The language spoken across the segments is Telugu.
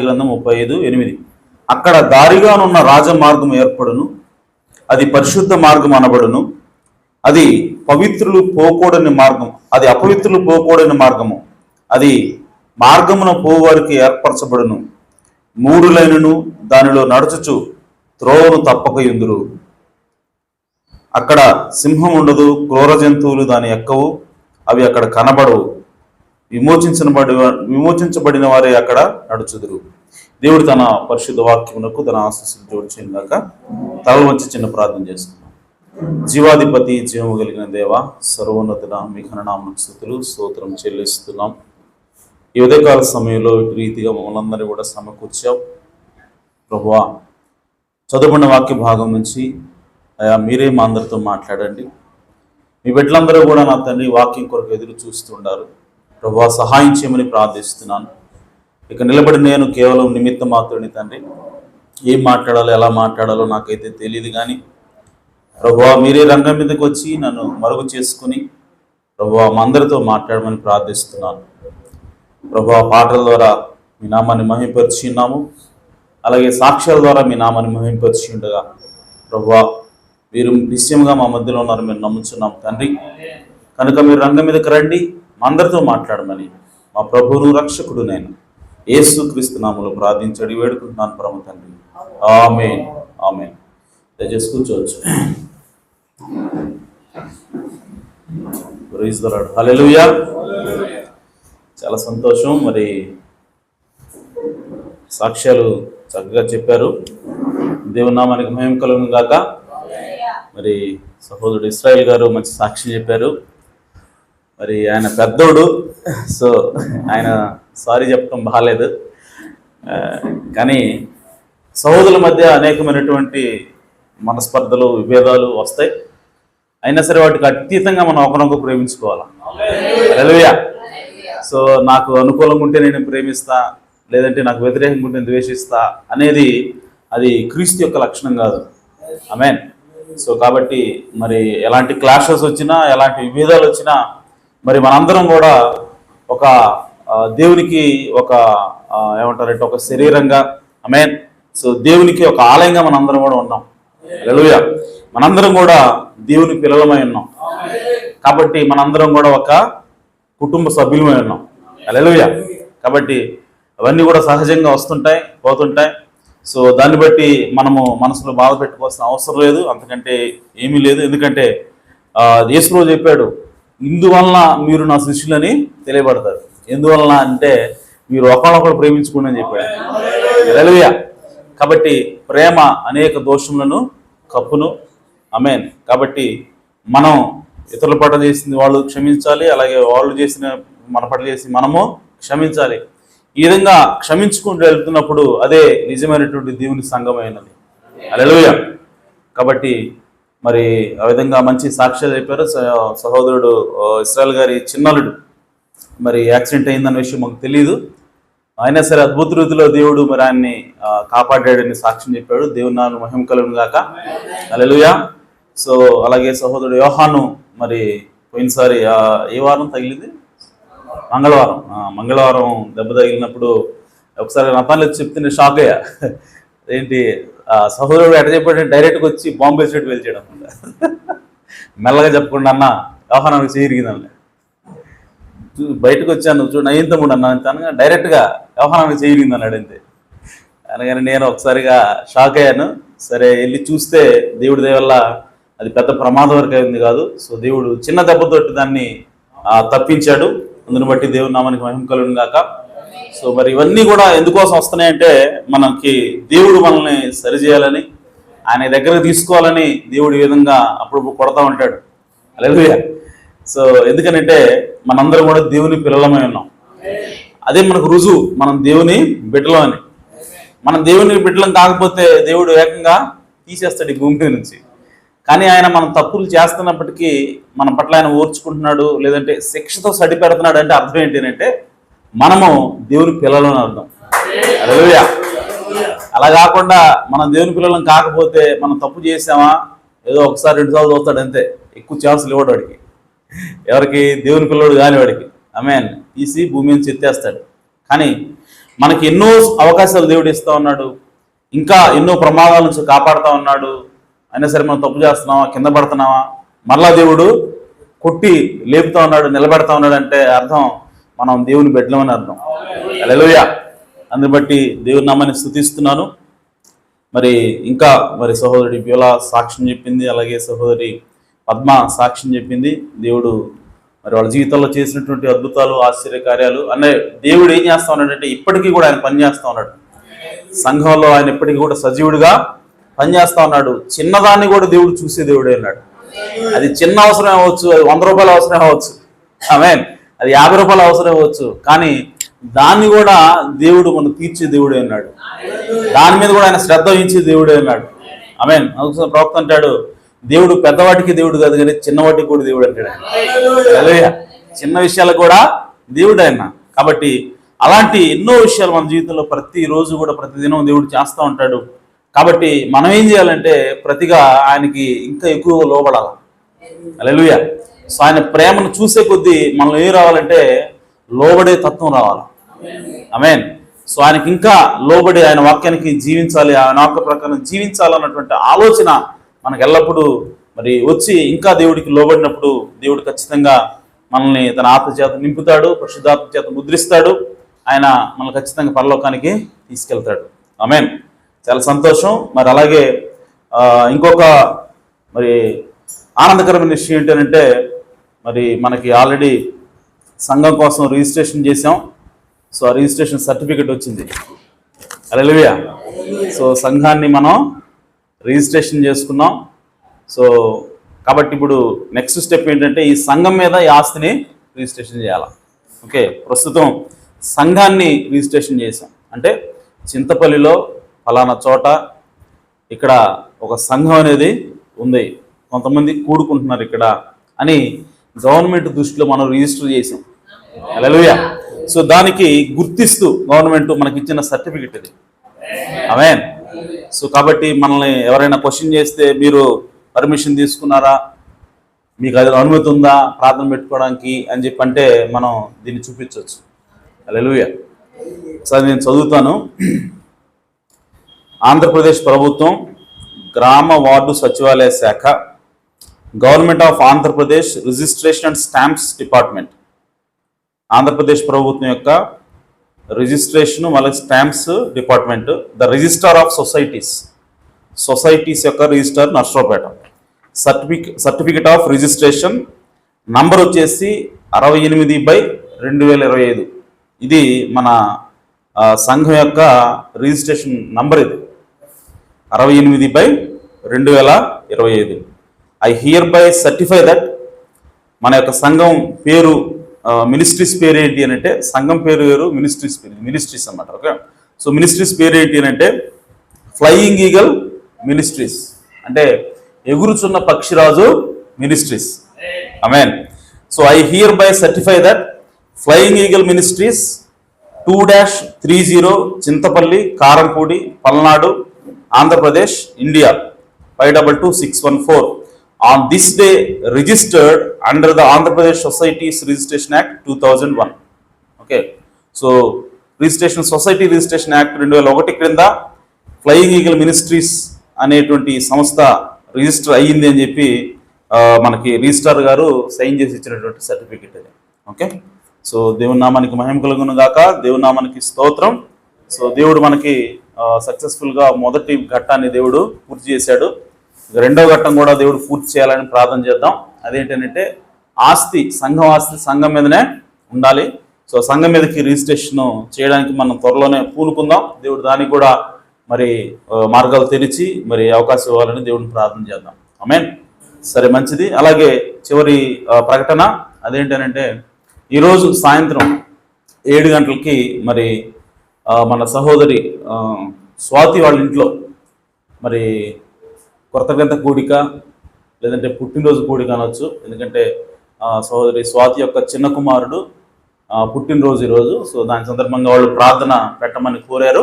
గ్రంథం 35:8. అక్కడ దారిగానున్న రాజమార్గం ఏర్పడును, అది పరిశుద్ధ మార్గం అనబడును, అది పవిత్రులు పోకూడని మార్గం, అది అపవిత్రులు పోకూడని మార్గము, అది మార్గమున పోవారికి ఏర్పరచబడును. మూఢులైనను దానిలో నడుచుచు త్రోవను తప్పకయుందురు. అక్కడ సింహం ఉండదు, క్రూర జంతువులు దాని ఎక్కవు, అవి అక్కడ కనబడవు. విమోచించబడిన వారే అక్కడ నడుచుదురు. దేవుడు తన పరిశుద్ధ వాక్యమునకు తన ఆశీస్సులు జోడించిందాక తల వంచి చిన్న ప్రార్థన చేసుకున్నాం. జీవాధిపతి, జీవము కలిగిన దేవ, సర్వోన్నతుడ, మీ ఘననామమునకు స్తుతులు స్తోత్రం చెల్లిస్తున్నాం. ఈ ఉదయకాల సమయంలో రీతిగా మమ్మల్ని అందరినీ కూడా సమకూర్చావు ప్రభువా. చదువుకున్న వాక్య భాగం నుంచి అయా మీరే మా అందరితో మాట్లాడండి. మీ బిడ్డలందరూ కూడా నా తండ్రి వాక్యం కొరకు ఎదురు చూస్తుండారు ప్రభువా, సహాయం చేయమని ప్రార్థిస్తున్నాను. ఇక నిలబడి నేను కేవలం నిమిత్త మాత్రుని తండ్రి, ఏం మాట్లాడాలో ఎలా మాట్లాడాలో నాకైతే తెలియదు, కానీ ప్రభువా మీరే రంగం మీదకి వచ్చి నన్ను మరుగు చేసుకుని ప్రభువా మా అందరితో మాట్లాడమని ప్రార్థిస్తున్నాను. ప్రభువా పాటల ద్వారా మీ నామాన్ని మహింపరిచి ఉన్నాము, అలాగే సాక్ష్యాల ద్వారా మీ నామాన్ని మహింపరిచి ఉండగా ప్రభువా మీరు నిశ్చయంగా మా మధ్యలో ఉన్నారు, మేము నమ్ముచున్నాం తండ్రి. కనుక మీరు రంగం మీదకి రండి, మా అందరితో మాట్లాడమని మా ప్రభువును రక్షకుడు నేను యేసుక్రీస్తు నామములో ప్రార్థించడి వేడుకుంటున్నాను పరమ తండ్రి. ఆమేన్, ఆమేన్. దయచేసి కూర్చోవచ్చు. ప్రైజ్ ది లార్డ్, హల్లెలూయా. చాలా సంతోషం. మరి సాక్ష్యాలు చక్కగా చెప్పారు. దేవుని నామానికి మహిమ కలుగును గాక. మరి సహోదరుడు ఇస్రాయేల్ గారు మంచి సాక్ష్యం చెప్పారు. మరి ఆయన పెద్దోడు, సో ఆయన సారీ చెప్పడం బాగాలేదు, కానీ సహోదరుల మధ్య అనేకమైనటువంటి మనస్పర్ధలు, విభేదాలు వస్తాయి. అయినా సరే వాటికి అతీతంగా మనం ఒకరినొకరు ప్రేమించుకోవాలి. హల్లెలూయా. సో నాకు అనుకూలంగా ఉంటే నేను ప్రేమిస్తా, లేదంటే నాకు వ్యతిరేకంగా ఉంటే ద్వేషిస్తా అనేది అది క్రీస్తు యొక్క లక్షణం కాదు. ఆమేన్. సో కాబట్టి మరి ఎలాంటి క్లాషెస్ వచ్చినా, ఎలాంటి విభేదాలు వచ్చినా, మరి మనందరం కూడా ఒక దేవునికి ఒక ఏమంటారంటే ఒక శరీరంగా, ఆమేన్, సో దేవునికి ఒక ఆలయంగా మనందరం కూడా ఉన్నాం. హల్లెలూయా. మనందరం కూడా దేవుని పిల్లలమై ఉన్నాం. కాబట్టి మనందరం కూడా ఒక కుటుంబ సభ్యులమై ఉన్నాం. హల్లెలూయా. కాబట్టి అవన్నీ కూడా సహజంగా వస్తుంటాయి, పోతుంటాయి. సో దాన్ని బట్టి మనము మనసులో బాధ పెట్టుకోవాల్సిన అవసరం లేదు, అంతకంటే ఏమీ లేదు. ఎందుకంటే యేసు చెప్పాడు, ఇందువలన మీరు నా శిష్యులని తెలియబడతారు. ఎందువలన అంటే మీరు ఒకరినొకరు ప్రేమించుకోండి అని చెప్పాడు. హల్లెలూయా. కాబట్టి ప్రేమ అనేక దోషములను కప్పును. ఆమేన్. కాబట్టి మనం ఇతరుల పట్ల చేసింది వాళ్ళు క్షమించాలి, అలాగే వాళ్ళు చేసిన మన పట్ల చేసి మనము క్షమించాలి. ఈ విధంగా క్షమించుకుంటూ వెళ్తున్నప్పుడు అదే నిజమైనటువంటి దేవుని సంఘమైనది. హల్లెలూయా. కాబట్టి మరి ఆ విధంగా మంచి సాక్ష్యాలు చెప్పారు. సహోదరుడు ఇస్రాయేల్ గారి చిన్నలుడు మరి యాక్సిడెంట్ అయిందన్న విషయం మాకు తెలియదు, అయినా సరే అద్భుత రీతిలో దేవుడు మరి ఆయన్ని కాపాడాడని సాక్ష్యం చెప్పాడు. దేవుని నామమునకు మహిమ కలుగును గాక. హల్లెలూయా. సో అలాగే సహోదరుడు యోహాను మరి పోయినసారి ఏ వారం తగిలింది? మంగళవారం దెబ్బ తగిలినప్పుడు ఒకసారి రథాలు వచ్చి చెప్తే నేను షాక్ అయ్యా. ఏంటి సహోదరుడు ఎట చెప్పాడు, డైరెక్ట్గా వచ్చి బాంబే స్టేట్ వెళ్ళాడు అనమాట. మెల్లగా చెప్పకుండా అన్న వ్యవహారానికి చేరిగిందన్న, బయటకు వచ్చాను చూడు నయ్యం తమ్ముడు అన్న అనగా డైరెక్ట్గా వ్యవహారానికి చేరిగింది అన్నాడు. అంతే అనగానే నేను ఒకసారిగా షాక్ అయ్యాను. సరే వెళ్ళి చూస్తే దేవుడి దయ వల్ల అది పెద్ద ప్రమాదం వరకు అయింది కాదు. సో దేవుడు చిన్న దెబ్బతోటి దాన్ని తప్పించాడు. అందుని బట్టి దేవుని నామానికి మహిమ కలుగును గాక. సో మరి ఇవన్నీ కూడా ఎందుకోసం వస్తున్నాయంటే మనకి దేవుడు మనల్ని సరిచేయాలని, ఆయన దగ్గరకు తీసుకోవాలని దేవుడు ఈ విధంగా అప్పుడు కొడతా ఉంటాడు. హల్లెలూయా. సో ఎందుకనంటే మనందరం కూడా దేవుని పిల్లలమై ఉన్నాం. అదే మనకు రుజువు మనం దేవుని బిడ్డలం అని. మనం దేవుని బిడ్డలం కాకపోతే దేవుడు ఏకంగా తీసేస్తాడు ఈ భూమి మీద నుంచి. కానీ ఆయన మనం తప్పులు చేస్తున్నప్పటికీ మన పట్ల ఆయన ఓర్చుకుంటున్నాడు, లేదంటే శిక్షతో సడిపెడుతున్నాడు. అంటే అర్థం ఏంటి అంటే మనము దేవుని పిల్లలని అర్థం. హల్లెలూయా. అలా కాకుండా మనం దేవుని పిల్లలం కాకపోతే మనం తప్పు చేసామా ఏదో ఒకసారి 2 సార్లు చూస్తాడు అంతే, ఎక్కువ ఛాన్సులు ఇవ్వడు వాడికి. ఎవరికి? దేవుని పిల్లడు కాని వాడికి. ఆమేన్. తీసి భూమి నుంచి ఎత్తేస్తాడు. కానీ మనకి ఎన్నో అవకాశాలు దేవుడు ఇస్తూ ఉన్నాడు, ఇంకా ఎన్నో ప్రమాదాల నుంచి కాపాడుతూ ఉన్నాడు. అయినా సరే మనం తప్పు చేస్తున్నావా, కింద పడుతున్నావా, మళ్ళా దేవుడు కొట్టి లేపుతా ఉన్నాడు, నిలబెడతా ఉన్నాడు అంటే అర్థం మనం దేవుని బిడ్డలమని అర్థం. హల్లెలూయా. అందుని బట్టి దేవుని నామాన్ని స్తుతిస్తున్నాను. మరి ఇంకా మరి సహోదరి బ్యూలా సాక్ష్యం చెప్పింది, అలాగే సహోదరి పద్మ సాక్ష్యం చెప్పింది. దేవుడు మరి వాళ్ళ జీవితంలో చేసినటువంటి అద్భుతాలు, ఆశ్చర్యకార్యాలు అనే దేవుడు ఏం చేస్తా ఉన్నాడంటే ఇప్పటికీ కూడా ఆయన పనిచేస్తూ ఉన్నాడు. సంఘంలో ఆయన ఇప్పటికీ కూడా సజీవుడిగా పనిచేస్తా ఉన్నాడు. చిన్నదాన్ని కూడా దేవుడు చూసే దేవుడే ఉన్నాడు. అది చిన్న అవసరం అవ్వచ్చు, అది 100 రూపాయల అవసరం అవ్వచ్చు, ఆమేన్, అది 50 రూపాయల అవసరం అవ్వచ్చు, కానీ దాన్ని కూడా దేవుడు మనం తీర్చే దేవుడే ఉన్నాడు. దాని మీద కూడా ఆయన శ్రద్ధ వహించే దేవుడే ఉన్నాడు. ఆమేన్. ప్రవక్త అంటాడు, దేవుడు పెద్దవాటికి దేవుడు కాదు కానీ చిన్నవాటికి కూడా దేవుడు అంటాడు. హల్లెలూయా. చిన్న విషయాలకు కూడా దేవుడు ఆయన. కాబట్టి అలాంటి ఎన్నో విషయాలు మన జీవితంలో ప్రతిరోజు కూడా ప్రతిదినం దేవుడు చేస్తూ ఉంటాడు. కాబట్టి మనం ఏం చేయాలంటే ప్రతిగా ఆయనకి ఇంకా ఎక్కువ లోబడాలి. హల్లెలూయా. సో ఆయన ప్రేమను చూసే కొద్దీ మనం ఏం రావాలంటే లోబడే తత్వం రావాలి. ఆమేన్. సో ఆయనకి ఇంకా లోబడి ఆయన వాక్యానికి జీవించాలి, ఆయన వాక్య ప్రకారం జీవించాలన్నటువంటి ఆలోచన మనకు ఎల్లప్పుడూ మరి వచ్చి ఇంకా దేవుడికి లోబడినప్పుడు దేవుడు ఖచ్చితంగా మనల్ని తన ఆత్మ చేత నింపుతాడు, పరిశుద్ధాత్మ చేత ముద్రిస్తాడు. ఆయన మనల్ని ఖచ్చితంగా పరలోకానికి తీసుకెళ్తాడు. ఆమేన్. చాలా సంతోషం. మరి అలాగే ఇంకొక మరి ఆనందకరమైన విషయం ఏంటంటే మరి మనకి ఆల్రెడీ సంఘం కోసం రిజిస్ట్రేషన్ చేసాం. సో ఆ రిజిస్ట్రేషన్ సర్టిఫికెట్ వచ్చింది. హల్లెలూయా. సో సంఘాన్ని మనం రిజిస్ట్రేషన్ చేసుకున్నాం. సో కాబట్టి ఇప్పుడు నెక్స్ట్ స్టెప్ ఏంటంటే ఈ సంఘం మీద ఈ ఆస్తిని రిజిస్ట్రేషన్ చేయాలి. ఓకే, ప్రస్తుతం సంఘాన్ని రిజిస్ట్రేషన్ చేసాం. అంటే చింతపల్లిలో ఫలానా చోట ఇక్కడ ఒక సంఘం అనేది ఉంది, కొంతమంది కూడుకుంటున్నారు ఇక్కడ అని గవర్నమెంట్ దృష్టిలో మనం రిజిస్టర్ చేసాం. హల్లెలూయా. సో దానికి గుర్తిస్తూ గవర్నమెంట్ మనకి ఇచ్చిన సర్టిఫికెట్ ఇది. ఆమేన్. సో కాబట్టి మనల్ని ఎవరైనా క్వశ్చన్ చేస్తే మీరు పర్మిషన్ తీసుకున్నారా, మీకు అది అనుమతి ఉందా ప్రార్థన పెట్టుకోవడానికి అని చెప్పి అంటే మనం దీన్ని చూపించవచ్చు. హల్లెలూయా. సో నేను చదువుతాను. ఆంధ్రప్రదేశ్ ప్రభుత్వం గ్రామ వార్డు సచివాలయ శాఖ, government of Andhra Pradesh registration and stamps department, Andhra Pradesh ప్రభుత్వం యొక్క రిజిస్ట్రేషన్ మళ్ళీ stamps department, the registrar of societies యొక్క registrar Narasaraopet, certificate of registration number వచ్చేసి 68/2025. ఇది మన సంఘం యొక్క రిజిస్ట్రేషన్ నంబర్. ఇది 68/2025. I here by certify that మన యొక్క సంఘం పేరు, మినిస్ట్రీస్ పేరు ఏంటి అని అంటే సంఘం పేరు వేరు, మినిస్ట్రీస్ అన్నమాట. ఓకే, సో మినిస్ట్రీస్ పేరు ఏంటి అని అంటే ఫ్లయింగ్ ఈగల్ మినిస్ట్రీస్, అంటే ఎగురుచున్న పక్షిరాజు ministries. Amen. So I here by certify that flying eagle ministries 2-30 Chintapalli, Karampudi, Palnadu, Andhra Pradesh, India 522614 on this day registered under the Andhra Pradesh Societies Registration Act 2001. Okay, so Registration Society Registration Act 2001 క్రింద ఫ్లయింగ్ ఈగల్ మినిస్ట్రీస్ అనేటువంటి సంస్థ రిజిస్టర్ అయ్యింది అని చెప్పి మనకి రిజిస్ట్రార్ గారు సైన్ చేసి ఇచ్చినటువంటి సర్టిఫికెట్ అది. ఓకే, సో దేవుని నామానికి మహిమ కలుగును గాక, దేవుని నామానికి స్తోత్రం. సో దేవుడు మనకి సక్సెస్ఫుల్గా మొదటి ఘట్టాన్ని దేవుడు పూర్తి చేశాడు. రెండవ ఘట్టం కూడా దేవుడు పూర్తి చేయాలని ప్రార్థన చేద్దాం. అదేంటంటే ఆస్తి, సంఘం ఆస్తి సంఘం మీదనే ఉండాలి. సో సంఘం మీదకి రిజిస్ట్రేషన్ చేయడానికి మనం త్వరలోనే పూనుకుందాం. దేవుడు దానికి కూడా మరి మార్గాలు తెరిచి మరి అవకాశం ఇవ్వాలని దేవుడిని ప్రార్థన చేద్దాం. ఆమేన్. సరే, మంచిది. అలాగే చివరి ప్రకటన అదేంటనంటే ఈరోజు సాయంత్రం 7 గంటలకి మరి మన సహోదరి స్వాతి వాళ్ళ ఇంట్లో మరి కృతజ్ఞత కూడిక లేదంటే పుట్టినరోజు కూడిక అనొచ్చు. ఎందుకంటే సహోదరి స్వాతి యొక్క చిన్న కుమారుడు పుట్టినరోజు ఈరోజు. సో దాని సందర్భంగా వాళ్ళు ప్రార్థన పెట్టమని కోరారు.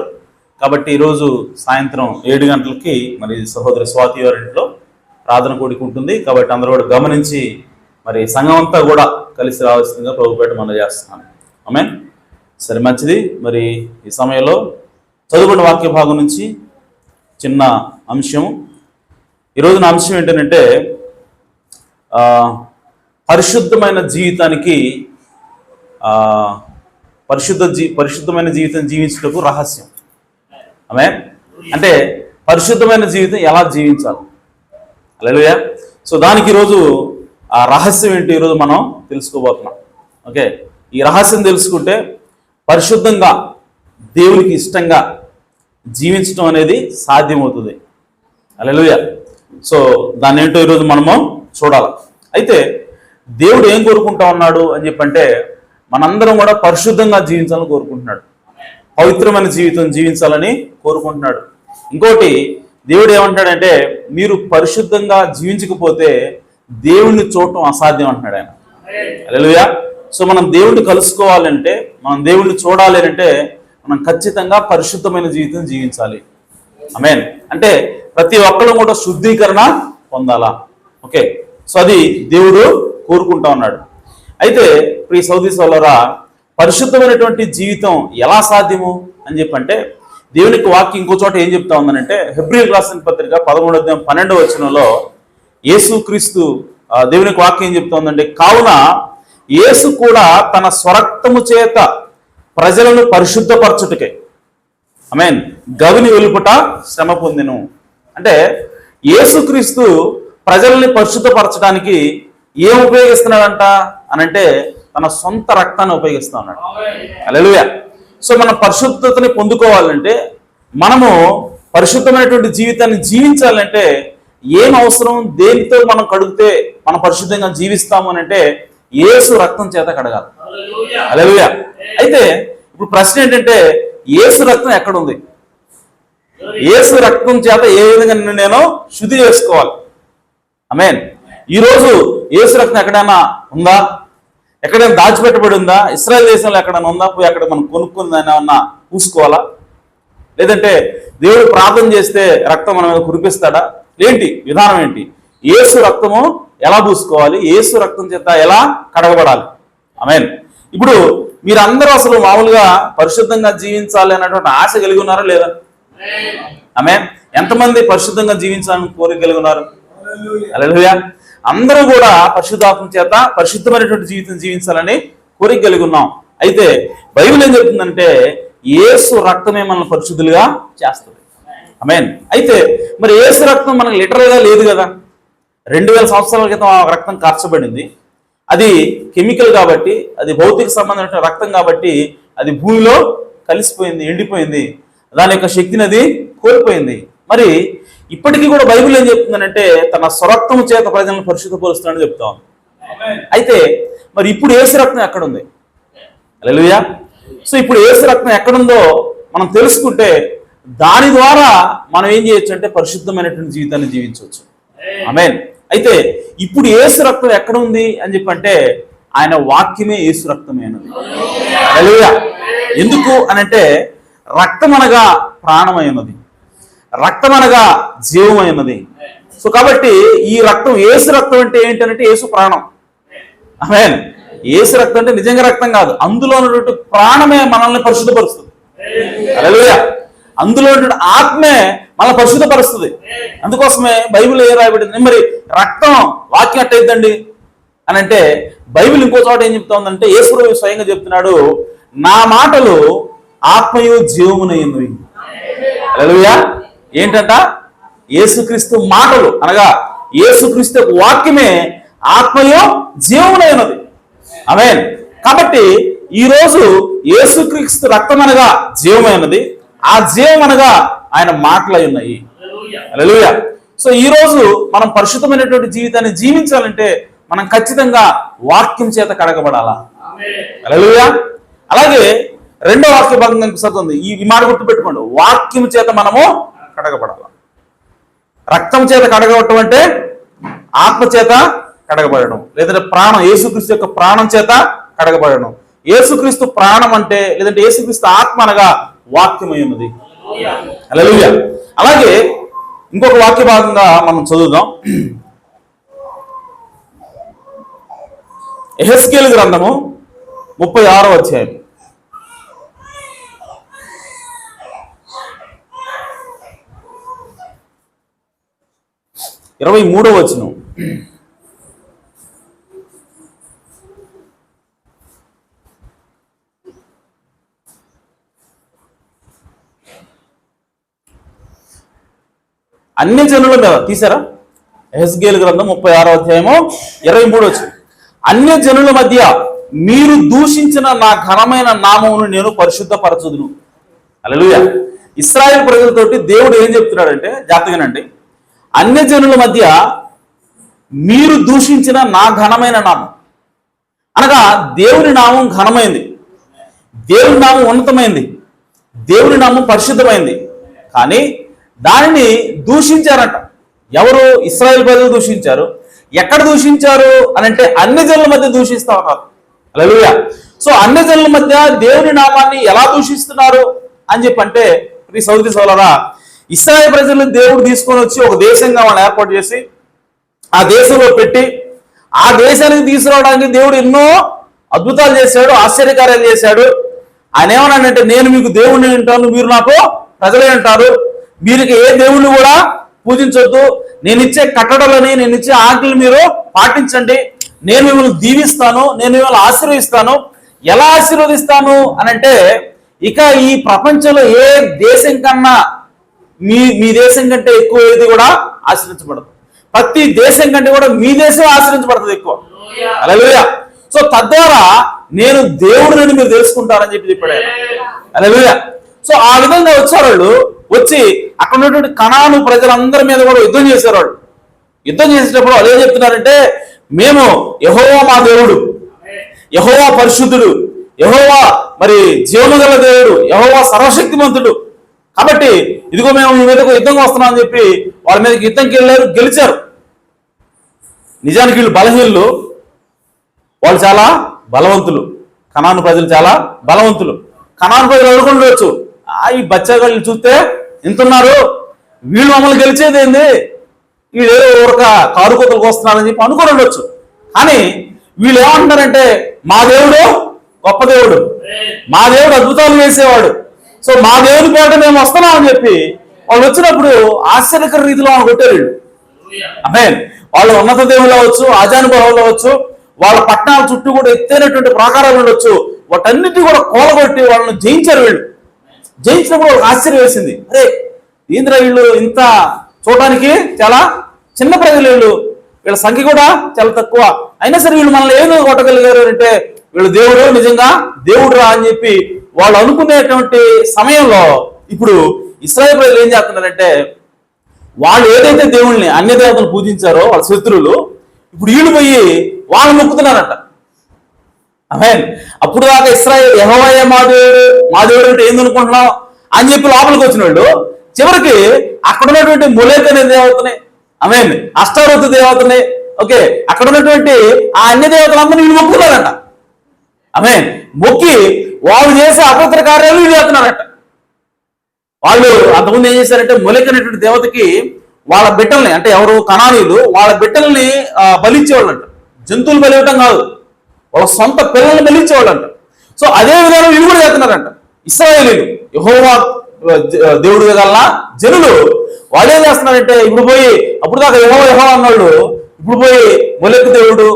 కాబట్టి ఈరోజు సాయంత్రం 7 గంటలకి మరి సహోదరి స్వాతి వారి ఇంట్లో ప్రార్థన కూడిక ఉంటుంది. కాబట్టి అందరూ కూడా గమనించి మరి సంఘం అంతా కూడా కలిసి రావాల్సిందిగా ప్రభుపేట మనం చేస్తున్నాను. ఆమేన్. సరే, మంచిది. మరి ఈ సమయంలో చదువుకున్న వాక్య భాగం నుంచి చిన్న అంశము. ఈరోజు నా అంశం ఏంటంటే పరిశుద్ధమైన జీవితానికి పరిశుద్ధమైన జీవితం జీవించటకు రహస్యం. అంటే పరిశుద్ధమైన జీవితం ఎలా జీవించాలి. హల్లెలూయా. సో దానికి ఈరోజు ఆ రహస్యం ఏంటి ఈరోజు మనం తెలుసుకోబోతున్నాం. ఓకే, ఈ రహస్యం తెలుసుకుంటే పరిశుద్ధంగా దేవునికి ఇష్టంగా జీవించడం అనేది సాధ్యమవుతుంది. హల్లెలూయా. సో దాన్ని ఏంటో ఈరోజు మనము చూడాలి. అయితే దేవుడు ఏం కోరుకుంటా ఉన్నాడు అని చెప్పంటే మనందరం కూడా పరిశుద్ధంగా జీవించాలని కోరుకుంటున్నాడు. పవిత్రమైన జీవితం జీవించాలని కోరుకుంటున్నాడు. ఇంకోటి, దేవుడు ఏమంటాడంటే మీరు పరిశుద్ధంగా జీవించకపోతే దేవుణ్ణి చూడటం అసాధ్యం అంటున్నాడు ఆయన. హల్లెలూయా. సో మనం దేవుణ్ణి కలుసుకోవాలంటే, మనం దేవుణ్ణి చూడాలి అంటే మనం ఖచ్చితంగా పరిశుద్ధమైన జీవితం జీవించాలి. ఆమేన్. అంటే ప్రతి ఒక్కరు కూడా శుద్ధీకరణ పొందాలా. ఓకే, సో అది దేవుడు కోరుకుంటా ఉన్నాడు. అయితే ప్రియ సోదరీ సోదరులారా, పరిశుద్ధమైనటువంటి జీవితం ఎలా సాధ్యము అని చెప్పంటే దేవునికి వాక్యం ఇంకో చోట ఏం చెప్తా ఉందనంటే హెబ్రీయులకు రాసిన పత్రిక 13:12 యేసుక్రీస్తు దేవునికి వాక్యం ఏం చెప్తా ఉందంటే, కావున యేసు కూడా తన స్వరక్తము చేత ప్రజలను పరిశుద్ధపరచుటకే ఆమేన్ గవిని వెలుపుట శ్రమ పొందెను. అంటే యేసుక్రీస్తు ప్రజల్ని పరిశుద్ధపరచడానికి ఏం ఉపయోగిస్తున్నాడంట అనంటే తన సొంత రక్తాన్ని ఉపయోగిస్తా ఉన్నాడు. హల్లెలూయా. సో మనం పరిశుద్ధతని పొందుకోవాలంటే, మనము పరిశుద్ధమైనటువంటి జీవితాన్ని జీవించాలంటే ఏం అవసరం, దేనితో మనం కడిగితే మనం పరిశుద్ధంగా జీవిస్తాము అని అంటే యేసు రక్తం చేత కడగాలి. హల్లెలూయా. అయితే ఇప్పుడు ప్రశ్న ఏంటంటే యేసు రక్తం ఎక్కడుంది? యేసు రక్తం చేత ఏ విధంగా నేను శుద్ధి చేసుకోవాలి? ఆమేన్. ఈరోజు యేసు రక్తం ఎక్కడైనా ఉందా? ఎక్కడైనా దాచిపెట్టబడి ఉందా? ఇశ్రాయేల్ దేశంలో ఎక్కడైనా ఉందా? పోయి అక్కడ మనం కొనుక్కుని దాన్ని ఏమన్నా పూసుకోవాలా? లేదంటే దేవుడు ప్రార్థన చేస్తే రక్తం మన మీద కురిపిస్తాడా? ఏంటి విధానం ఏంటి? యేసు రక్తము ఎలా పూసుకోవాలి? యేసు రక్తం చేత ఎలా కడగబడాలి? ఆమేన్. ఇప్పుడు మీరందరూ అసలు మామూలుగా పరిశుద్ధంగా జీవించాలి అన్నటువంటి ఆశ కలిగి ఉన్నారా లేదా? ఆమేన్. ఎంతమంది పరిశుద్ధంగా జీవించాలని కోరిక కలిగి ఉన్నారు? హల్లెలూయా. అందరూ కూడా పరిశుద్ధాత్మ చేత పరిశుద్ధమైనటువంటి జీవితం జీవించాలని కోరిక కలిగి ఉన్నాం. అయితే బైబిల్ ఏం చెప్తుందంటే యేసు రక్తమే మనల్ని పరిశుద్ధులుగా చేస్తుంది. ఆమేన్. అయితే మరి యేసు రక్తం మనకు లిటరల్గా లేదు కదా. 2000 సంవత్సరాల క్రితం ఆ రక్తం కార్చబడింది. అది కెమికల్ కాబట్టి, అది భౌతిక సంబంధమైన రక్తం కాబట్టి అది భూమిలో కలిసిపోయింది, ఎండిపోయింది, దాని యొక్క శక్తిని అది కోల్పోయింది. మరి ఇప్పటికీ కూడా బైబిల్ ఏం చెప్తుందంటే తన స్వరక్తము చేత ప్రజలను పరిశుద్ధపరుస్తాడని చెప్తా ఉంది. అయితే మరి ఇప్పుడు యేసు రక్తం ఎక్కడుంది? హల్లెలూయా. సో ఇప్పుడు యేసు రక్తం ఎక్కడుందో మనం తెలుసుకుంటే దాని ద్వారా మనం ఏం చేయొచ్చు అంటే పరిశుద్ధమైనటువంటి జీవితాన్ని జీవించవచ్చు. ఆమేన్. అయితే ఇప్పుడు యేసు రక్తం ఎక్కడ ఉంది అని చెప్పంటే ఆయన వాక్యమే యేసు రక్తమే అన్నది. హల్లెలూయా. ఎందుకు అనంటే రక్తం అనగా ప్రాణమైనది, రక్తం అనగా జీవమైనది. సో కాబట్టి ఈ రక్తం యేసు రక్తం అంటే ఏంటంటే యేసు ప్రాణం. ఆమేన్. యేసు రక్తం అంటే నిజంగా రక్తం కాదు, అందులో ఉన్నటువంటి ప్రాణమే మనల్ని పరిశుద్ధపరుస్తుంది. హల్లెలూయా. అందులో ఉన్నటువంటి ఆత్మే మనల్ని పరిశుద్ధపరుస్తుంది. అందుకోసమే బైబిల్ ఏ రాయబడింది? మరి రక్తం వాక్యం అట్టయిద్దండి అని అంటే బైబిల్ ఇంకో చోట ఏం చెప్తా ఉందంటే యేసు ప్రభువు స్వయంగా చెప్తున్నాడు, నా మాటలు ఆత్మయు జీవమునైనవి. హల్లెలూయా. ఏంటంట? యేసుక్రీస్తు మాటలు అనగా యేసుక్రీస్తు వాక్యమే ఆత్మయు జీవమునైనది. ఆమేన్. కాబట్టి ఈరోజు యేసుక్రీస్తు రక్తం అనగా జీవమైనది, ఆ జీవం అనగా ఆయన మాటలై ఉన్నాయి. హల్లెలూయా. సో ఈరోజు మనం పరిశుద్ధమైనటువంటి జీవితాన్ని జీవించాలంటే మనం ఖచ్చితంగా వాక్యం చేత కడగబడాలా. హల్లెలూయా. అలాగే రెండో వాక్య భాగం చదువుతుంది, ఈ మాట గుర్తుపెట్టుకోండి, వాక్యం చేత మనము కడగబడాల. రక్తం చేత కడగబడటం అంటే ఆత్మ చేత కడగబడడం, లేదంటే ప్రాణం యేసుక్రీస్తు యొక్క ప్రాణం చేత కడగబడడం. యేసుక్రీస్తు ప్రాణం అంటే లేదంటే యేసుక్రీస్తు ఆత్మ అనగా వాక్యమై ఉన్నది. హల్లెలూయా. అలాగే ఇంకొక వాక్య భాగంగా మనం చదువుదాం. యెహెజ్కేలు గ్రంథము 36వ అధ్యాయం. 23వ వచనం. అన్ని జనుల మీద తీసారా? యెహెజ్కేలు గ్రంథం 36వ అధ్యాయము 23వ వచనం. అన్య జనుల మధ్య మీరు దూషించిన నా ఘనమైన నామమును నేను పరిశుద్ధపరచుదును. హల్లెలూయా. ఇశ్రాయేలు ప్రజలతోటి దేవుడు ఏం చెప్తున్నాడంటే, జాగ్రత్తగానండి, అన్య జనుల మధ్య మీరు దూషించిన నా ఘనమైన నామం అనగా దేవుని నామం ఘనమైంది, దేవుని నామం ఉన్నతమైంది, దేవుని నామం పరిశుద్ధమైంది. కానీ దానిని దూషించారట. ఎవరు? ఇశ్రాయేలు ప్రజలు దూషించారు. ఎక్కడ దూషించారు అని అంటే అన్ని జనుల మధ్య దూషిస్తా ఉన్నారు. హల్లెలూయా. సో అన్ని జనుల మధ్య దేవుని నామాన్ని ఎలా దూషిస్తున్నారు అని చెప్పంటే, ఈ సోదరి సోదరులారా, ఇశ్రాయేలు ప్రజలను దేవుడు తీసుకొని వచ్చి ఒక దేశంగా వాళ్ళని ఏర్పాటు చేసి ఆ దేశంలో పెట్టి ఆ దేశానికి తీసుకురావడానికి దేవుడు ఎన్నో అద్భుతాలు చేశాడు, ఆశ్చర్యకార్యాలు చేశాడు. ఆయన ఏమన్నాడంటే, నేను మీకు దేవుడిని ఉంటాను, మీరు నాకు ప్రజలే అంటారు, మీరు ఏ దేవుణ్ణి కూడా పూజించొద్దు, నేను ఇచ్చే కట్టడలని, నేను ఇచ్చే ఆజ్ఞలు మీరు పాటించండి, నేను మిమ్మల్ని దీవిస్తాను, నేను మిమ్మల్ని ఆశీర్వదిస్తాను. ఎలా ఆశీర్వదిస్తాను అని అంటే, ఇక ఈ ప్రపంచంలో ఏ దేశం కన్నా మీ దేశం కంటే ఎక్కువ ఏది కూడా ఆశ్రయించబడదు. ప్రతి దేశం కంటే కూడా మీ దేశం ఆశ్రయించబడుతుంది ఎక్కువ. హల్లెలూయా. సో తద్వారా నేను దేవుడిని మీరు తెలుసుకుంటారని చెప్పాడు ఆయన. హల్లెలూయా. సో ఆ విధంగా వచ్చారు వాళ్ళు. వచ్చి అక్కడ ఉన్నటువంటి కనాను ప్రజలందరి మీద కూడా యుద్ధం చేశారు వాళ్ళు. యుద్ధం చేసేటప్పుడు వాళ్ళు ఏం చెప్తున్నారంటే, మేము యెహోవా మా దేవుడు, యెహోవా పరిశుద్ధుడు, యెహోవా మరి జీవనగల దేవుడు, యెహోవా సర్వశక్తిమంతుడు, కాబట్టి ఇదిగో మేము మీ మీదకు యుద్ధంగా వస్తున్నాం అని చెప్పి వాళ్ళ మీదకి యుద్ధంకి వెళ్ళారు, గెలిచారు. నిజానికి వీళ్ళు బలహీనులు, వాళ్ళు చాలా బలవంతులు. కనాను ప్రజలు చాలా బలవంతులు. కనాను ప్రజలు అనుకుండవచ్చు, ఈ బచ్చాగాళ్ళు చూస్తే ఎంతున్నారు, వీళ్ళు మమ్మల్ని గెలిచేది ఏంది, వీళ్ళు ఏదో ఒక కారుకోతలకు వస్తున్నారని చెప్పి అనుకుని ఉండొచ్చు. కానీ వీళ్ళు ఏమంటున్నారంటే, మా దేవుడు గొప్ప దేవుడు, మా దేవుడు అద్భుతాలు చేసేవాడు, సో మా దేవుని పేట మేము వస్తున్నాం అని చెప్పి వాళ్ళు వచ్చినప్పుడు ఆశ్చర్యకర రీతిలో వాళ్ళు కొట్టారు వీళ్ళు. ఆమేన్. వాళ్ళు ఉన్నత దేవుళ్ళు అవ్వచ్చు, ఆజానుభావులు అవ్వచ్చు, వాళ్ళ పట్టణాల చుట్టూ కూడా ఎత్తైనటువంటి ప్రాకారాలు ఉండొచ్చు, వాటన్నిటి కూడా కూలగొట్టి వాళ్ళని జయించారు వీళ్ళు. జయించినప్పుడు వాళ్ళకి ఆశ్చర్యం వేసింది, అరే ఏంద్ర వీళ్ళు ఇంత చూడడానికి చాలా చిన్న ప్రజలు, వీళ్ళ సంఖ్య కూడా చాలా తక్కువ, అయినా సరే వీళ్ళు మనల్ని ఏదో కొట్టగలిగారు అంటే వీళ్ళు దేవుడు, నిజంగా దేవుడు రా అని చెప్పి వాళ్ళు అనుకునేటువంటి సమయంలో ఇప్పుడు ఇశ్రాయేలు ప్రజలు ఏం చేస్తున్నారంటే, వాళ్ళు ఏదైతే దేవుళ్ళని అన్య దేవతలు పూజించారో వాళ్ళ శత్రువులు, ఇప్పుడు వీళ్ళు పోయి వాళ్ళు మొక్కుతున్నారంట. ఆమేన్. అప్పుడు దాకా ఇశ్రాయేలు యెహోవాయే మా దేవుడు అంటే ఏందనుకుంటున్నాం అని చెప్పి లోపలికి వచ్చిన వాళ్ళు చివరికి అక్కడ ఉన్నటువంటి మొలేక్ అనే దేవతని, ఆమేన్, అష్టారోతు దేవతని, ఓకే, అక్కడ ఉన్నటువంటి ఆ అన్య దేవతలందరూ వీళ్ళు మొక్కుతున్నారంట. ఆమేన్. మొక్కి వాళ్ళు చేసే అపవిత్ర కార్యాలు వీళ్ళు చేస్తున్నారంట. వాళ్ళు అంతకుముందు ఏం చేశారంటే, మొలేక్ అనేటువంటి దేవతకి వాళ్ళ బిడ్డల్ని, అంటే ఎవరు కనానీయులు, వాళ్ళ బిడ్డల్ని బలిచ్చేవాళ్ళు అంట. జంతువులు బలి ఇవ్వటం కాదు, వాళ్ళ సొంత పిల్లల్ని బలిచ్చేవాళ్ళు అంట. సో అదే విధానం వీళ్ళు కూడా చేస్తున్నారంట. ఇశ్రాయేలీయులు, యెహోవా దేవుడు గల జనులు వాళ్ళు ఏం చేస్తున్నారంటే, ఇప్పుడు పోయి అప్పుడు దాకా యెహోవా అన్నాడు, ఇప్పుడు పోయి మొలెక్ దేవుడు,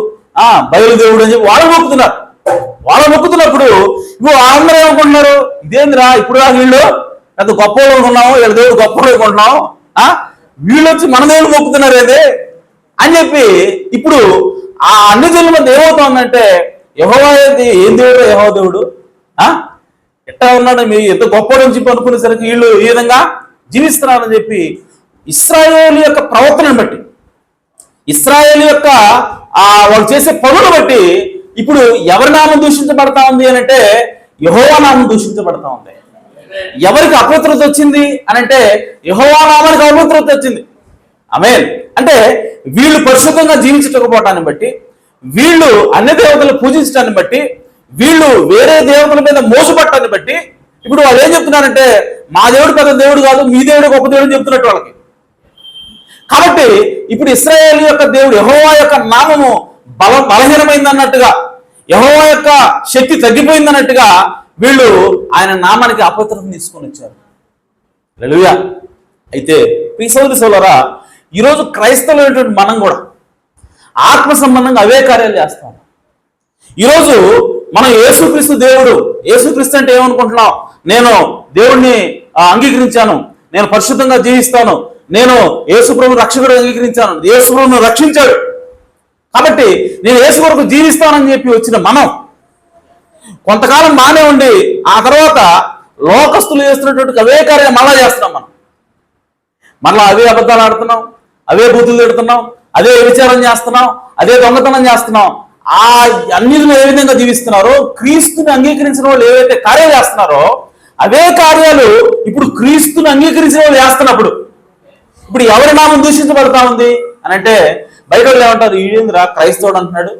బయలు దేవుడు అని చెప్పి వాళ్ళు మొక్కుతున్నారు. వాళ్ళు మొక్కుతున్నప్పుడు ఇప్పుడు అందరూ ఏమనుకుంటున్నారు, ఇదేందిరా ఇప్పుడు దాకా వీళ్ళు పెద్ద గొప్ప అనుకున్నాము, వీళ్ళ దేవుడు గొప్ప అనుకుంటున్నాం, వీళ్ళు వచ్చి మన దేవుడు మొక్కుతున్నారు ఏదే అని చెప్పి ఇప్పుడు ఆ అన్ని జనుల మధ్య ఏమవుతుందంటే, యెహోవా ఏం దేవుడు, యెహోవా దేవుడు ఎట్లా ఉన్నాడు, మీరు ఎంత గొప్పడు అని చెప్పి అనుకునేసరికి వీళ్ళు ఈ విధంగా జీవిస్తున్నారని చెప్పి ఇశ్రాయేలు యొక్క ప్రవర్తనను బట్టి, ఇశ్రాయేలు యొక్క వాళ్ళు చేసే పనులు బట్టి ఇప్పుడు ఎవరి నామం దూషించబడతా ఉంది అని అంటే, యెహోవా నామం దూషించబడతా ఉంది. ఎవరికి అపవిత్రత వచ్చింది అని అంటే, యెహోవా నామానికి అపవిత్రత వచ్చింది. ఆమేన్. అంటే వీళ్ళు పరిశుద్ధంగా జీవించకపోవటాన్ని బట్టి, వీళ్ళు అన్య దేవతలు పూజించడాన్ని బట్టి, వీళ్ళు వేరే దేవతల మీద మోసపట్టాన్ని బట్టి ఇప్పుడు వాళ్ళు ఏం చెప్తున్నారంటే, మా దేవుడు పెద్ద దేవుడు కాదు, మీ దేవుడు గొప్ప దేవుడు అని చెప్తున్నట్టు వాళ్ళకి. కాబట్టి ఇప్పుడు ఇశ్రాయేలు యొక్క దేవుడు యెహోవా యొక్క నామము బలహీనమైంది అన్నట్టుగా, యెహోవా యొక్క శక్తి తగ్గిపోయింది అన్నట్టుగా వీళ్ళు ఆయన నామానికి అపవిత్రతను తీసుకొని వచ్చారు. హల్లెలూయా. అయితే ప్రియ సోదరులారా, ఈరోజు క్రైస్తవులైనటువంటి మనం కూడా ఆత్మ సంబంధంగా అవే కార్యాలు చేస్తాం. ఈరోజు మనం యేసుక్రీస్తు దేవుడు, యేసుక్రీస్తు అంటే ఏమనుకుంటున్నాం? నేను దేవుణ్ణి అంగీకరించాను, నేను పరిశుద్ధంగా జీవిస్తాను, నేను యేసుప్రభు రక్షకుడు అంగీకరించాను, యేసుప్రభును రక్షించాడు కాబట్టి నేను యేసు కొరకు జీవిస్తానని చెప్పి వచ్చిన మనం కొంతకాలం బాగానే ఉండి ఆ తర్వాత లోకస్తులు చేస్తున్నటువంటి అవే కార్యాలు మళ్ళా చేస్తున్నాం. మనం మళ్ళా అవే అబద్ధాలు ఆడుతున్నాం, అవే బూతులు తిడుతున్నాం, అదే విచారం చేస్తున్నాం, అదే దొంగతనం చేస్తున్నాం. ఆ అన్నిటిని ఏ విధంగా జీవిస్తున్నారో, క్రీస్తుని అంగీకరించిన వాళ్ళు ఏవైతే కార్యాలు చేస్తున్నారో అవే కార్యాలు ఇప్పుడు క్రీస్తుని అంగీకరించిన వాళ్ళు చేస్తున్నప్పుడు ఇప్పుడు ఎవరి నామం దూషించబడతా ఉంది అని అంటే బయట వాళ్ళు ఏమంటారు? ఈడేంద్రా క్రైస్తవుడు అంటున్నాడు,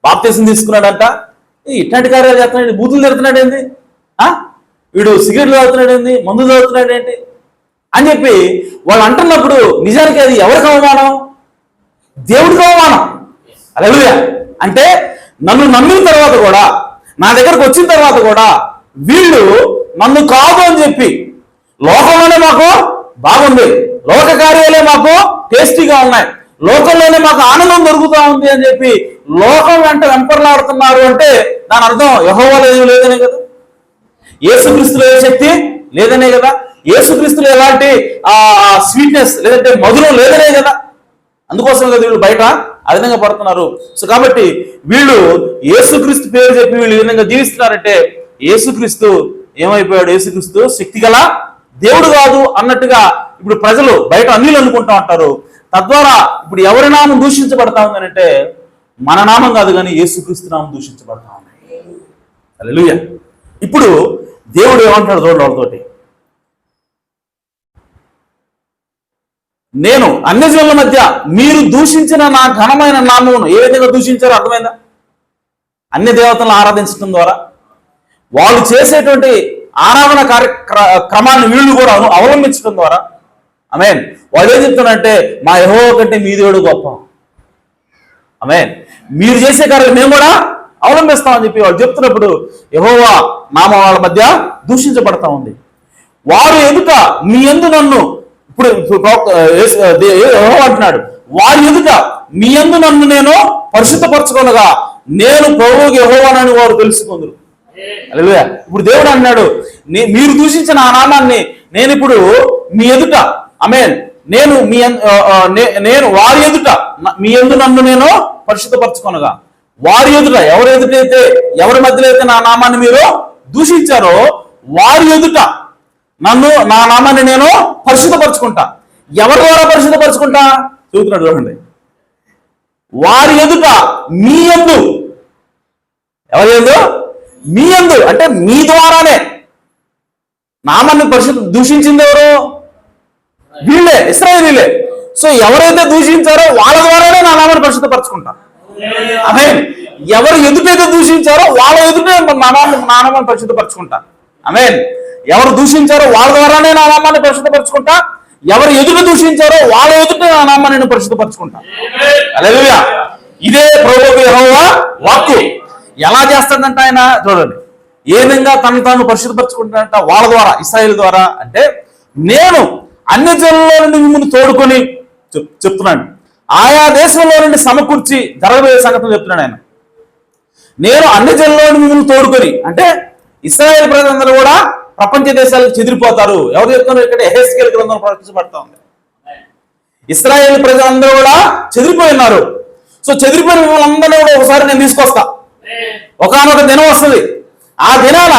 బాప్తీసం తీసుకున్నాడంట, ఇట్లాంటి కార్యాలు చేస్తున్నాడు, బూతులు తిడుతున్నాడు ఏంది, వీడు సిగరెట్లు తాగుతున్నాడు ఏంది, మందు తాగుతున్నాడు ఏంటి అని చెప్పి వాళ్ళు అంటున్నప్పుడు నిజానికి అది ఎవరికి అవమానం? దేవుడికి అవమానం. హల్లెలూయా. అంటే నన్ను నమ్మిన తర్వాత కూడా, నా దగ్గరకు వచ్చిన తర్వాత కూడా వీళ్ళు నన్ను కాదు అని చెప్పి, లోకంలోనే మాకు బాగుంది, లోక కార్యాలే మాకు టేస్టీగా ఉన్నాయి, లోకంలోనే మాకు ఆనందం దొరుకుతా ఉంది అని చెప్పి లోకం వెంట వెంపర్లాడుతున్నారు అంటే దాని అర్థం యెహోవాలో ఏమీ లేదనే కదా, యేసుక్రీస్తులో ఏ శక్తి లేదనే కదా, యేసుక్రీస్తులో ఎలాంటి స్వీట్నెస్ లేదంటే మధురం లేదనే కదా. అందుకోసం కదా వీళ్ళు బయట ఆ విధంగా పడుతున్నారు. సో కాబట్టి వీళ్ళు యేసుక్రీస్తు పేరు చెప్పి వీళ్ళు ఈ విధంగా జీవిస్తున్నారంటే యేసుక్రీస్తు ఏమైపోయాడు? యేసుక్రీస్తు శక్తిగల దేవుడు కాదు అన్నట్టుగా ఇప్పుడు ప్రజలు బయట అన్నిలు అనుకుంటా ఉంటారు. తద్వారా ఇప్పుడు ఎవరి నామం దూషించబడతా ఉందని అంటే మన నామం కాదు కానీ యేసుక్రీస్తు నామం దూషించబడతా ఉంది. హల్లెలూయా. ఇప్పుడు దేవుడు ఏమంటాడు చూడండి వాళ్ళతోటి, నేను అన్యజనుల మధ్య మీరు దూషించిన నా ఘనమైన నామమును ఏ విధంగా దూషించారో అర్థమైందా? అన్య దేవతలను ఆరాధించడం ద్వారా వాళ్ళు చేసేటువంటి ఆరాధన క్రమాన్ని వీళ్ళు కూడా అవలంబించడం ద్వారా ఆమేన్ వాళ్ళు ఏం చెప్తున్నారంటే మా యెహోవా కంటే మీ దేవుడు గొప్ప, ఆమేన్ మీరు చేసే కార్యాలు మేము కూడా అవలంబిస్తామని చెప్పి వాళ్ళు చెప్తున్నప్పుడు యెహోవా నామం వాళ్ళ మధ్య దూషించబడతా ఉంది. వారు ఎదుట మీ యందు నన్ను, ఇప్పుడు యెహోవా అంటున్నాడు, వారి ఎదుట మీ యందు నన్ను నేను పరిశుద్ధపరచుకొనగా నేను ప్రభువుకి యెహోవానని వారు తెలుసుకుందరు. హల్లెలూయా. ఇప్పుడు దేవుడు అన్నాడు, మీరు దూషించిన ఆ నామాన్ని నేను ఇప్పుడు మీ ఎదుట, ఆమేన్ నేను వారి ఎదుట మీ యందు నన్ను నేను పరిశుద్ధపరచుకొనగా, వారి ఎదుట ఎవరి మధ్యలో అయితే నా నామాన్ని మీరు దూషించారో వారి ఎదుట నా నామాన్ని నేను పరిశుద్ధపరచుకుంటా. ఎవరి ద్వారా పరిశుద్ధపరచుకుంటా చెబుతున్నాడు చూడండి. వారి ఎదుట మీ యందు, ఎవరి యందు? మీ యందు అంటే మీ ద్వారానే నామాన్ని దూషించింది ఎవరు? వీళ్ళే, ఇశ్రాయేలీలే. సో ఎవరైతే దూషించారో వాళ్ళ ద్వారానే నా నామాన్ని పరిశుద్ధపరచుకుంటా. ఆమేన్. ఎవరు ఎదుటైతే దూషించారో వాళ్ళ ఎదుటే నా నామాన్ని పరిశుద్ధపరచుకుంటా. ఆమేన్. ఎవరు దూషించారో వాళ్ళ ద్వారానే నా నామాన్ని పరిశుద్ధపరచుకుంటా, ఎవరు ఎదుట దూషించారో వాళ్ళ ఎదుట నా నామాన్ని నేను పరిశుద్ధపరచుకుంటా. హల్లెలూయా. ఇదే ప్రభువు యెహోవా వాక్కు. ఎలా చేస్తాడంట ఆయన చూడండి, ఏ విధంగా తను తాను పరిశుద్ధపరచుకుంటాడంట వాళ్ళ ద్వారా, ఇశ్రాయేలు ద్వారా. అంటే నేను అన్ని జనుల్లో నుండి మిమ్మల్ని తోడుకొని చెప్తున్నాను, ఆయా దేశంలో నుండి సమకూర్చి జరగబోయే సంగతులు చెప్తున్నాడు ఆయన. నేను అన్ని జనుల్లో నుండి మిమ్మల్ని తోడుకొని అంటే ఇశ్రాయేలు ప్రజలందరూ కూడా ప్రపంచ దేశాలకు చెదిరిపోతారు. ఎవరు చెప్తున్నారు? ఇక్కడ యెహెజ్కేలు గ్రంథం ప్రకటించబడతా ఉంది. ఇశ్రాయేలు ప్రజలందరూ కూడా చెదిరిపోయి ఉన్నారు. సో చెదిరిపోయిన మిమ్మల్ని అందరినీ కూడా ఒకసారి నేను తీసుకొస్తా. ఒకనొక దినం వస్తుంది, ఆ దినాన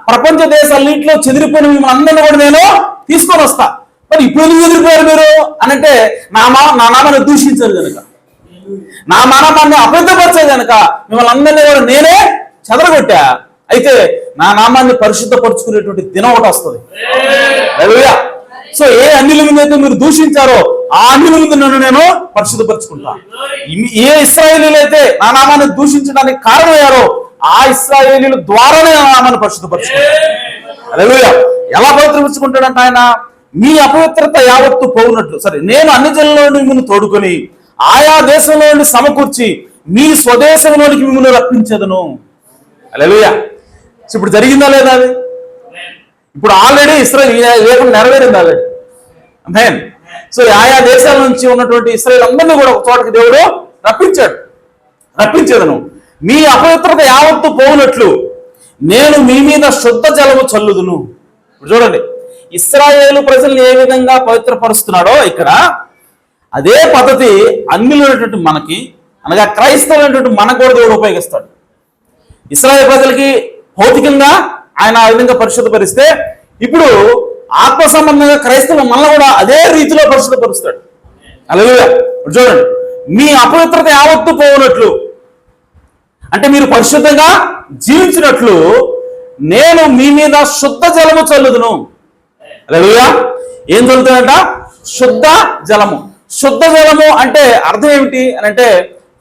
ప్రపంచ దేశాలన్నింటిలో చెదిరిపోయిన మిమ్మల్ని అందరినీ కూడా నేను తీసుకొని వస్తా. మరి ఇప్పుడు ఎందుకు చెదిరిపోయారు మీరు అని అంటే నా నామాన్ని దూషించారు కనుక, నా నామాన్ని అపవిత్రపరిచారు కనుక మిమ్మల్ని అందరినీ కూడా నేనే చెదరగొట్టా. అయితే నా నామాన్ని పరిశుద్ధపరుచుకునేటువంటి దినం ఒకటి వస్తుంది. హల్లెలూయా. సో ఏ అన్యుల మీద అయితే మీరు దూషించారో ఆ అన్యుల మీద నన్ను నేను పరిశుద్ధపరచుకుంటా. ఏ ఇశ్రాయేలీలు అయితే నా నామాన్ని దూషించడానికి కారణమయ్యారో ఆ ఇశ్రాయేలీల ద్వారానే నా నామాన్ని పరిశుద్ధపరచుకుంటా. హల్లెలూయా. ఎలా పవిత్రపరుచుకుంటాడంట ఆయన? మీ అపవిత్రత యావత్తు పోవునట్లు, సరే నేను అన్ని జనుల నుండి మిమ్మల్ని తోడుకొని ఆయా దేశంలో నుండి సమకూర్చి మీ స్వదేశంలోనికి మిమ్మల్ని రప్పించదును. హల్లెలూయా. ఇప్పుడు జరిగిందా లేదా? అది ఇప్పుడు ఆల్రెడీ ఇశ్రాయేలు లేకుండా నెరవేరింది ఆల్రెడీ. ఆమేన్. సో ఆయా దేశాల నుంచి ఉన్నటువంటి ఇశ్రాయేలు అందరినీ కూడా ఒక చోటకి దేవుడు రప్పించేదను. మీ అపవిత్రత యావత్తు పోవునట్లు నేను మీ మీద శుద్ధ జలము చల్లుదును. ఇప్పుడు చూడండి, ఇశ్రాయేలు ప్రజల్ని ఏ విధంగా పవిత్రపరుస్తున్నాడో ఇక్కడ అదే పద్ధతి అన్యులైనటువంటి మనకి, అనగా క్రైస్తవులైనటువంటి మనకు కూడా దేవుడు ఉపయోగిస్తాడు. ఇశ్రాయేలు ప్రజలకి భౌతికంగా ఆయన ఆ విధంగా పరిశుద్ధపరిస్తే, ఇప్పుడు ఆత్మ సంబంధంగా క్రైస్తవులు మనల్ని కూడా అదే రీతిలో పరిశుద్ధపరుస్తాడు. హల్లెలూయా. చూడండి, మీ అపవిత్రత యావత్తు పోవునట్లు అంటే మీరు పరిశుద్ధంగా జీవించినట్లు నేను మీ మీద శుద్ధ జలము చల్లుదును. హల్లెలూయా. ఏం చల్లుతాడంట? శుద్ధ జలము. శుద్ధ జలము అంటే అర్థం ఏమిటి అని అంటే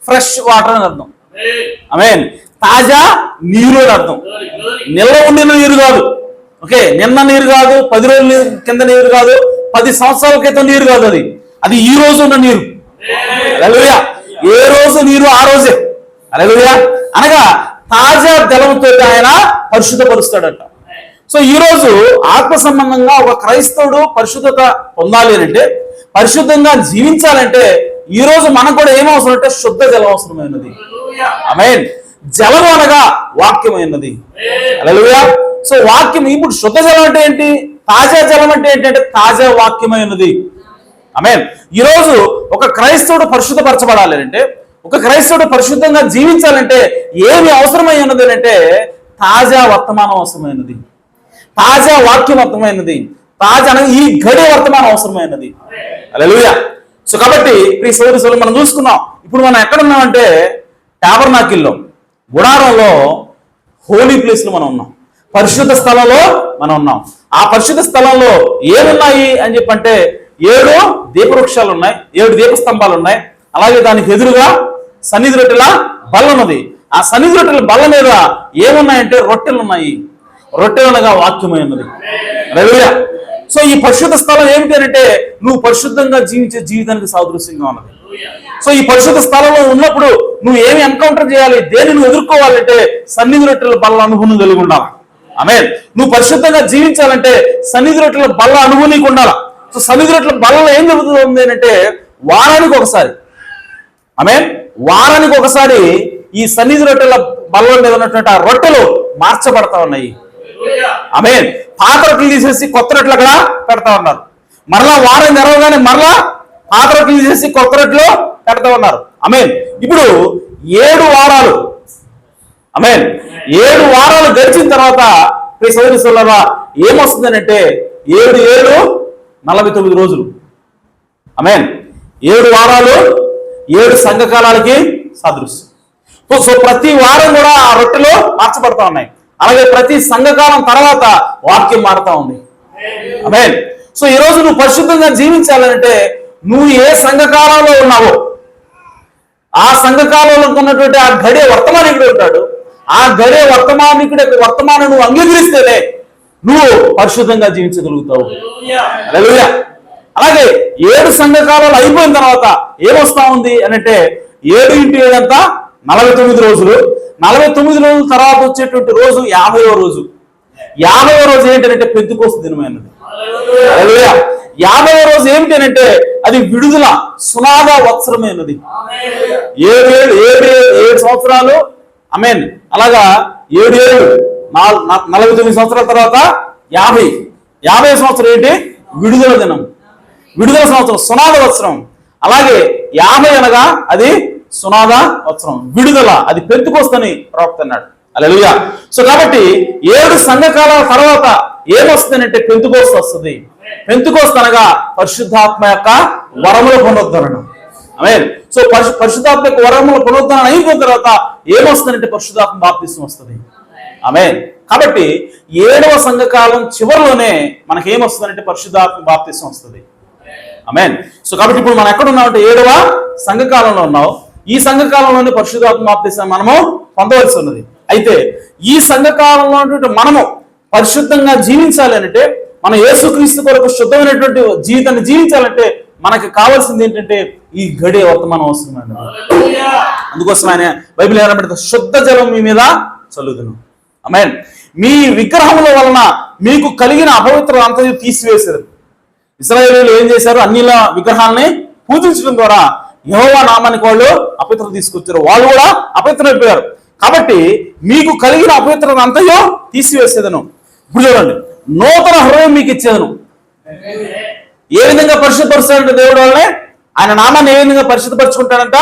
ఫ్రెష్ వాటర్ అని అర్థం. ఆమేన్. తాజా నీరు అని అర్థం. నిల్వ ఉండిన నీరు కాదు. ఓకే, నిన్న నీరు కాదు, 10 రోజుల కింద నీరు కాదు, 10 సంవత్సరాల క్రితం నీరు కాదు, అది ఈ రోజు ఉన్న నీరు. హల్లెలూయా. ఏ రోజు నీరు ఆ రోజే. హల్లెలూయా. అనగా తాజా జలంతో ఆయన పరిశుద్ధపరుస్తాడట. సో ఈ రోజు ఆత్మ సంబంధంగా ఒక క్రైస్తవుడు పరిశుద్ధత పొందాలి అంటే, పరిశుద్ధంగా జీవించాలంటే ఈ రోజు మనకు కూడా ఏమవసరం అంటే శుద్ధ జలం అవసరమైనది. ఆమేన్. జలం అనగా వాక్యమైనది. హల్లెలూయా. సో వాక్యం, ఇప్పుడు శుద్ధ జలం అంటే ఏంటి? తాజా జలం అంటే ఏంటంటే తాజా వాక్యమైనది. ఆమేన్. ఈరోజు ఒక క్రైస్తవుడు పరిశుద్ధపరచబడాలి అంటే, ఒక క్రైస్తవుడు పరిశుద్ధంగా జీవించాలంటే ఏమి అవసరమై ఉన్నది అంటే తాజా వర్తమానం అవసరమైనది, తాజా వాక్యం అర్థమైనది, తాజా ఈ గడి వర్తమానం అవసరమైనది. హల్లెలూయా. సో కాబట్టి ఈ సోదరులు మనం చూసుకున్నాం. ఇప్పుడు మనం ఎక్కడున్నామంటే టాబర్నాకిల్లో, గుడారంలో, హోలీ ప్లేస్లో మనం ఉన్నాం. పరిశుద్ధ స్థలంలో మనం ఉన్నాం. ఆ పరిశుద్ధ స్థలంలో ఏమున్నాయి అని చెప్పంటే 7 దీపవృక్షాలు ఉన్నాయి, 7 దీపస్తంభాలు ఉన్నాయి. అలాగే దానికి ఎదురుగా సన్నిధి రొట్టెల బల్ల ఉన్నది. ఆ సన్నిధి రొట్టెల బల్ల మీద ఏమున్నాయంటే రొట్టెలు ఉన్నాయి. రొట్టెలు అనగా వాక్యమై ఉన్నది. హల్లెలూయా. సో ఈ పరిశుద్ధ స్థలం ఏమిటి అంటే నువ్వు పరిశుద్ధంగా జీవించే జీవితానికి సాదృశ్యంగా ఉన్నది. సో ఈ పరిశుద్ధ స్థలంలో ఉన్నప్పుడు నువ్వు ఏమి ఎన్కౌంటర్ చేయాలి, దేన్ని నువ్వు ఎదుర్కోవాలంటే సన్నిధి రొట్టెల బల్ల అనుభవం కలిగి ఉండాలి. ఆమేన్. నువ్వు పరిశుద్ధంగా జీవించాలంటే సన్నిధి రొట్టెల బల్ల అనుభవం నీకు ఉండాలి. సో సన్నిధి రొట్టెల బల్లలో ఏం జరుగుతుంది అంటే వారానికి ఒకసారి, ఆమేన్, వారానికి ఒకసారి ఈ సన్నిధి రొట్టెల బల్ల మీద ఉన్నటువంటి ఆ రొట్టెలు మార్చబడతా ఉన్నాయి. ఆమేన్. పాత రొట్టెలు తీసేసి కొత్త రొట్టెలు అక్కడ పెడతా ఉన్నారు. మరలా వారం జరగగానే మరలా పాత రొట్టెలు తీసేసి కొత్త రొట్టెలు పెడతా ఉన్నారు. ఆమేన్. ఇప్పుడు 7 వారాలు, ఆమేన్, 7 వారాలు గడిచిన తర్వాత సోదరులారా ఏమొస్తుందని అంటే 7 7 49 రోజులు. ఆమేన్. 7 వారాలు 7 సంఘకాలాలకి సాదృశ్యం. సో ప్రతి వారం కూడా ఆ రొట్టెలు మార్చబడతా ఉన్నాయి. అలాగే ప్రతి సంఘకాలం తర్వాత వాక్యం మారుతా ఉంది. ఆమేన్. సో ఈరోజు నువ్వు పరిశుద్ధంగా జీవించాలంటే నువ్వు ఏ సంఘకాలంలో ఉన్నావో ఆ సంఘకాలంలో ఉన్నటువంటి ఆ గడియ వర్తమానికుడు ఉంటాడు. ఆ గడియ వర్తమానికుడు యొక్క వర్తమానం నువ్వు అంగీకరిస్తేనే నువ్వు పరిశుద్ధంగా జీవించగలుగుతావు. హల్లెలూయా. అలాగే 7 సంఘకాలాలు అయిపోయిన తర్వాత ఏమొస్తా ఉంది అని అంటే 7 × 7 అంతా 49 రోజులు. 49 రోజుల తర్వాత వచ్చేటువంటి రోజు 50వ రోజు. 50వ రోజు ఏంటంటే పెంతెకోస్తు దినమైనది. హల్లెలూయా. 50వ రోజు ఏమిటి అంటే అది విడుదల సునాద వత్సరమైనది. 7 సంవత్సరాలు. ఆమేన్. అలాగా 7 7 49 సంవత్సరాల తర్వాత 50 సంవత్సరం ఏంటి? విడుదల దినం, విడుదల సంవత్సరం, సునాద వత్సరం. అలాగే 50 అనగా అది సునాద వత్సరం, విడుదల, అది పెంతెకోస్తని ప్రవక్త అన్నాడు. హల్లెలూయా. సో కాబట్టి 7 సంఘకాలాల తర్వాత ఏమొస్తుందంటే పెంతెకోస్తు వస్తుంది. పెంతెకోస్తు అనగా పరిశుద్ధాత్మ యొక్క వరముల పునరుద్ధరణ. ఆమేన్. సో పరిశుద్ధాత్మ యొక్క వరముల పునరుద్ధరణ అయిపోయిన తర్వాత ఏమొస్తుందంటే పరిశుద్ధాత్మ బాప్తిస్మం వస్తుంది. ఆమేన్. కాబట్టి 7వ సంఘకాలం చివరిలోనే మనకి ఏమొస్తుందంటే పరిశుద్ధాత్మ బాప్తిస్మం వస్తుంది. ఆమేన్. సో కాబట్టి ఇప్పుడు మనం ఎక్కడ ఉన్నామంటే 7వ సంఘకాలంలో ఉన్నాం. ఈ సంఘకాలంలోనే పరిశుద్ధాత్మ బాప్తిస్మం మనము పొందవలసి ఉన్నది. అయితే ఈ సంఘకాలంలో మనము పరిశుద్ధంగా జీవించాలి అంటే, మన యేసుక్రీస్తు కొరకు శుద్ధమైనటువంటి జీవితాన్ని జీవించాలంటే మనకి కావాల్సింది ఏంటంటే ఈ గడియ వర్తమానం అవసరమైనది. అందుకోసం ఆయన బైబిల్ ఏమంటే శుద్ధ జలం మీ మీద చల్లుదును. ఆమేన్. మీ విగ్రహముల వలన మీకు కలిగిన అపవిత్రత అంతా తీసివేసేది. ఇశ్రాయేలీయులు ఏం చేశారు? అన్యుల విగ్రహాలని పూజించడం ద్వారా యెహోవా నామానికి వాళ్ళు అపవిత్రత తీసుకొచ్చారు. వాళ్ళు కూడా అపవిత్రమైపోయారు. కాబట్టి మీకు కలిగిన అపవిత్రత అంతయో తీసివేసేదను. ఇప్పుడు చూడండి, నూతన హృదయం మీకు ఇచ్చేదను. ఏ విధంగా పరిశుద్ధపరుస్తాడంటే దేవుడు వాళ్ళని, ఆయన నామాన్ని ఏ విధంగా పరిశుద్ధపరుచుకుంటాడంట?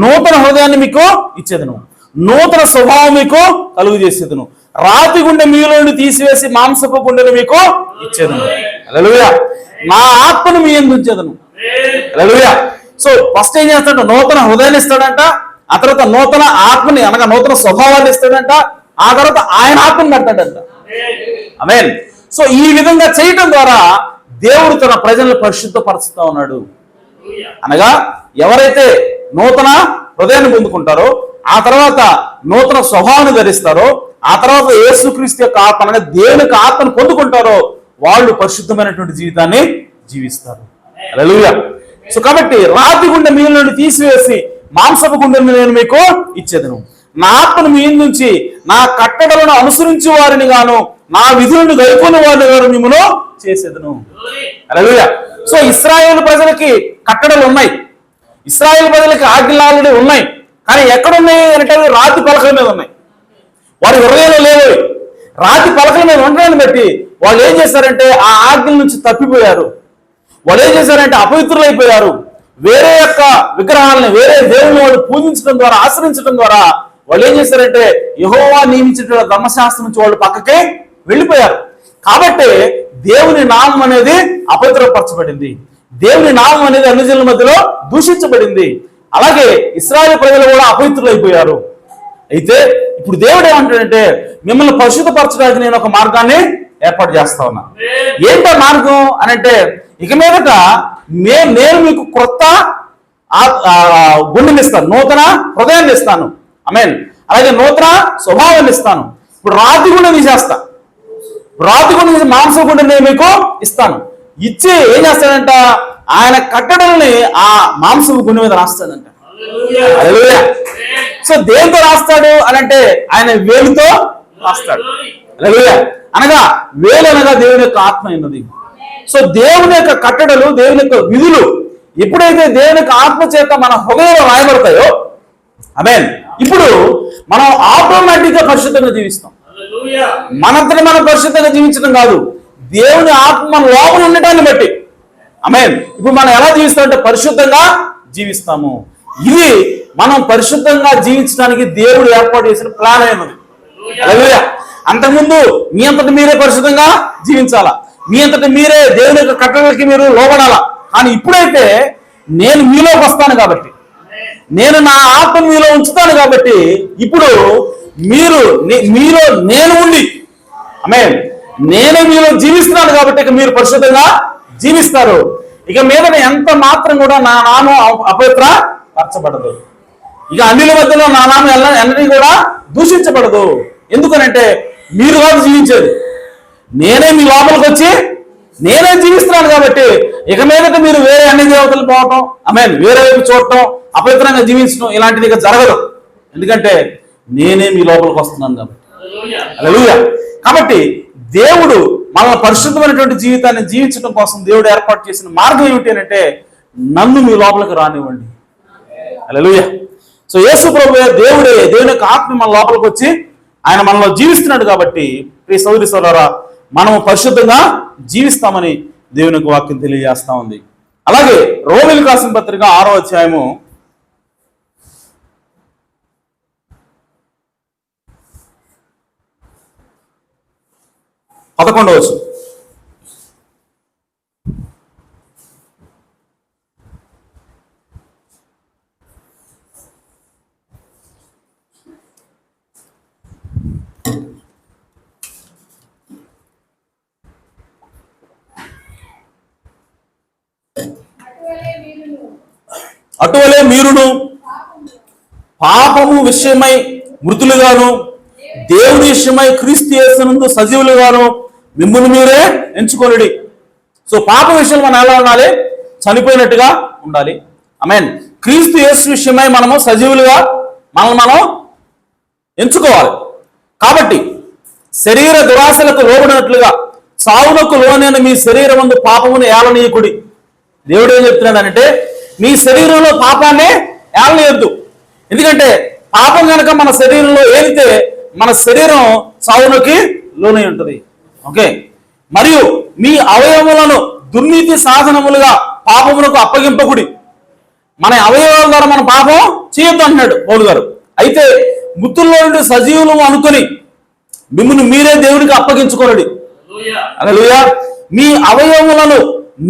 నూతన హృదయాన్ని మీకు ఇచ్చేదను, నూతన స్వభావం మీకు కలుగు చేసేదను, రాతి గుండె మీలో నుండి తీసివేసి మాంసపు గుండెను మీకు ఇచ్చేదను. హల్లెలూయా. నా ఆత్మను మీ యందు ఉంచేదను. హల్లెలూయా. సో ఫస్ట్ ఏం చేస్తాడంట? నూతన హృదయాన్ని ఇస్తాడంట, ఆ తర్వాత నూతన ఆత్మని అనగా నూతన స్వభావాన్ని ఇస్తాడంట, ఆ తర్వాత ఆయన ఆత్మని కడతాడంట. ఆమేన్. సో ఈ విధంగా చేయటం ద్వారా దేవుడు తన ప్రజలను పరిశుద్ధపరుస్తూ ఉన్నాడు. అనగా ఎవరైతే నూతన హృదయాన్ని పొందుకుంటారో, ఆ తర్వాత నూతన స్వభావాన్ని ధరిస్తారో, ఆ తర్వాత యేసుక్రీస్తు యొక్క ఆత్మ అనగా దేవుని యొక్క ఆత్మను పొందుకుంటారో వాళ్ళు పరిశుద్ధమైనటువంటి జీవితాన్ని జీవిస్తారు. హల్లెలూయా. సో కాబట్టి రాతి గుండె మీ నుండి తీసివేసి మాంసపు గుండెను నేను మీకు ఇచ్చేదను, నా ఆత్మను మీ నుంచి నా కట్టడలను అనుసరించి వారిని గాను నా విధులను గైకొని వారిని గాను మిమ్మల్ని చేసేదను. హల్లెలూయా. సో ఇశ్రాయేలు ప్రజలకి కట్టడలు ఉన్నాయి, ఇశ్రాయేలు ప్రజలకి ఆజ్ఞలు ఆల్రెడీ ఉన్నాయి. కానీ ఎక్కడున్నాయి అంటే రాతి పలకల మీద ఉన్నాయి, వారి హృదయంలో లేవు. రాతి పలకల మీద ఉండడాన్ని బట్టి వాళ్ళు ఏం చేశారంటే ఆ ఆజ్ఞల నుంచి తప్పిపోయారు. వాళ్ళు ఏం చేశారంటే అపవిత్రులైపోయారు. వేరే యొక్క విగ్రహాలని, వేరే దేవుని వాళ్ళు పూజించడం ద్వారా, ఆశ్రయించడం ద్వారా వాళ్ళు ఏం చేశారంటే యెహోవా నియమించిన ధర్మశాస్త్రం నుంచి వాళ్ళు పక్కకే వెళ్ళిపోయారు. కాబట్టి దేవుని నామం అనేది అపవిత్రపరచబడింది, దేవుని నామం అనేది అన్ని జనుల మధ్యలో దూషించబడింది. అలాగే ఇశ్రాయేలు ప్రజలు కూడా అపవిత్రులైపోయారు. అయితే ఇప్పుడు దేవుడు ఏమంటాడంటే మిమ్మల్ని పరిశుద్ధపరచడానికి నేను ఒక మార్గాన్ని ఏర్పాటు చేస్తా ఉన్నా. ఏంటో మార్గం అని అంటే, ఇక మీదట నేను మీకు కొత్త గుండెని ఇస్తాను, నూతన హృదయాన్ని ఇస్తాను. ఆమేన్. అలాగే నూతన స్వభావాన్ని ఇస్తాను. ఇప్పుడు రాతి గుండె తీసేస్తా, రాతి గుండె తీసి మాంసం గుండెని మీకు ఇస్తాను. ఇచ్చి ఏం చేస్తాడంట? ఆయన కట్టడల్ని ఆ మాంసపు గుండె మీద రాస్తాడంట. హల్లెలూయా. సో దేంతో రాస్తాడు అని అంటే ఆయన వేలుతో రాస్తాడు. హల్లెలూయా. అనగా వేలు అనగా దేవుని యొక్క ఆత్మ ఉన్నది. సో దేవుని యొక్క కట్టడలు, దేవుని యొక్క విధులు ఎప్పుడైతే దేవుని యొక్క ఆత్మ చేత మన హృదయంలో రాయబడతాయో, ఆమేన్, ఇప్పుడు మనం ఆటోమేటిక్ గా పరిశుద్ధంగా జీవిస్తాం. మనంతటి మనం పరిశుద్ధంగా జీవించడం కాదు, దేవుని ఆత్మ మన లోపల ఉండటాన్ని బట్టి. ఆమేన్. ఇప్పుడు మనం ఎలా జీవిస్తామంటే పరిశుద్ధంగా జీవిస్తాము. ఇది మనం పరిశుద్ధంగా జీవించడానికి దేవుడు ఏర్పాటు చేసిన ప్లాన్ అయినది. హల్లెలూయా. అంతకుముందు మీ అంతటి మీరే పరిశుద్ధంగా జీవించాలా, మీ అంతటి మీరే దేవుని యొక్క కట్టడలకి మీరు లోబడాలా. కానీ ఇప్పుడైతే నేను మీలోకి వస్తాను కాబట్టి, నేను నా ఆత్మ మీలో ఉంచుతాను కాబట్టి, ఇప్పుడు మీలో నేను ఉండి, ఆమేన్, నేనే మీలో జీవిస్తున్నాను కాబట్టి ఇక మీరు పరిశుద్ధంగా జీవిస్తారు. ఇక మీద ఎంత మాత్రం కూడా నా నామం అపవిత్ర పరచబడదు. ఇక అన్యుల మధ్యలో నా నామం ఎన్నడీ కూడా దూషించబడదు. ఎందుకనంటే మీరు కాదు జీవించేది, నేనే మీ లోపలికి వచ్చి నేనే జీవిస్తున్నాను కాబట్టి ఇక మీదట మీరు వేరే అన్ని దేవతలు పోవటం, ఆమేన్, వేరే వైపు చూడటం, అపవిత్రంగా జీవించడం ఇలాంటిది ఇక జరగదు. ఎందుకంటే నేనే మీ లోపలికి వస్తున్నాను కాబట్టి. హల్లెలూయా. కాబట్టి దేవుడు మన పరిశుద్ధమైనటువంటి జీవితాన్ని జీవించడం కోసం దేవుడు ఏర్పాటు చేసిన మార్గం ఏమిటి అంటే నన్ను మీ లోపలికి రానివ్వండి. హల్లెలూయా. సో యేసు ప్రభువే దేవుడే, దేవుని యొక్క ఆత్మ మన లోపలికి వచ్చి ఆయన మనలో జీవిస్తున్నాడు కాబట్టి ప్రియ సోదరి సోదరా మనము పరిశుద్ధంగా జీవిస్తామని దేవుని యొక్క వాక్యం తెలియజేస్తా ఉంది. అలాగే రోమీయులకు రాసిన పత్రిక 6వ అధ్యాయము 11వ వచనం. అటువలే మీరును పాపము విషయమై మృతులుగాను దేవుని విషయమై క్రీస్తు యేసునందు సజీవులుగాను మిమ్మల్ని మీరే ఎంచుకొనుడి. సో పాప విషయంలో మనం ఎలా ఉండాలి? చనిపోయినట్టుగా ఉండాలి. ఆమేన్. క్రీస్తు యేసు విషయమై మనము సజీవులుగా మనం ఎంచుకోవాలి. కాబట్టి శరీర దురాశలకు లోబడినట్లుగా సావునకు లోనైన మీ శరీరం ముందు పాపమును ఏలనీయకుడి. దేవుడు ఏం చెప్తున్నాడంటే మీ శరీరంలో పాపాన్ని ఏలనీయొద్దు. ఎందుకంటే పాపం కనుక మన శరీరంలో ఏలితే మన శరీరం సావునకి లోనై ఉంటుంది. ఓకే, మరియు మీ అవయవములను దుర్నీతి సాధనములుగా పాపములకు అప్పగింపకుడి. మన అవయవాల ద్వారా మన పాపం చేయొద్దు అంటున్నాడు పౌలు గారు. అయితే మృతుల్లో నుండి సజీవులు అనుకొని మిమ్మల్ని మీరే దేవుడికి అప్పగించుకోనడి. హల్లెలూయా. మీ అవయవములను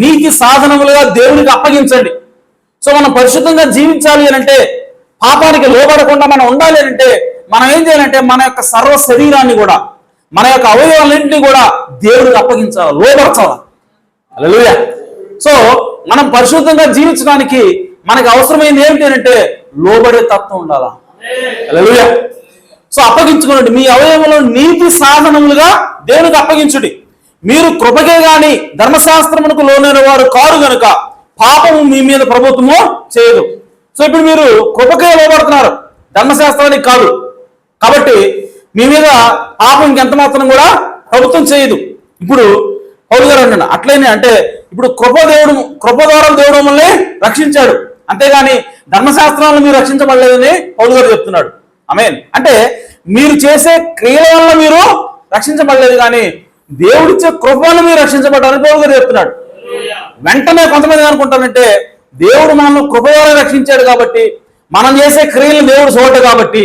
నీతి సాధనములుగా దేవుడికి అప్పగించండి. సో మనం పరిశుద్ధంగా జీవించాలి అని అంటే, పాపానికి లోబడకుండా మనం ఉండాలి అని అంటే మనం ఏం చేయాలంటే మన యొక్క సర్వ శరీరాన్ని కూడా, మన యొక్క అవయవాలన్నింటినీ కూడా దేవుడికి అప్పగించాలి, లోబరచాలి. హల్లెలూయా. సో మనం పరిశుద్ధంగా జీవించడానికి మనకు అవసరమైంది ఏమిటి అంటే లోబడే తత్వం ఉండాలా. హల్లెలూయా. సో అప్పగించుకోండి. మీ అవయవములను నీతి సాధనములుగా దేవునికి అప్పగించుడి. మీరు కృపకే గాని ధర్మశాస్త్రమునకు లోనైన వారు కారు గనుక పాపము మీ మీద ప్రభుత్వము చేయదు. సో ఇప్పుడు మీరు కృపకే లోబడుతున్నారు, ధర్మశాస్త్రానికి కాదు. కాబట్టి మీ మీద పాపం ఇంకెంత మాత్రం కూడా ప్రభుత్వం చేయదు. ఇప్పుడు పౌలు గారు అన్నాడు అట్లనే, అంటే ఇప్పుడు కృప ద్వారా దేవుడు మమ్మల్ని రక్షించాడు, అంతేగాని ధర్మశాస్త్రాలను మీరు రక్షించబడలేదని పౌలు గారు చెప్తున్నాడు. ఆమేన్. అంటే మీరు చేసే క్రియల వల్ల మీరు రక్షించబడలేదు, కానీ దేవుడిచ్చే కృప వల్ల మీరు రక్షించబడ్డారని పౌలు గారు చెప్తున్నాడు. వెంటనే కొంతమంది అనుకుంటారంటే దేవుడు మనల్ని కృప ద్వారా రక్షించాడు కాబట్టి, మనం చేసే క్రియలు దేవుడు చూడడు కాబట్టి.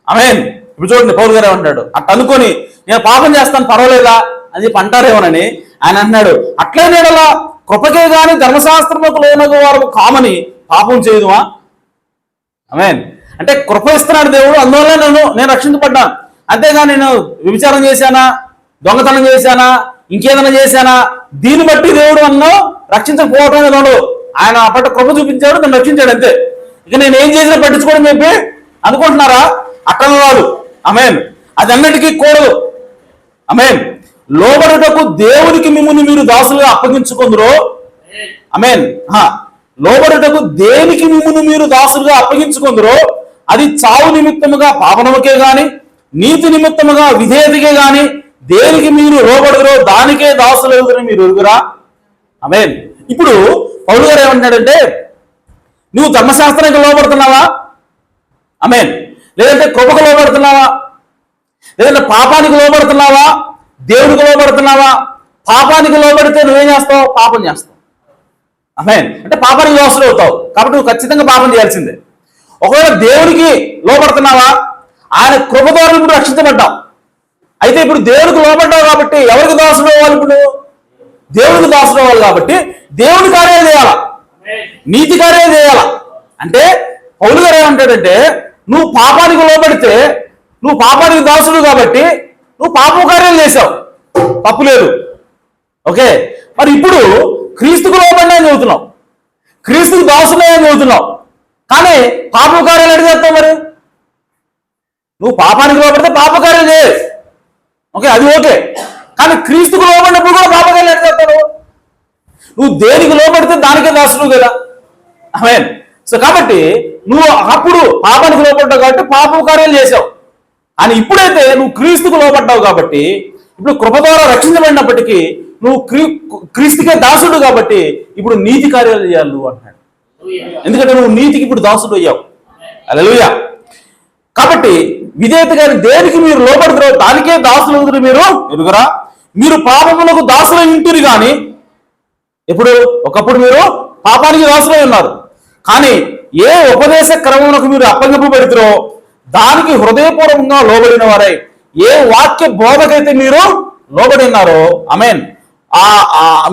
ఆమేన్. ఇప్పుడు చూడండి పౌలు గారు ఏమంటాడు, అట్ట అనుకొని నేను పాపం చేస్తాను పర్వాలేదా అని చెప్పి అంటారేమోనని ఆయన అన్నాడు. అట్లే నేడలా కృపకే గాని ధర్మశాస్త్రములకు లోనగు వారు కామని పాపం చేయదుమా. ఆమేన్. అంటే కృప ఇస్తున్నాడు దేవుడు, అందువల్ల నేను రక్షించబడ్డాను. అంతేగాని నేను వ్యభిచారం చేశానా, దొంగతనం చేశానా, ఇంకేదైనా చేశానా, దీన్ని బట్టి దేవుడు నన్ను రక్షించకపోవటం లేదు. ఆయన అప్పటి కృప చూపించాడు, నన్ను రక్షించాడు, అంతే. ఇక నేను ఏం చేసినా పట్టించుకోవడం చెప్పి అనుకుంటున్నారా? అట్లా కాదు. ఆమేన్. అది అన్నిటికీ కూడదు. ఆమేన్. లోబడుటకు దేవునికి మిమ్మల్ని మీరు దాసులుగా అప్పగించుకుందరో. ఆమేన్. లోబడుటకు దేనికి మిమ్మల్ని మీరు దాసులుగా అప్పగించుకుందరో అది చావు నిమిత్తముగా పాపనముకే గాని నీతి నిమిత్తముగా విధేయతకే గాని దేనికి మీరు లోబడుదురో దానికే దాసులు ఎదురని మీరు ఎరుగురా. ఆమేన్. ఇప్పుడు పౌలు గారు ఏమంటున్నాడంటే, నువ్వు ధర్మశాస్త్రానికి లోబడుతున్నావా? ఆమేన్. లేదంటే కృపకు లోబడుతున్నావా? లేదంటే పాపానికి లోబడుతున్నావా? దేవుడికి లోబడుతున్నావా? పాపానికి లోబడితే నువ్వేం చేస్తావు? పాపం చేస్తావు. ఆమేన్. అంటే పాపానికి దోషులు అవుతావు, కాబట్టి నువ్వు ఖచ్చితంగా పాపం చేయాల్సిందే. ఒకవేళ దేవుడికి లోబడుతున్నావా? ఆయన కృప ద్వారా ఇప్పుడు రక్షించబడ్డావు. అయితే ఇప్పుడు దేవుడికి లోబడ్డావు కాబట్టి ఎవరికి దోషులు అవ్వాలి? ఇప్పుడు దేవుడికి దోషులు అవ్వాలి కాబట్టి దేవుడి కార్యాలు చేయాలా, నీతి కార్యాలు చేయాలా. అంటే పౌలు గారు ఏమంటాడంటే, నువ్వు పాపానికి లోబడితే నువ్వు పాపానికి దాసుడు కాబట్టి నువ్వు పాప కార్యాలు చేశావు, తప్పు లేదు. ఓకే, మరి ఇప్పుడు క్రీస్తుకు లోబడినా అని చెబుతున్నావు, క్రీస్తుకు దాసుడే అని చెబుతున్నావు, కానీ పాప కార్యాలు ఎక్కడ చేస్తావు? మరి నువ్వు పాపానికి లోబడితే పాప కార్యాలు చేయ, ఓకే, అది ఓకే. కానీ క్రీస్తుకు లోబడినప్పుడు కూడా పాప కార్యాలు ఎక్కడ చేస్తావు? నువ్వు దేనికి లోబడితే దానికే దాసుడు కదా. ఆమేన్. సో కాబట్టి నువ్వు అప్పుడు పాపానికి లోబడ్డావు కాబట్టి పాప కార్యాలు చేసావు. అని ఇప్పుడైతే నువ్వు క్రీస్తుకు లోబడ్డావు కాబట్టి, ఇప్పుడు కృప ద్వారా రక్షించబడినప్పటికీ నువ్వు క్రీస్తుకే దాసుడు కాబట్టి ఇప్పుడు నీతి కార్యాలు చేయాలి నువ్వు అంటున్నాడు. ఎందుకంటే నువ్వు నీతికి ఇప్పుడు దాసుడు అయ్యావు. హల్లెలూయా. కాబట్టి విధేయత గాని దేనికి మీరు లోబడుతురో దానికే దాసులు మీరు ఎరుగురా. మీరు పాపములకు దాసులై ఉంటుంది కానీ, ఇప్పుడు ఒకప్పుడు మీరు పాపానికి దాసులై ఉన్నారు, కానీ ఏ ఉపదేశ క్రమమునకు మీరు అప్పగింపబడితురో దానికి హృదయపూర్వకంగా లోబడిన వారై ఏ వాక్య బోధకైతే మీరు లోబడి ఉన్నారో. ఆమేన్.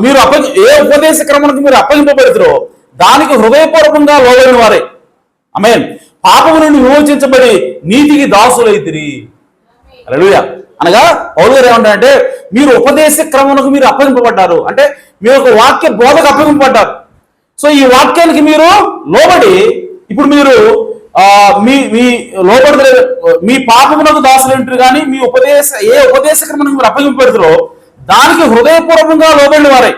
మీరు ఏ ఉపదేశ క్రమానికి మీరు అప్పగింపబడుతురో దానికి హృదయపూర్వకంగా లోబడిన వారే. ఆమేన్. పాపము నుండి విమోచించబడి నీతికి దాసులైతిరి. హల్లెలూయా. అనగా పౌలు గారు ఏమంటారంటే, మీరు ఉపదేశ క్రమమునకు మీరు అప్పగింపబడ్డారు, అంటే మీరు ఒక వాక్య బోధకు అప్పగింపబడ్డారు. సో ఈ వాక్యానికి మీరు లోబడి ఇప్పుడు మీరు మీ లోబడి మీ పాపమునకు దాసులు ఉంటారు, కానీ మీ ఏ ఉపదేశ క్రమం మీరు అప్పగింపబడుతారో దానికి హృదయపూర్వకంగా లోబడిన వారే.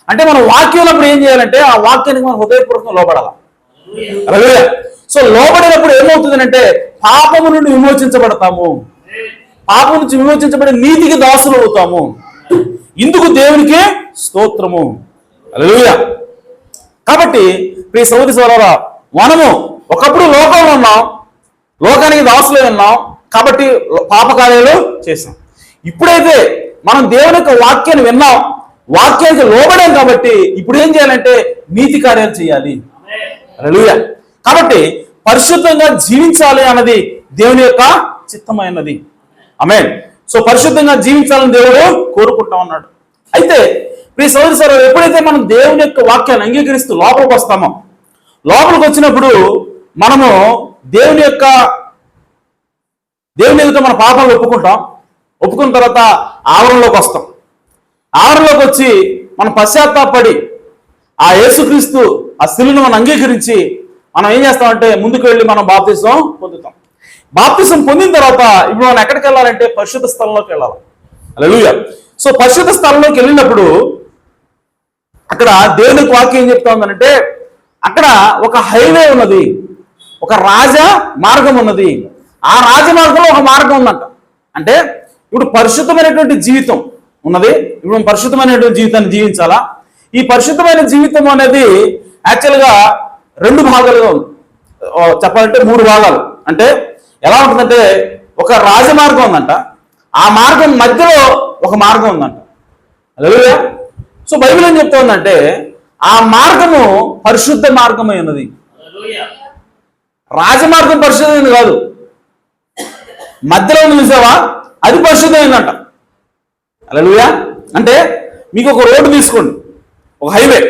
అంటే మనం వాక్యం అప్పుడు ఏం చేయాలంటే ఆ వాక్యానికి మనం హృదయపూర్వకంగా లోబడాలి. హల్లెలూయా. సో లోబడినప్పుడు ఏమవుతుందంటే పాపము నుండి విమోచించబడతాము, పాపం నుంచి విమోచించబడి నీతికి దాసులు అవుతాము. ఇందుకు దేవునికి స్తోత్రము. హల్లెలూయా. కాబట్టి ప్రియ సహోదరి సోదరులారా, మనము ఒకప్పుడు లోకంలో ఉన్నాం, లోకానికి దాసులై ఉన్నాం, కాబట్టి పాపకార్యాలు చేసాం. ఇప్పుడైతే మనం దేవుని యొక్క వాక్యాన్ని విన్నాం, వాక్యానికి లోబడాం, కాబట్టి ఇప్పుడు ఏం చేయాలంటే నీతి కార్యాలు చేయాలి. హల్లెలూయా. కాబట్టి పరిశుద్ధంగా జీవించాలి అన్నది దేవుని యొక్క చిత్తమైనది. ఆమేన్. సో పరిశుద్ధంగా జీవించాలని దేవుడు కోరుకుంటా ఉన్నాడు. అయితే ప్రియ సహోదరి సోదరులు, ఎప్పుడైతే మనం దేవుని యొక్క వాక్యాన్ని అంగీకరిస్తూ లోపలికి వస్తామో, లోపలికి వచ్చినప్పుడు మనము దేవుని ఎదుట మన పాపాలు ఒప్పుకున్న తర్వాత ఆవరణలోకి వస్తాం. ఆవరణలోకి వచ్చి మనం పశ్చాత్తాపడి ఆ యేసుక్రీస్తు ఆ శిలువను మనం అంగీకరించి మనం ఏం చేస్తామంటే ముందుకు వెళ్ళి మనం బాప్తిసం పొందుతాం. బాప్తిసం పొందిన తర్వాత ఇప్పుడు మనం ఎక్కడికి వెళ్ళాలంటే పరిశుద్ధ స్థలంలోకి వెళ్ళాలి. హల్లెలూయా. సో పరిశుద్ధ స్థలంలోకి వెళ్ళినప్పుడు అక్కడ దేవుని వాక్యం ఏం చెప్తా ఉందంటే, అక్కడ ఒక హైవే ఉన్నది, ఒక రాజ మార్గం ఉన్నది. ఆ రాజమార్గంలో ఒక మార్గం ఉందంట. అంటే ఇప్పుడు పరిశుద్ధమైనటువంటి జీవితం ఉన్నది. ఇప్పుడు పరిశుద్ధమైనటువంటి జీవితాన్ని జీవించాలా? ఈ పరిశుద్ధమైన జీవితం అనేది యాక్చువల్గా 2 భాగాలుగా ఉంది. చెప్పాలంటే 3 భాగాలు. అంటే ఎలా ఉంటుందంటే, ఒక రాజమార్గం ఉందంట, ఆ మార్గం మధ్యలో ఒక మార్గం ఉందంట. హల్లెలూయా. సో బైబిల్ ఏం చెప్తోందంటే, ఆ మార్గము పరిశుద్ధ మార్గమై ఉన్నది. రాజమార్గం పరిశుద్ధమైనది కాదు, మధ్యలో ఉంది చూసావా, అది పరిశుద్ధమైందంట. హల్లెలూయా. అంటే మీకు ఒక రోడ్డు తీసుకోండి, ఒక హైవే,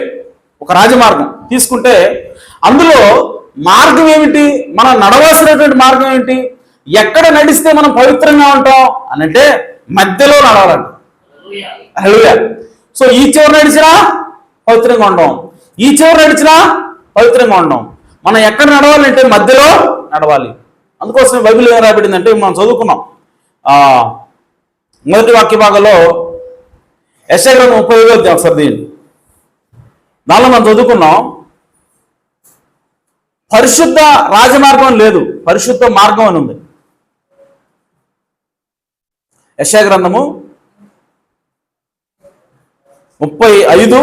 ఒక రాజమార్గం తీసుకుంటే అందులో మార్గం ఏమిటి, మనం నడవాల్సినటువంటి మార్గం ఏమిటి, ఎక్కడ నడిస్తే మనం పవిత్రంగా ఉంటాం అని అంటే మధ్యలో నడవాలంట. హల్లెలూయా. సో ఈ చివరి నడిచినా పవిత్రంగా ఉండం, ఈ చివరి నడిచినా పవిత్రంగా ఉండం. మనం ఎక్కడ నడవాలంటే మధ్యలో నడవాలి. అందుకోసమే బైబిల్ ఏం రాబడిందంటే, మనం చదువుకున్నాం మొదటి వాక్య భాగంలో యెషయా గ్రంథం 35వ అధ్యాయం ఒకసారి తీయండి. దానిలో మనం చదువుకున్నాం, పరిశుద్ధ రాజమార్గం లేదు, పరిశుద్ధ మార్గం అని ఉంది. యెషయా గ్రంథము 35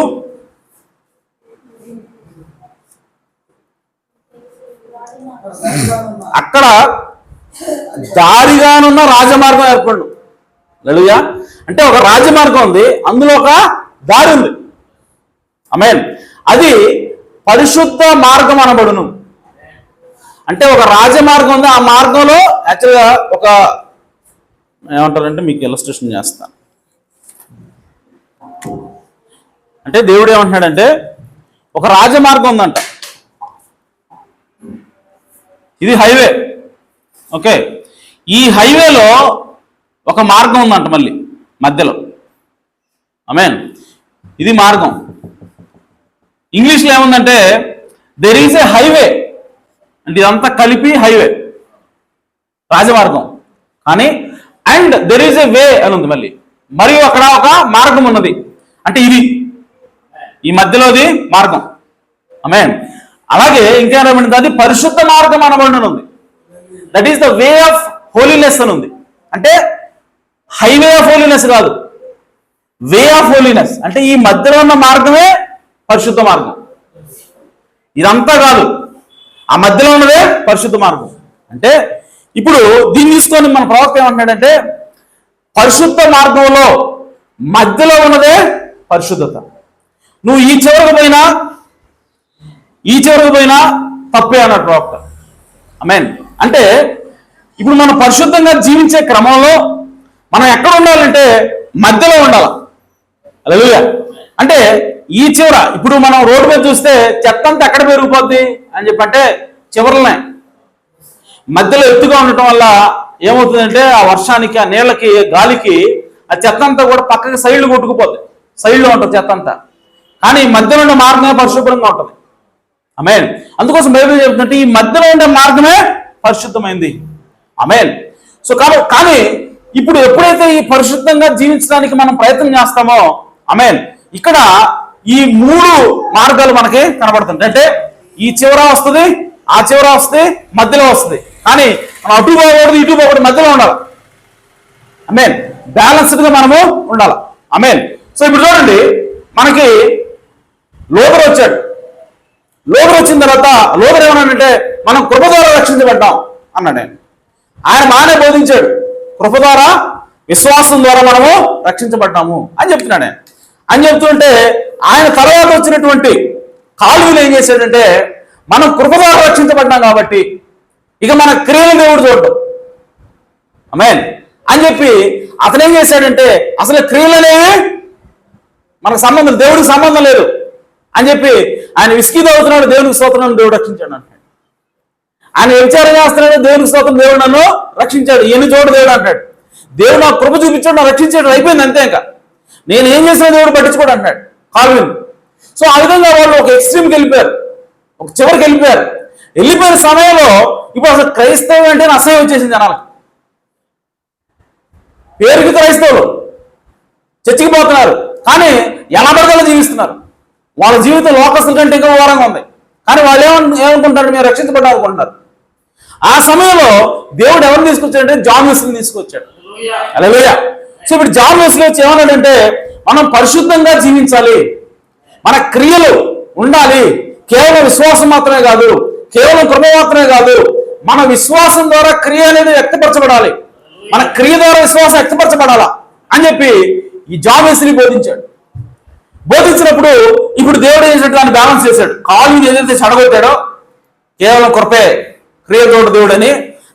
అక్కడ దారిగానున్న రాజమార్గం ఏర్పడు. హల్లెలూయా. అంటే ఒక రాజమార్గం ఉంది, అందులో ఒక దారి ఉంది. ఆమేన్. అది పరిశుద్ధ మార్గం అనబడును. అంటే ఒక రాజమార్గం ఉంది, ఆ మార్గంలో యాక్చువల్గా ఒక ఏమంటారంటే మీకు ఇలస్ట్రేషన్ చేస్తాను. అంటే దేవుడు ఏమంటున్నాడంటే, ఒక రాజమార్గం ఉందంట, ఇది హైవే. ఓకే, ఈ హైవేలో ఒక మార్గం ఉందంట మళ్ళీ మధ్యలో. ఆమేన్. ఇది మార్గం. ఇంగ్లీష్లో ఏముందంటే, దెర్ ఈజ్ ఏ హైవే, అంటే ఇదంతా కలిపి హైవే, రాజమార్గం. కానీ అండ్ దెర్ ఈజ్ ఏ వే అని ఉంది మళ్ళీ, మరియు అక్కడ ఒక మార్గం ఉన్నది, అంటే ఇది ఈ మధ్యలోది మార్గం. ఆమేన్. అలాగే ఇంకా ఏమంటుంది, అది పరిశుద్ధ మార్గం అనబడి ఉంది. That is the way of holiness అని ఉంది. అంటే హైవే ఆఫ్ హోలీనెస్ కాదు, వే ఆఫ్ హోలీనెస్. అంటే ఈ మధ్యలో ఉన్న మార్గమే పరిశుద్ధ మార్గం, ఇదంతా కాదు, ఆ మధ్యలో ఉన్నదే పరిశుద్ధ మార్గం. అంటే ఇప్పుడు దీన్ని తీసుకొని మన ప్రవక్త ఏమంటున్నాడంటే, పరిశుద్ధ మార్గంలో మధ్యలో ఉన్నదే పరిశుద్ధత. నువ్వు ఈ చివరకు పోయినా తప్పే అన్నాడు ప్రవక్త. ఆమేన్. అంటే ఇప్పుడు మనం పరిశుద్ధంగా జీవించే క్రమంలో మనం ఎక్కడ ఉండాలంటే మధ్యలో ఉండాలి. హల్లెలూయా. అంటే ఈ చివర ఇప్పుడు మనం రోడ్డు మీద చూస్తే చెత్త అంతా ఎక్కడ పెరిగిపోద్ది అని చెప్పంటే చివరలనే. మధ్యలో ఎత్తుగా ఉండటం వల్ల ఏమవుతుందంటే, ఆ వర్షానికి, ఆ నీళ్ళకి, గాలికి ఆ చెత్త అంతా కూడా పక్కకి సైడ్లు కొట్టుకుపోద్ది, సైడ్లో ఉంటుంది చెత్త అంతా. కానీ మధ్యలో ఉండే మార్గమే పరిశుభ్రంగా ఉంటుంది. ఆమేన్. అందుకోసం బైబిల్ చెప్తుంటే ఈ మధ్యలో ఉండే మార్గమే పరిశుద్ధమైంది. ఆమేన్. సో కానీ ఇప్పుడు ఎప్పుడైతే ఈ పరిశుద్ధంగా జీవించడానికి మనం ప్రయత్నం చేస్తామో, ఆమేన్, ఇక్కడ ఈ 3 మార్గాలు మనకి కనబడుతుంటాయి. అంటే ఈ చివర వస్తుంది, ఆ చివర వస్తుంది, మధ్యలో వస్తుంది. కానీ మనం అటు పోకూడదు, ఇటు పోకూడదు, మధ్యలో ఉండాలి. ఆమేన్. బ్యాలెన్స్డ్గా మనము ఉండాలి. ఆమేన్. సో ఇప్పుడు చూడండి, మనకి లోబరు వచ్చాడు. లోబరు వచ్చిన తర్వాత లోబరు ఏమన్నాడంటే మనం కృప ద్వారా రక్షించబడ్డాం అన్నాడు. ఆయన బాగానే బోధించాడు, కృప ద్వారా విశ్వాసం ద్వారా మనము రక్షించబడ్డాము అని చెప్తున్నాడు. అని చెప్తుంటే ఆయన తర్వాత వచ్చినటువంటి కాలువలు ఏం చేశాడంటే మనం కృప ద్వారా రక్షించబడ్డాం కాబట్టి ఇక మన క్రియలు దేవుడు చూడటం, ఆమేన్ అని చెప్పి అతను ఏం చేశాడంటే అసలు క్రియలనేవి మనకు సంబంధం, దేవుడికి సంబంధం లేదు అని చెప్పి ఆయన విసికి తవ్వుతున్నాడు, దేవునికి స్తోత్రం, దేవుడు రక్షించాడు అంటాడు. ఆయన విచారం చేస్తున్నాడు, దేవునికి స్తోత్రం, దేవుడు నన్ను రక్షించాడు, ఎన్ని చోటు దేవుడు అంటాడు. దేవుడు నాకు కృప చూపించాడు, నన్ను రక్షించాడు, అయిపోయింది అంతే. ఇంకా నేను ఏం చేసినా దేవుడు పట్టించుకోడు అంటాడు కాల్విన్. సో ఆ విధంగా వాళ్ళు ఒక ఎక్స్ట్రీమ్కి వెళ్ళిపోయారు, ఒక చివరికి వెళ్ళిపోయారు. వెళ్ళిపోయిన సమయంలో ఇప్పుడు అసలు క్రైస్తవం అంటే అసహ్యం వచ్చేసింది జనాలకు. పేరుకి క్రైస్తవులు చర్చికి పోతున్నారు, కానీ ఎలా పడగల జీవిస్తున్నారు. వాళ్ళ జీవితం లోకస్తుల కంటే ఇంకా ఘోరంగా ఉంది. కానీ వాళ్ళు ఏమనుకుంటారు, మేము రక్షించబడ్డాం అనుకుంటున్నారు. ఆ సమయంలో దేవుడు ఎవరిని తీసుకొచ్చాడంటే జాన్ వెస్లీని తీసుకొచ్చాడు. హల్లెలూయా. సో ఇప్పుడు జాన్ వెస్లీ వచ్చి ఏమన్నాడంటే మనం పరిశుద్ధంగా జీవించాలి, మన క్రియలు ఉండాలి, కేవలం విశ్వాసం మాత్రమే కాదు, కేవలం కృప మాత్రమే కాదు, మన విశ్వాసం ద్వారా క్రియ అనేది వ్యక్తపరచబడాలి, మన క్రియ ద్వారా విశ్వాసం వ్యక్తపరచబడాలా అని చెప్పి ఈ జాన్ వెస్లీ బోధించాడు. బోధించినప్పుడు ఇప్పుడు దేవుడు ఏం చేసినట్టు దాన్ని బ్యాలెన్స్ చేశాడు. కాలు ఏదైతే చెడగొట్టాడో కేవలం కృపే, క్రియతోడు దేవుడు అని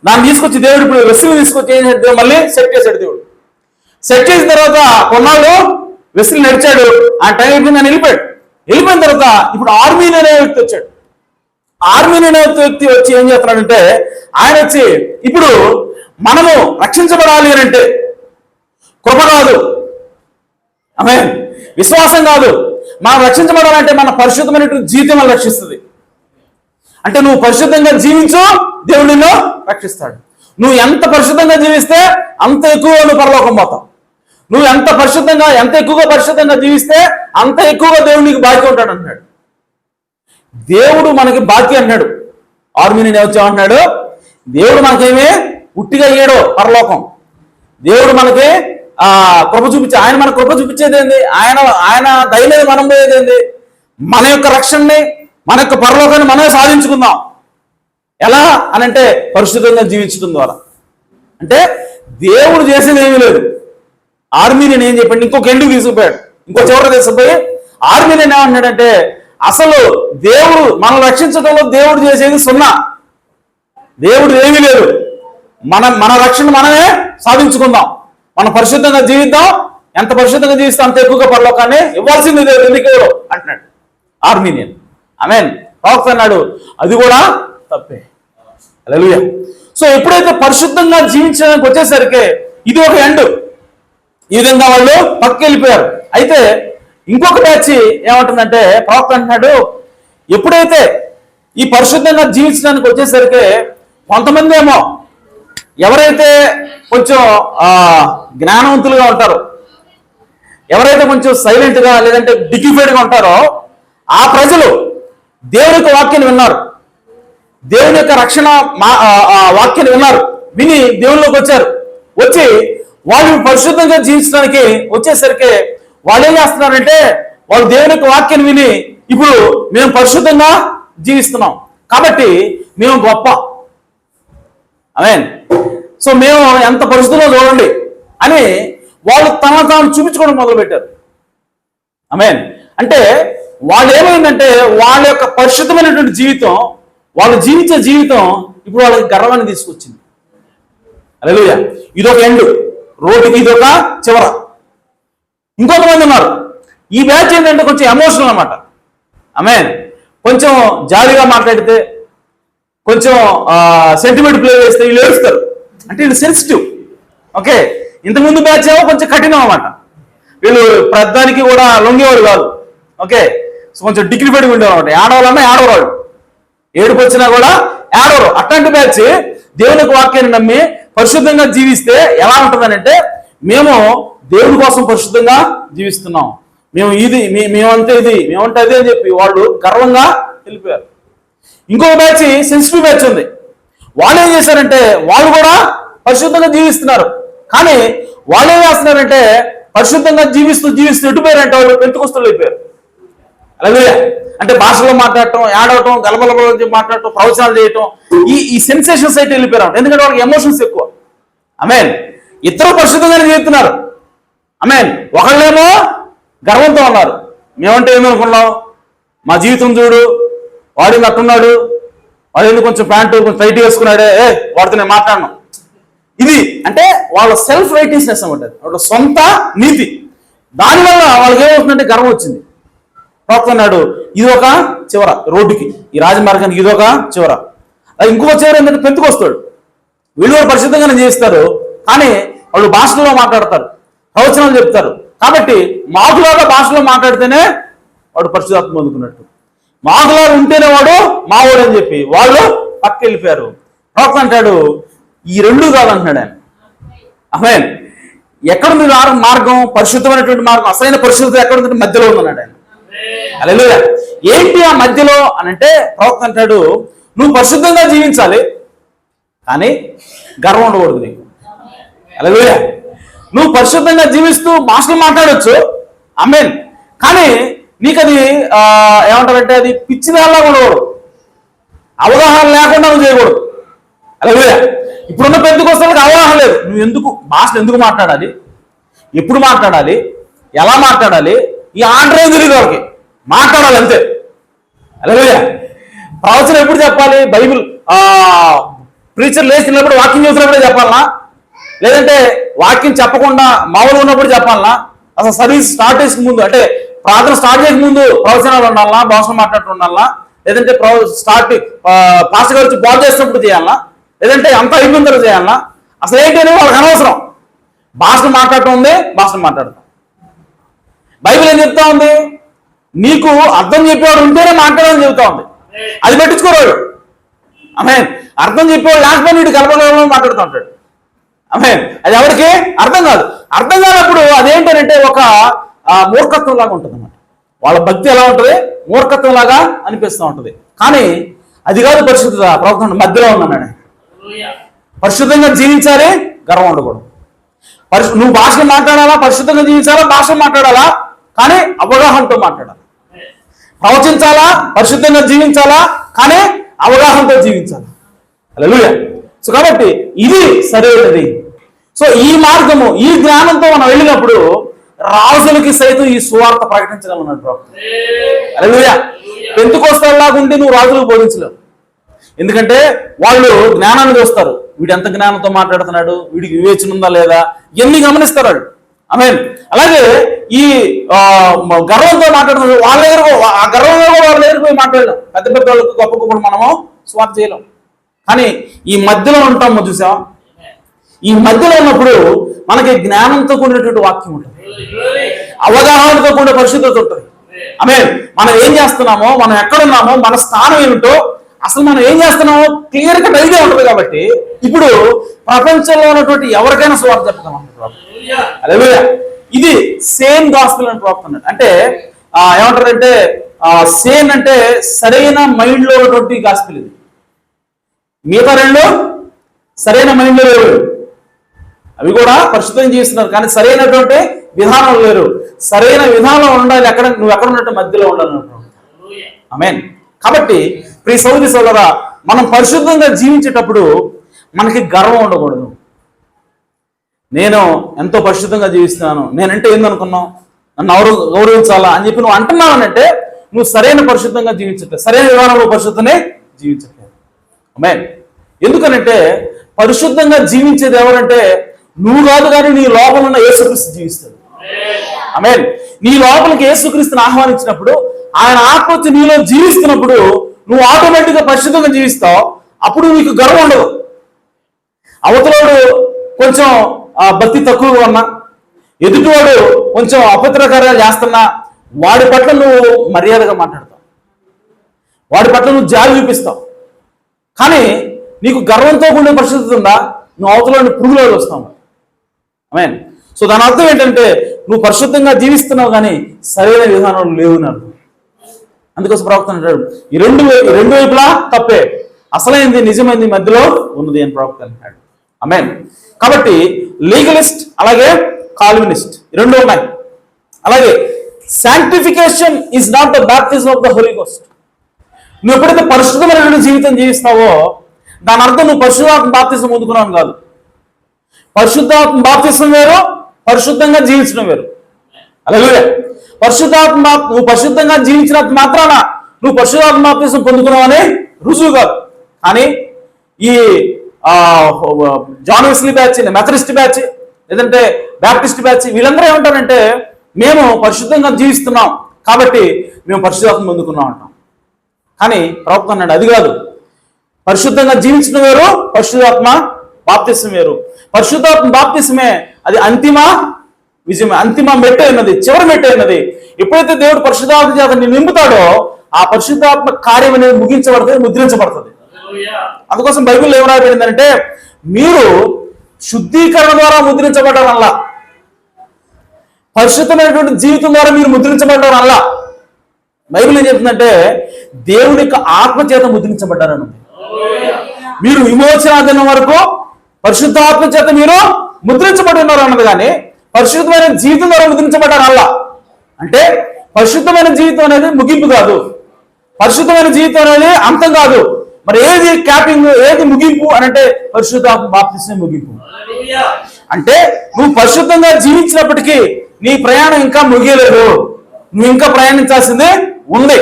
దాన్ని తీసుకొచ్చి దేవుడు ఇప్పుడు వెస్లీని తీసుకొచ్చి ఏం చేశాడు, మళ్ళీ సెట్ చేశాడు. దేవుడు సెట్ చేసిన తర్వాత కొన్నాళ్ళు వెస్లీ నడిచాడు, ఆ టైం అయిపోయింది అని వెళ్ళిపోయిన తర్వాత ఇప్పుడు ఆర్మీన్ అనే వ్యక్తి వచ్చాడు. ఆర్మీన్ అనే వ్యక్తి వచ్చి ఏం చేస్తున్నాడంటే ఆయన వచ్చి ఇప్పుడు మనము రక్షించబడాలి అని అంటే కృప కాదు, ఆమేన్, విశ్వాసం కాదు, మనం రక్షించబడాలంటే మన పరిశుద్ధమైనటువంటి జీవితం వల్ల రక్షిస్తుంది. అంటే నువ్వు పరిశుద్ధంగా జీవించు, దేవుడు నిన్ను రక్షిస్తాడు. నువ్వు ఎంత పరిశుద్ధంగా జీవిస్తే అంత ఎక్కువ నువ్వు పరలోకం పోతావు. నువ్వు ఎంత ఎక్కువగా పరిశుద్ధంగా జీవిస్తే అంత ఎక్కువగా దేవుడు నీకు బాకీ ఉంటాడు అంటున్నాడు. దేవుడు మనకి బాకీ అంటున్నాడు. ఆర్మీని వచ్చామంటున్నాడు, దేవుడు మనకేమీ ఉట్టిగా ఇయ్యడు పరలోకం. దేవుడు మనకి కృప చూపించే, ఆయన మన కృప చూపించేది ఏంది, ఆయన దయలేదు మనం పోయేది ఏంది, మన యొక్క రక్షణని, మన యొక్క పరలోకాన్ని మనమే సాధించుకుందాం. ఎలా అనంటే పరిశుద్ధంగా జీవించడం ద్వారా. అంటే దేవుడు చేసేది ఏమీ లేదు. ఆర్మీని ఏం చెప్పండి, ఇంకొక ఎండుకు తీసుకుపోయాడు, ఇంకో చోట తీసుకుపోయి ఆర్మీని ఏమంటున్నాడంటే అసలు దేవుడు మనం రక్షించడంలో దేవుడు చేసేది సున్నా, దేవుడు ఏమీ లేదు, మన రక్షణ మనమే సాధించుకుందాం, మనం పరిశుద్ధంగా జీవిద్దాం, ఎంత పరిశుద్ధంగా జీవిస్తే అంత ఎక్కువగా పరలోకాన్ని ఇవ్వాల్సింది దేవుడు ఎందుకు అంటున్నాడు ఆర్మీనియన్. ఆమేన్. ప్రవక్త అన్నాడు అది కూడా తప్పే. హల్లెలూయా. సో ఎప్పుడైతే పరిశుద్ధంగా జీవించడానికి వచ్చేసరికి ఇది ఒక ఎండ్, ఈ విధంగా వాళ్ళు పక్కకి వెళ్ళిపోయారు. అయితే ఇంకొక బ్యాచ్ ఏమంటుందంటే ప్రవక్త అంటున్నాడు ఎప్పుడైతే ఈ పరిశుద్ధంగా జీవించడానికి వచ్చేసరికి కొంతమంది ఏమో ఎవరైతే కొంచెం జ్ఞానవంతులుగా ఉంటారో, ఎవరైతే కొంచెం సైలెంట్గా లేదంటే డిగ్నిఫైడ్గా ఉంటారో ఆ ప్రజలు దేవుని యొక్క వాక్యాన్ని విన్నారు, దేవుని యొక్క రక్షణ వాక్యాన్ని విన్నారు, విని దేవునిలోకి వచ్చారు. వచ్చి వాళ్ళు పరిశుద్ధంగా జీవించడానికి వచ్చేసరికి వాళ్ళు ఏం చేస్తున్నారంటే వాళ్ళు దేవుని యొక్క వాక్యాన్ని విని ఇప్పుడు మేము పరిశుద్ధంగా జీవిస్తున్నాం కాబట్టి మేము గొప్ప, ఆమేన్, సో మేము ఎంత పరిశుద్ధంగా చూడండి అని వాళ్ళు తాను చూపించుకోవడం మొదలుపెట్టారు. ఆమేన్. అంటే వాళ్ళు ఏమైందంటే వాళ్ళ యొక్క పరిశుద్ధమైనటువంటి జీవితం, వాళ్ళు జీవించే జీవితం ఇప్పుడు వాళ్ళకి గర్వాన్ని తీసుకొచ్చింది. హల్లెలూయా. ఇదొక ఎండు, రోడ్డుకి ఇదొక చివర. ఇంకొంతమంది ఉన్నారు, ఈ బ్యాచ్ ఏంటంటే కొంచెం ఎమోషనల్ అన్నమాట. ఆమేన్. కొంచెం జాలీగా మాట్లాడితే, కొంచెం సెంటిమెంట్ ప్లే చేస్తే వీళ్ళు ఏడుస్తారు. అంటే వీళ్ళు సెన్సిటివ్. ఓకే. ఇంతకుముందు బ్యాచ్ ఏమో కొంచెం కఠినం అన్నమాట, వీళ్ళు ప్రధానికి కూడా లొంగేవాడు కాదు. ఓకే. సో కొంచెం డిగ్నిఫైడ్గా ఉండేవాడు అనమాట. ఏడవాలన్నా ఏడవరాడు, ఏడుపు వచ్చినా కూడా ఏడవరు. అట్లాంటి బ్యాచ్ దేవుని వాక్యాన్ని నమ్మి పరిశుద్ధంగా జీవిస్తే ఎలా ఉంటుందనంటే మేము దేవుడి కోసం పరిశుద్ధంగా జీవిస్తున్నాం, మేము ఇది మేమంతే ఇది మేమంటే అదే అని చెప్పి వాళ్ళు గర్వంగా వెళ్ళిపోయారు. ఇంకొక బ్యాచ్ సెన్సిటివ్ బ్యాచ్ ఉంది. వాళ్ళు ఏం చేశారంటే వాళ్ళు కూడా పరిశుద్ధంగా జీవిస్తున్నారు, కానీ వాళ్ళు ఏం చేస్తున్నారంటే పరిశుద్ధంగా జీవిస్తూ ఎటుపోయారంటే వాళ్ళు పెంతుకొస్తులు అయిపోయారు. అలాగే అంటే భాషలో మాట్లాడటం, ఏడవటం, గలబలబల మాట్లాడటం, ప్రవచనాలు చేయటం, ఈ సెన్సేషన్స్ అయితే వెళ్ళిపోయారు. ఎందుకంటే వాళ్ళకి ఎమోషన్స్ ఎక్కువ. ఆమేన్. ఇద్దరు పరిశుద్ధంగానే జీవిస్తున్నారు. ఆమేన్. ఒకళ్ళేమో గర్వంతో ఉన్నారు. మేమంటే ఏమనుకున్నాం, మా జీవితం చూడు, వాడి నట్టున్నాడు, వాడు ఎందుకు కొంచెం ప్యాంటు కొంచెం టైట్ వేసుకున్నాడే, వాడితో నేను మాట్లాడను. ఇది అంటే వాళ్ళ సెల్ఫ్ రైటింగ్నెస్ అనమాట, వాళ్ళ సొంత నీతి. దానివల్ల వాళ్ళకి ఏమవుతుందంటే గర్వం వచ్చింది. ప్రవక్తన్నాడు, ఇది ఒక చివర, రోడ్డుకి, ఈ రాజమార్గానికి ఇది ఒక చివర. ఇంకొక చివర ఏంటంటే పెంతుకొస్తాడు. వీళ్ళు కూడా పరిశుద్ధంగానే జీవిస్తారు, కానీ వాళ్ళు భాషలో మాట్లాడతారు, ప్రవచనాలు చెప్తారు. కాబట్టి మాకులాగా భాషలో మాట్లాడితేనే వాడు పరిశుద్ధాత్మ పొందుకున్నట్టు, మాకులాగా ఉంటేనే వాడు మావాడు అని చెప్పి వాళ్ళు పక్క వెళ్ళిపోయారు. ప్రవక్త అంటాడు, ఈ రెండు కాదంటున్నాడు ఆయన. ఆమేన్. ఎక్కడుంది మార్గం? పరిశుద్ధమైనటువంటి మార్గం, అసలైన పరిశుద్ధత ఎక్కడుందంటే మధ్యలో ఉందన్నాడు ఆయన. హల్లెలూయా. ఏంటి ఆ మధ్యలో అనంటే ప్రవక్త అంటాడు, నువ్వు పరిశుద్ధంగా జీవించాలి, కానీ గర్వం ఉండకూడదు నీకు. హల్లెలూయా. నువ్వు పరిశుద్ధంగా జీవిస్తూ భాషలు మాట్లాడొచ్చు, ఆమేన్, కానీ నీకు అది ఏమంటారంటే అది పిచ్చిదాల్లా ఉండకూడదు, అవగాహన లేకుండా నువ్వు చేయకూడదు. హల్లెలూయా. ఇప్పుడున్న పెద్దకొస్తలకు అవగాహన లేదు. నువ్వు ఎందుకు భాషలు ఎందుకు మాట్లాడాలి, ఎప్పుడు మాట్లాడాలి, ఎలా మాట్లాడాలి, ఈ ఆర్డర్ ఏం తెలియదు వాళ్ళకి, మాట్లాడాలి అంతే. హల్లెలూయా. ప్రవచనం ఎప్పుడు చెప్పాలి? బైబిల్ ప్రీచర్ లేచినప్పుడు వాక్యం చేసినప్పుడే చెప్పాలనా, లేదంటే వాక్యం చెప్పకుండా మామూలు ఉన్నప్పుడు చెప్పాలనా, అసలు సర్వీస్ స్టార్ట్ చేసే ముందు అంటే ప్రార్థన స్టార్ట్ చేసే ముందు ప్రవచనాలు ఉండాలనా, భాషలు మాట్లాడుతూ ఉండాలనా, లేదంటే పాస్టర్ గారు వచ్చి బాగు చేసినప్పుడు చేయాలనా, లేదంటే అంత అయిపోయిన తర్వాత చేయాలనా? అసలు ఏంటి అనేది వాళ్ళకి అనవసరం. భాషలు మాట్లాడటం ఉంది, భాషలు మాట్లాడతాం. బైబిల్ ఏం చెప్తా ఉంది? నీకు అర్థం చెప్పేవాడు ఉంటేనే మాట్లాడాలని చెబుతా ఉంది. అది పట్టించుకోరాడు. ఆమేన్. అర్థం చెప్పేవాడు లేకపోతే వీడు కలపగల మాట్లాడుతూ ఉంటాడు. ఆమేన్. అది ఎవరికి అర్థం కాదు. అర్థం కానప్పుడు అదేంటంటే ఒక మూర్ఖత్వం లాగా ఉంటుంది అన్నమాట. వాళ్ళ భక్తి ఎలా ఉంటుంది? మూర్ఖత్వం లాగా అనిపిస్తూ ఉంటుంది. కానీ అది కాదు పరిశుద్ధత. ప్రవక్త మధ్యలో ఉన్నాడు. పరిశుద్ధంగా జీవించాలి, గర్వం ఉండకూడదు. నువ్వు భాషలు మాట్లాడాలా, పరిశుద్ధంగా జీవించాలా, భాషలు మాట్లాడాలా, కానీ అవగాహనతో మాట్లాడాలి. ప్రవచించాలా, పరిశుద్ధంగా జీవించాలా, కానీ అవగాహనతో జీవించాలి. హల్లెలూయా. సో కాబట్టి ఇది సరైనది. సో ఈ మార్గము, ఈ జ్ఞానంతో మనం వెళ్ళినప్పుడు రాజులకి సైతం ఈ సువార్త ప్రకటించగలన్నాడు ప్రవక్త. హల్లెలూయా. పెంతెకొస్తేలాగా ఉండి నువ్వు రాజులకు బోధించలేవు. ఎందుకంటే వాళ్ళు జ్ఞానాన్ని చూస్తారు, వీడు ఎంత జ్ఞానంతో మాట్లాడుతున్నాడు, వీడికి వివేచన ఉందా లేదా, ఇవన్నీ గమనిస్తారు వాళ్ళు. ఆమేన్. అలాగే ఈ గర్వంతో మాట్లాడుతున్నారు, వాళ్ళ దగ్గర ఆ గర్వంగా వాళ్ళ దగ్గరకు పోయి మాట్లాడలేం. పెద్ద పెద్ద వాళ్ళకు గొప్ప గొప్ప మనము స్వార్థ చేయలేం. కానీ ఈ మధ్యలో ఉంటాము చూసావా, ఈ మధ్యలో ఉన్నప్పుడు మనకి జ్ఞానంతో కూడినటువంటి వాక్యం ఉంటుంది, అవగాహనతో కూడిన పరిశుద్ధత ఉంటుంది. ఆమేన్. మనం ఏం చేస్తున్నామో, మనం ఎక్కడున్నామో, మన స్థానం ఏమిటో, అసలు మనం ఏం చేస్తున్నామో క్లియర్ గా ఐడియా ఉంటుంది. కాబట్టి ఇప్పుడు ప్రపంచంలో ఉన్నటువంటి ఎవరికైనా సువార్త చెప్పగలం. హల్లెలూయా. ఇది సేమ్ గాస్పెల్ అని ప్రవక్త అంటే ఏమంటారంటే సేమ్ అంటే సరైన మైండ్ లో ఉన్నటువంటి గాస్పెల్ ఇది. మిగతా రెండు సరైన మైండ్ లో లేరు, అవి కూడా పరిశుద్ధంగా జీవిస్తున్నారు, కానీ సరైనటువంటి విధానం లేరు. సరైన విధానం ఉండాలి, నువ్వు ఎక్కడ ఉన్నట్టు మధ్యలో ఉండాలి. ఆమేన్. కాబట్టి ప్రియ సోదరి సోదరా, మనం పరిశుద్ధంగా జీవించేటప్పుడు మనకి గర్వం ఉండకూడదు. నేను ఎంతో పరిశుద్ధంగా జీవిస్తున్నాను, నేనంటే ఏందనుకున్నావు, నన్ను ఎవరు గౌరవించాలా అని చెప్పి నువ్వు అంటున్నావనంటే నువ్వు సరైన పరిశుద్ధంగా జీవించట్లేదు, సరైన విధానంలో పరిశుద్ధనే జీవించట్లేదు. ఆమేన్. ఎందుకనంటే పరిశుద్ధంగా జీవించేది ఎవరంటే నువ్వు కాదు, కానీ నీ లోపల ఉన్న యేసుక్రీస్తు జీవిస్తాడు. ఆమేన్. నీ లోపలికి యేసుక్రీస్తుని ఆహ్వానించినప్పుడు, ఆయన ఆత్మ వచ్చి నీలో జీవిస్తున్నప్పుడు నువ్వు ఆటోమేటిక్ గా పరిశుద్ధంగా జీవిస్తావు. అప్పుడు నీకు గర్వం ఉండదు. అవతలోడు కొంచెం భక్తి తక్కువగా ఉన్నా, ఎదుటివాడు కొంచెం అపత్రకార్యాలు చేస్తున్నా, వాడి పట్ల నువ్వు మర్యాదగా మాట్లాడతావు, వాడి పట్ల నువ్వు జాలి చూపిస్తావు. కానీ నీకు గర్వంతో కూడిన పరిస్థితి ఉందా, నువ్వు అవతలని పురుగులో వస్తావు. ఆమేన్. సో దాని అర్థం ఏంటంటే నువ్వు పరిశుద్ధంగా జీవిస్తున్నావు, కానీ సరైన విధానం లేవు అని అర్థం. అందుకోసం ప్రవక్త అంటాడు, ఈ రెండు వైపులా తప్పే, అసలైంది నిజమైంది మధ్యలో ఉన్నది అని ప్రవక్త అంటాడు. ఆమేన్. కాబట్టి లీగలిస్ట్ అలాగే కాల్వినిస్ట్ రెండు ఉన్నాయి. అలాగే sanctification is not the baptism of the Holy Ghost. నువ్వు ఎప్పుడైతే పరిశుద్ధమైన జీవితం జీవిస్తావో దాని అర్థం నువ్వు పరిశుద్ధాత్మ బాప్తిసం పొందుకున్నావు కాదు. పరిశుద్ధాత్మ బాప్తిసం వేరు, పరిశుద్ధంగా జీవించడం వేరు. అలాగే నువ్వు పరిశుద్ధంగా జీవించినంత మాత్రాన నువ్వు పరిశుద్ధాత్మ బాప్తిసం పొందుకున్నావు అని రుజువు కాదు. కానీ ఈ John Wesley batch, Methodist batch, లేదంటే బ్యాప్టిస్ట్ బ్యాచ్, వీళ్ళందరూ ఏమంటారంటే మేము పరిశుద్ధంగా జీవిస్తున్నాం కాబట్టి మేము పరిశుద్ధాత్మ పొందుకున్నాం అంటాం. కానీ ప్రవక్త అన్నాడు అది కాదు. పరిశుద్ధంగా జీవించడం వేరు, పరిశుద్ధాత్మ బాప్తిసం వేరు. పరిశుద్ధాత్మ బాప్తిసమే అది అంతిమ విజయమే, అంతిమ మెట్టు అయినది, చివరి మెట్టు అయినది. ఎప్పుడైతే దేవుడు పరిశుద్ధాత్మ చేత నింపుతాడో ఆ పరిశుద్ధాత్మ కార్యం అనేది ముగించబడుతుంది, ముద్రించబడుతుంది. అందుకోసం బైబిల్లో ఏం రాయబడిందంటే మీరు శుద్ధీకరణ ద్వారా ముద్రించబడడం వల్ల, పరిశుద్ధమైనటువంటి జీవితం ద్వారా మీరు ముద్రించబడడం వల్ల బైబిల్ ఏం చెప్తుందంటే దేవుడి యొక్క ఆత్మ చేత ముద్రించబడ్డారని. మీరు విమోచన దినం వరకు పరిశుద్ధాత్మ చేత మీరు ముద్రించబడి ఉన్నారు అన్నది. కానీ పరిశుద్ధమైన జీవితం ద్వారా ముద్రించబడ్డారు అలా అంటే పరిశుద్ధమైన జీవితం అనేది ముగింపు కాదు, పరిశుద్ధమైన జీవితం అనేది అంతం కాదు. మరి ఏది క్యాపింగ్, ఏది ముగింపు అని అంటే పరిశుద్ధాత్మ బాప్తిస్మే ముగింపు. అంటే నువ్వు పరిశుద్ధంగా జీవించినప్పటికీ నీ ప్రయాణం ఇంకా ముగియలేదు, నువ్వు ఇంకా ప్రయాణించాల్సిందే ఉంది.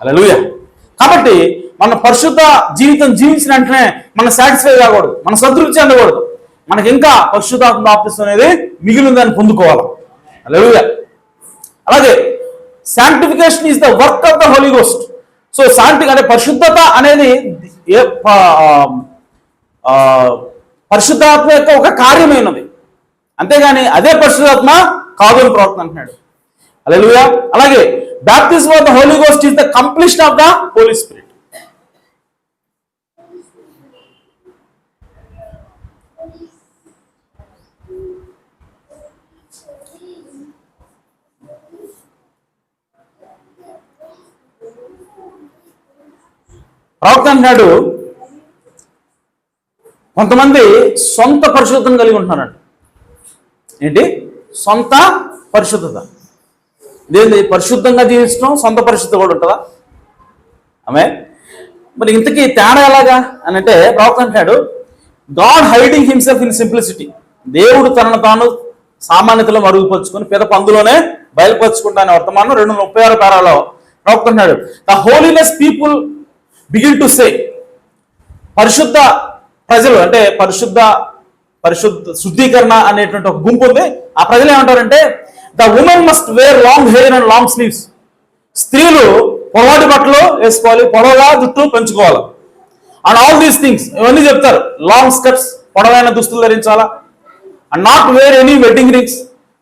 హల్లెలూయా. కాబట్టి మన పరిశుద్ధ జీవితం జీవించిన వెంటనే మనం సాటిస్ఫై కాకూడదు, మన సంతృప్తి చెందకూడదు. మనకి ఇంకా పరిశుద్ధాత్మ బాప్తిసం అనేది మిగిలిందని పొందుకోవాలి. హల్లెలూయా. అలాగే sanctification is the work of the Holy Ghost. So అంటే పరిశుద్ధత అనేది పరిశుద్ధాత్మ యొక్క ఒక కార్యమైనది, అంతేగాని అదే పరిశుద్ధాత్మ కాదు అని ప్రవక్త అంటున్నాడు. హల్లెలూయా. అలాగే baptism of the Holy Ghost is the completion of the Holy Spirit. ప్రవక్త అంటున్నాడు కొంతమంది సొంత పరిశుద్ధతను కలిగి ఉంటున్నారంట. ఏంటి? సొంత పరిశుద్ధత. ఇదేంటి? పరిశుద్ధంగా జీవించడం సొంత పరిశుద్ధత కూడా ఉంటుందా? ఆమె మరి ఇంతకీ తేడా ఎలాగా అని అంటే ప్రవక్త అంటున్నాడు God hiding himself in simplicity. దేవుడు తనను తాను సామాన్యతలో మరుగుపరుచుకొని పెదపు అందులోనే బయలుపరుచుకుంటానే వర్తమానం 2:36 పేరాలో ప్రవక్త అంటున్నాడు the holiness people begin to say. పరిశుద్ధ ప్రజలు అంటే శుద్ధీకరణ అనేటువంటి ఒక గుంపు ఉంది. ఆ ప్రజలు ఏమంటారంటే the women must wear long hair and long sleeves. స్త్రీలు పొడవాటి బట్టలు వేసుకోవాలి, పొడవుగా జుట్టు పెంచుకోవాలి. అండ్ ఆల్ దీస్ థింగ్స్ ఇవన్నీ చెప్తారు. లాంగ్ స్కర్ట్స్, పొడవైన దుస్తులు ధరించాలా. And not wear any wedding rings.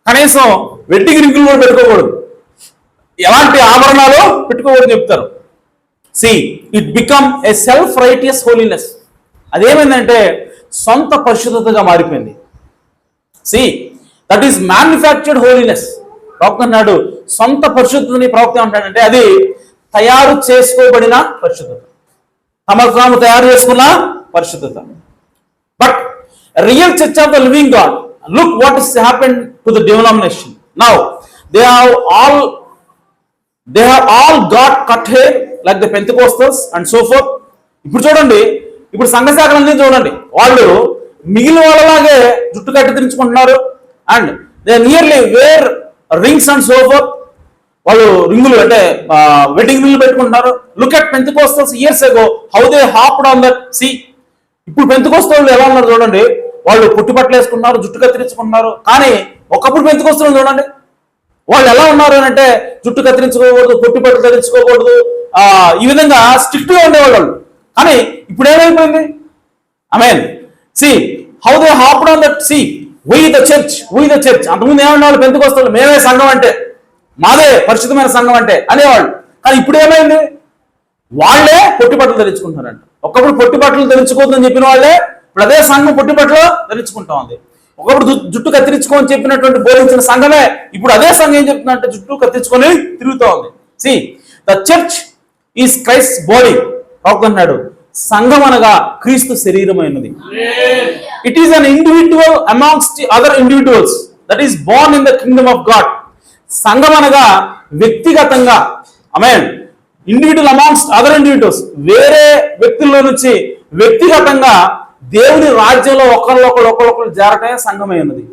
కనీసం వెడ్డింగ్ రింగులు కూడా పెట్టుకోకూడదు, ఎలాంటి ఆభరణాలు పెట్టుకోకూడదు చెప్తారు. See, it become a self-righteous holiness. అదేమైందంటే సొంత పరిశుద్ధతగా మారిపోయింది. See, that is manufactured holiness. ప్రవక్త అన్నాడు సొంత పరిశుద్ధతని ప్రవక్త అంటాడంటే అది తయారు చేసుకోబడిన పరిశుద్ధత, తమకు తాము తయారు చేసుకున్న పరిశుద్ధత. But real church of the living God, look what is happened to the denomination. Now they have all got cut hair like the Pentecostals and so forth. ఇప్పుడు చూడండి, ఇప్పుడు సంఘ శాఖలన్నీ చూడండి, వాళ్ళు మిగిలిన వాళ్ళలాగే జుట్టు కత్తిరించుకుంటున్నారు. And they nearly wear rings and so forth. వాళ్ళు రింగులు అంటే వెడ్డింగ్ రింగులు పెట్టుకుంటున్నారు. Look at Pentecostals years ago how they hopped on that. See, ఇప్పుడు పెంతెకోస్తలు ఎలా ఉన్నారు చూడండి, వాళ్ళు పుట్టిపట్లు వేసుకున్నారు, జుట్టు కత్తిరించుకుంటున్నారు. కానీ ఒకప్పుడు పెంతెకోస్తలు చూడండి వాళ్ళు ఎలా ఉన్నారు అని అంటే జుట్టు కత్తిరించుకోకూడదు, పుట్టిపట్లు ధరించుకోకూడదు, ఈ విధంగా స్ట్రిక్ట్ గా ఉండేవాళ్ళు. కానీ ఇప్పుడు ఏమైపోయింది? ఆమేన్. See how they hopped on that. See we the church. అంతకుముందు ఏమన్నా పెంతెకోస్తలు మేమే సంఘం అంటే, మాదే పరిశుద్ధమైన సంఘం అంటే అనేవాళ్ళు. కానీ ఇప్పుడు ఏమైంది? వాళ్ళే పొట్టిపట్లు ధరించుకుంటున్నారంట. ఒకప్పుడు పొట్టిపట్లు ధరించుకోవద్దని చెప్పిన వాళ్ళే ఇప్పుడు అదే సంఘం పొట్టిపట్లు ధరించుకుంటా ఉంది. ఒకప్పుడు జుట్టు కత్తిరించుకోని చెప్పినటువంటి బోధించిన సంఘమే ఇప్పుడు అదే సంఘం ఏం చెప్తుందంటే జుట్టు కత్తిరించుకొని తిరుగుతూ ఉంది. See the church is Christ body. ప్రవక్త సంఘం అనగా క్రీస్తు శరీరమైనది. It is an individual amongst other individuals. That is born in the kingdom of God. సంఘం అనగా వ్యక్తిగతంగా, ఆమేన్, ఇండివిజువల్ అమాంగ్స్ట్ అదర్ ఇండివిజువల్స్, వేరే వ్యక్తుల్లో నుంచి వ్యక్తిగతంగా దేవుని రాజ్యంలో ఒకళ్ళొకళ్ళు చేరటమే సంఘమై ఉన్నది.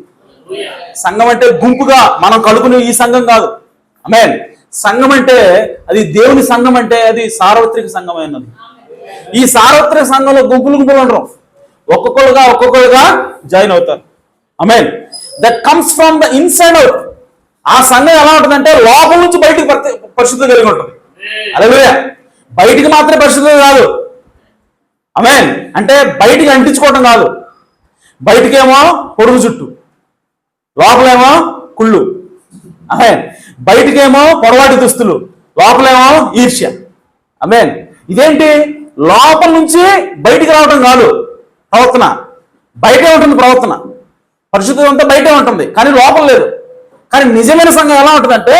సంఘం అంటే గుంపుగా మనం కలుగునే ఈ సంఘం కాదు. ఆమేన్. సంఘం అంటే అది దేవుని సంఘం, అంటే అది సార్వత్రిక సంఘమై ఉన్నది. ఈ సార్వత్రిక సంఘంలో గుంపులు ఉండరు, ఒక్కొక్కరుగా జాయిన్ అవుతారు. ఆమేన్. That comes from the inside out. ఆ సంఘం ఎలా ఉంటుందంటే లోపల నుంచి బయటికి పరిశుద్ధత కలిగి ఉంటుంది. హల్లెలూయా. బయటికి మాత్రమే పరిశుద్ధత కాదు. ఆమేన్. అంటే బయటికి అంటించుకోవటం కాదు. బయటికేమో పొడుగు చుట్టూ, లోపలేమో కుళ్ళు. ఆమేన్. బయటికేమో పొడవాటి దుస్తులు, లోపలేమో ఈర్ష్య. ఆమేన్. ఇదేంటి? లోపల నుంచి బయటికి రావటం కాదు ప్రవర్తన. బయటే ఉంటుంది ప్రవర్తన, పరిశుద్ధత అంతా బయటే ఉంటుంది, కానీ లోపల లేదు. కానీ నిజమైన సంఘం ఎలా ఉంటుందంటే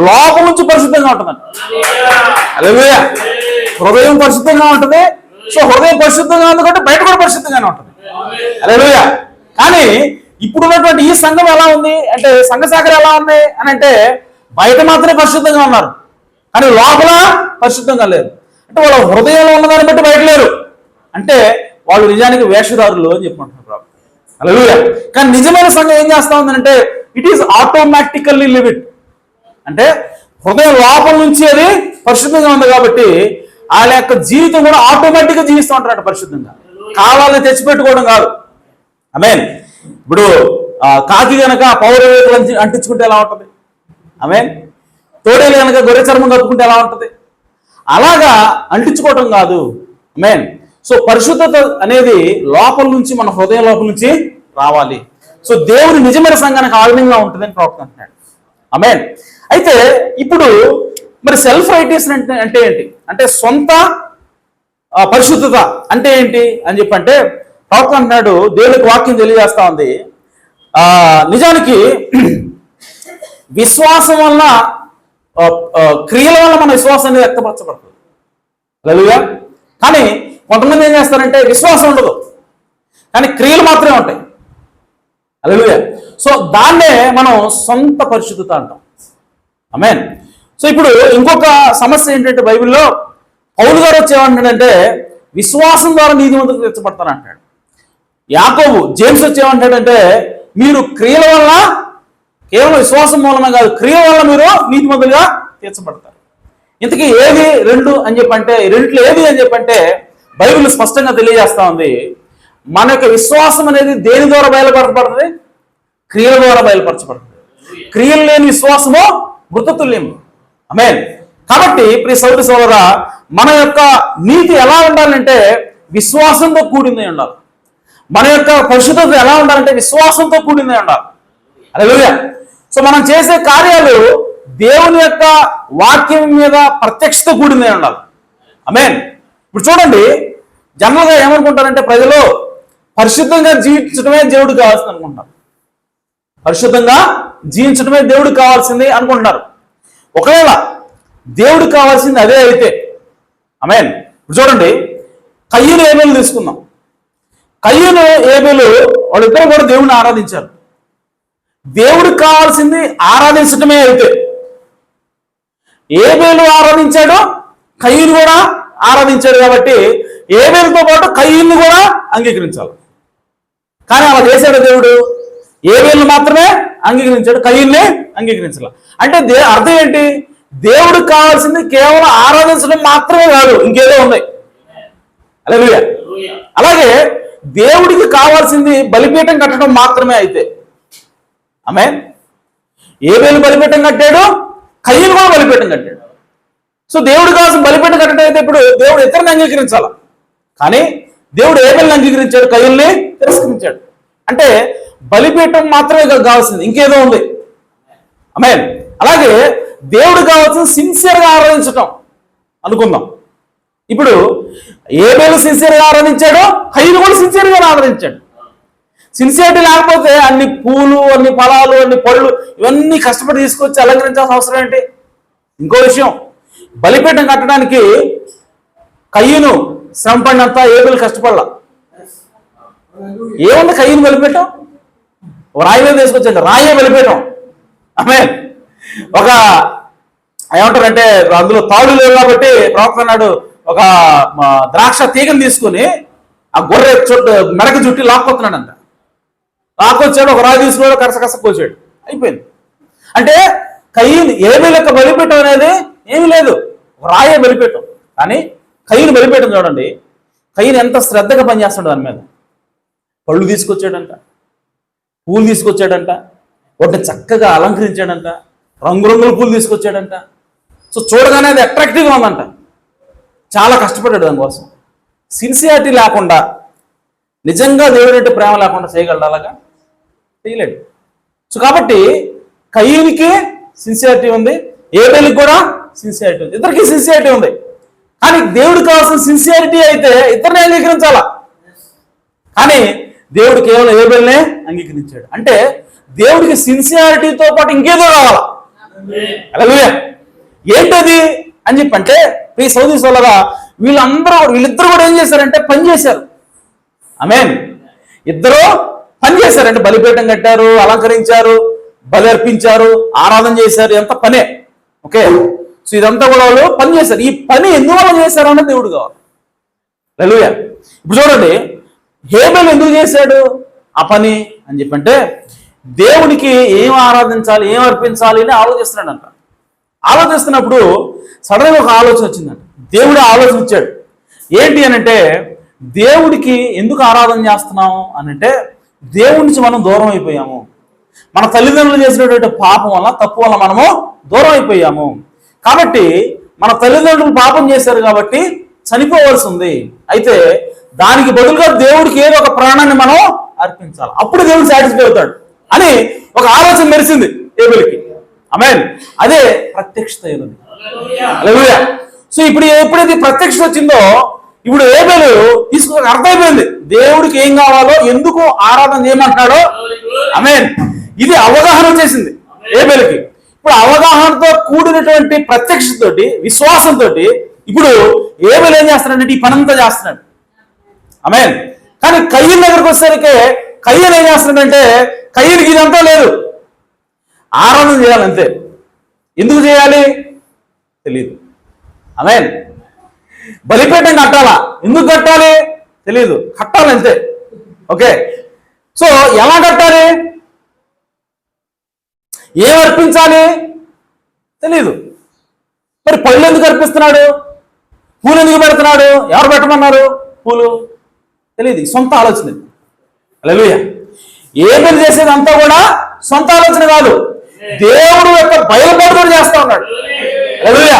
లోపల నుంచి పరిశుద్ధంగా ఉంటుందండి. హల్లెలూయా. హృదయం పరిశుద్ధంగా ఉంటుంది. సో హృదయం పరిశుద్ధంగా ఉంది కాబట్టి బయట కూడా పరిశుద్ధంగానే ఉంటుంది. హల్లెలూయా. కానీ ఇప్పుడున్నటువంటి ఈ సంఘం ఎలా ఉంది అంటే, సంఘ శాఖలు ఎలా ఉంది అని అంటే, బయట మాత్రమే పరిశుద్ధంగా ఉన్నారు, కానీ లోపల పరిశుద్ధంగా లేరు. అంటే వాళ్ళ హృదయంలో ఉన్నదాన్ని బట్టి బయట లేరు. అంటే వాళ్ళు నిజానికి వేషధారులు అని చెప్పుకుంటున్నారు. హల్లెలూయా. కానీ నిజమైన సంఘం ఏం చేస్తా ఉందంటే, it is automatically live it. అంటే హృదయం లోపల నుంచి అది పరిశుద్ధంగా ఉంది కాబట్టి వాళ్ళ యొక్క జీవితం కూడా ఆటోమేటిక్గా జీవిస్తూ ఉంటారంట పరిశుద్ధంగా. కావాలని తెచ్చిపెట్టుకోవడం కాదు. ఆమేన్. ఇప్పుడు కాకి కనుక పౌరవేకులు అంటించుకుంటే ఎలా ఉంటుంది? ఆమేన్. తోడేలు కనుక గొర్రె చర్మం కట్టుకుంటే ఎలా ఉంటుంది? అలాగా అంటించుకోవటం కాదు. ఆమేన్. సో పరిశుద్ధత అనేది లోపల నుంచి, మన హృదయం లోపల నుంచి రావాలి. సో దేవుని నిజమైన సంఘానికి ఆ విధంగా ఉంటుందని ప్రవక్త అంటున్నాడు. ఆమేన్. అయితే ఇప్పుడు మరి సెల్ఫ్ రైటియస్ అంటే ఏంటి అంటే, సొంత పరిశుద్ధత అంటే ఏంటి అని చెప్పంటే, ప్రవక్త అంటున్నాడు, దేవునికి వాక్యం తెలియజేస్తా ఉంది, నిజానికి విశ్వాసం వల్ల, క్రియల వల్ల మన విశ్వాసం అనేది వ్యక్తపరచబడుతుంది. హల్లెలూయా. కానీ కొంతమంది ఏం చేస్తారంటే విశ్వాసం ఉండదు, కానీ క్రియలు మాత్రమే ఉంటాయి. హల్లెలూయా. సో దాన్నే మనం సొంత పరిశుద్ధత అంటాం. ఆమేన్. సో ఇప్పుడు ఇంకొక సమస్య ఏంటంటే, బైబిల్లో పౌలు గారు వచ్చేమంటాడంటే విశ్వాసం ద్వారా నీతిమంతులకు తీర్చబడతారు అంటాడు. యాకోబు, జేమ్స్ వచ్చేమంటాడంటే మీరు క్రియల వల్ల, కేవలం విశ్వాసం మూలమే కాదు, క్రియల వల్ల మీరు నీతిమంతులుగా తీర్చబడతారు. ఇంతకీ ఏది రెండు అని చెప్పంటే, రెంట్లో ఏది అని చెప్పంటే బైబిల్ స్పష్టంగా తెలియజేస్తా ఉంది, మన యొక్క విశ్వాసం అనేది దేని ద్వారా బయలుపరచబడుతుంది? క్రియల ద్వారా బయలుపరచబడుతుంది. క్రియలు లేని విశ్వాసము మృతతుల్యము. ఆమేన్. కాబట్టి ప్రియ సోదరి సోదరా, మన యొక్క నీతి ఎలా ఉండాలంటే విశ్వాసంతో కూడిందే ఉండాలి. మన యొక్క పరిశుద్ధత ఎలా ఉండాలంటే విశ్వాసంతో కూడిందే ఉండాలి. హల్లెలూయా. సో మనం చేసే కార్యాలు దేవుని యొక్క వాక్యం మీద ప్రత్యక్షత కూడిందే ఉండాలి. ఆమేన్. ఇప్పుడు చూడండి, జనరల్గా ఏమనుకుంటారంటే ప్రజలు పరిశుద్ధంగా జీవించడమే దేవుడికి కావాల్సింది అనుకుంటారు. పరిశుద్ధంగా జీవించడమే దేవుడికి కావాల్సింది అనుకుంటున్నారు. ఒకవేళ దేవుడికి కావాల్సింది అదే అయితే, ఆమేన్. ఇప్పుడు చూడండి, కయ్యూను ఏబేలు తీసుకుందాం. కయ్యూను ఏబేలు వాళ్ళిద్దరూ కూడా దేవుడిని ఆరాధించారు. దేవుడికి కావాల్సింది ఆరాధించడమే అయితే, ఏబేలు ఆరాధించాడు, కయ్యూను కూడా ఆరాధించాడు. కాబట్టి ఏబేలుతో పాటు కయ్యూను కూడా అంగీకరించాలి. కానీ అలా చేశాడు దేవుడు, ఏబేలును మాత్రమే అంగీకరించాడు, కయ్యూన్నే అంగీకరించాలి. అంటే అర్థం ఏంటి? దేవుడికి కావాల్సింది కేవలం ఆరాధించడం మాత్రమే కాదు, ఇంకేదో ఉంది. హల్లెలూయా. అలాగే దేవుడికి కావాల్సింది బలిపీఠం కట్టడం మాత్రమే అయితే, ఆమేన్. ఏబేలు బలిపీఠం కట్టాడు, కయ్యూను కూడా బలిపీఠం కట్టాడు. సో దేవుడు కావాల్సిన బలిపీఠం కట్టడం అయితే ఇప్పుడు దేవుడు ఇతరుని అంగీకరించాలి. కానీ దేవుడు ఏబేలుని అంగీకరించాడు, కయ్యూన్ని తిరస్కరించాడు. అంటే బలిపీఠం మాత్రమే కావాల్సింది, ఇంకేదో ఉంది. ఆమేన్. అలాగే దేవుడు కావాల్సింది సిన్సియర్గా ఆరాధించటం అనుకుందాం. ఇప్పుడు ఏబేలు సిన్సియర్గా ఆరాధించాడు, కయ్యూను కూడా సిన్సియర్గా ఆరాధించాడు. సిన్సియారిటీ లేకపోతే అన్ని పూలు, అన్ని ఫలాలు, అన్ని పళ్ళు ఇవన్నీ కష్టపడి తీసుకొచ్చి అలంకరించాల్సిన అవసరం ఏంటి? ఇంకో విషయం, బలిపీఠం కట్టడానికి కయ్యూను శ్రమ పడినంత ఏబేలు కష్టపడలా. ఏముంది కయ్యూను బలిపీఠం? ఒక రాయి మీద తీసుకొచ్చాడు, రాయే బలిపీఠం. ఆమె ఒక ఏమంటారంటే అందులో తాడు లేవు కాబట్టి ప్రవక్త అన్నాడు, ఒక ద్రాక్ష తీగను తీసుకుని ఆ గొర్రె మెడకి చుట్టి లాక్కొస్తున్నాడంట. లాక్కొచ్చాడు, ఒక రాయి తీసుకున్నాడు, కరస కోసాడు, అయిపోయింది. అంటే కయ్యను ఏబేలు యొక్క బలిపీఠం అనేది ఏమీ లేదు, ఒక రాయే బలిపీఠం. కానీ కయ్యను బలిపీఠం చూడండి, కయ్యను ఎంత శ్రద్ధగా పనిచేస్తాడు దాని మీద. పళ్ళు తీసుకొచ్చాడంట, పూలు తీసుకొచ్చాడంట, వాటిని చక్కగా అలంకరించాడంట, రంగురంగుల పూలు తీసుకొచ్చాడంట. సో చూడగానే అది అట్రాక్టివ్గా ఉందంట. చాలా కష్టపడ్డాడు దానికోసం. సిన్సియారిటీ లేకుండా, నిజంగా దేవుడి అంటే ప్రేమ లేకుండా చేయగలడు? అలాగా చేయలేడు. సో కాబట్టి కయ్యనికి సిన్సియారిటీ ఉంది, ఏబేలుకి కూడా సిన్సియారిటీ ఉంది, ఇద్దరికి సిన్సియారిటీ ఉంది. కానీ దేవుడికి కావాల్సిన సిన్సియారిటీ అయితే ఇద్దరిని అంగీకరించాలా. కానీ దేవుడు కేవలం ఏబేలునే అంగీకరించాడు. అంటే దేవుడికి సిన్సియారిటీతో పాటు ఇంకేదో కావాలా. హల్లెలూయా. ఏంటది అని చెప్పంటే ఈ సౌదీ సోదరులారా, వీళ్ళిద్దరు కూడా ఏం చేశారంటే పని చేశారు. ఆమేన్. ఇద్దరు పని చేశారంటే బలిపీఠం కట్టారు, అలంకరించారు, బలి అర్పించారు, ఆరాధన చేశారు, ఎంత పనే. ఓకే, సో ఇదంతా కూడా వాళ్ళు పని చేశారు. ఈ పని ఎందువల్ల చేశారు అన్నది దేవుడు కావాలి. హల్లెలూయా. ఇప్పుడు చూడండి, హేబేలు ఎందుకు చేశాడు ఆ పని అని చెప్పంటే దేవునికి ఏం ఆరాధించాలి, ఏం అర్పించాలి అని ఆలోచిస్తున్నాడంట. ఆలోచిస్తున్నప్పుడు సడన్గా ఒక ఆలోచన వచ్చిందంట. దేవుడే ఆలోచన ఇచ్చాడు. ఏంటి అని అంటే, దేవుడికి ఎందుకు ఆరాధన చేస్తున్నాం అని అంటే, దేవుడి నుంచి మనం దూరం అయిపోయాము. మన తల్లిదండ్రులు చేసినటువంటి పాపం వల్ల, తప్పు వల్ల మనము దూరం అయిపోయాము. కాబట్టి మన తల్లిదండ్రులు పాపం చేశారు కాబట్టి చనిపోవలసి ఉంది. అయితే దానికి బదులుగా దేవుడికి ఏదో ఒక ప్రాణాన్ని మనం అర్పించాలి, అప్పుడు దేవుడు సాటిస్ఫై అవుతాడు అని ఒక ఆలోచన మెరిసింది ఏబేలుకి. ఆమేన్. అదే ప్రత్యక్షత అయినది. హల్లెలూయా. సో ఇప్పుడు ఎప్పుడైతే ప్రత్యక్షత వచ్చిందో, ఇప్పుడు ఏబేలు తీసుకుని అర్థమైపోయింది దేవుడికి ఏం కావాలో, ఎందుకు ఆరాధన చేయమంటున్నాడో. ఆమేన్. ఇది అవగాహన చేసింది ఏబేలుకి. ఇప్పుడు అవగాహనతో కూడినటువంటి ప్రత్యక్షతతోటి, విశ్వాసంతో ఇప్పుడు ఏబేలు ఏం చేస్తున్నాడంటే ఈ పనంతా చేస్తున్నాడు. ఆమేన్. కానీ కయ్యను దగ్గరకు వచ్చేసరికి కయ్యను ఏం చేస్తున్నాడంటే, కయ్యనికి ఇదంతా లేదు, ఆరాధన చేయాలంతే. ఎందుకు చేయాలి తెలియదు. ఆమేన్. బలిపీఠం కట్టాలా, ఎందుకు కట్టాలి తెలియదు, కట్టాలంతే. ఓకే, సో ఎలా కట్టాలి, ఏం అర్పించాలి తెలియదు. మరి పళ్ళు ఎందుకు అర్పిస్తున్నాడు, పూలు ఎందుకు పెడుతున్నాడు, ఎవరు పెట్టమన్నారు పూలు తెలియదు, సొంత ఆలోచన. హల్లెలూయా. ఏబేలు చేసేదంతా కూడా సొంత ఆలోచన కాదు, దేవుడు యొక్క బయలుపాటు చేస్తా ఉన్నాడు. హల్లెలూయా.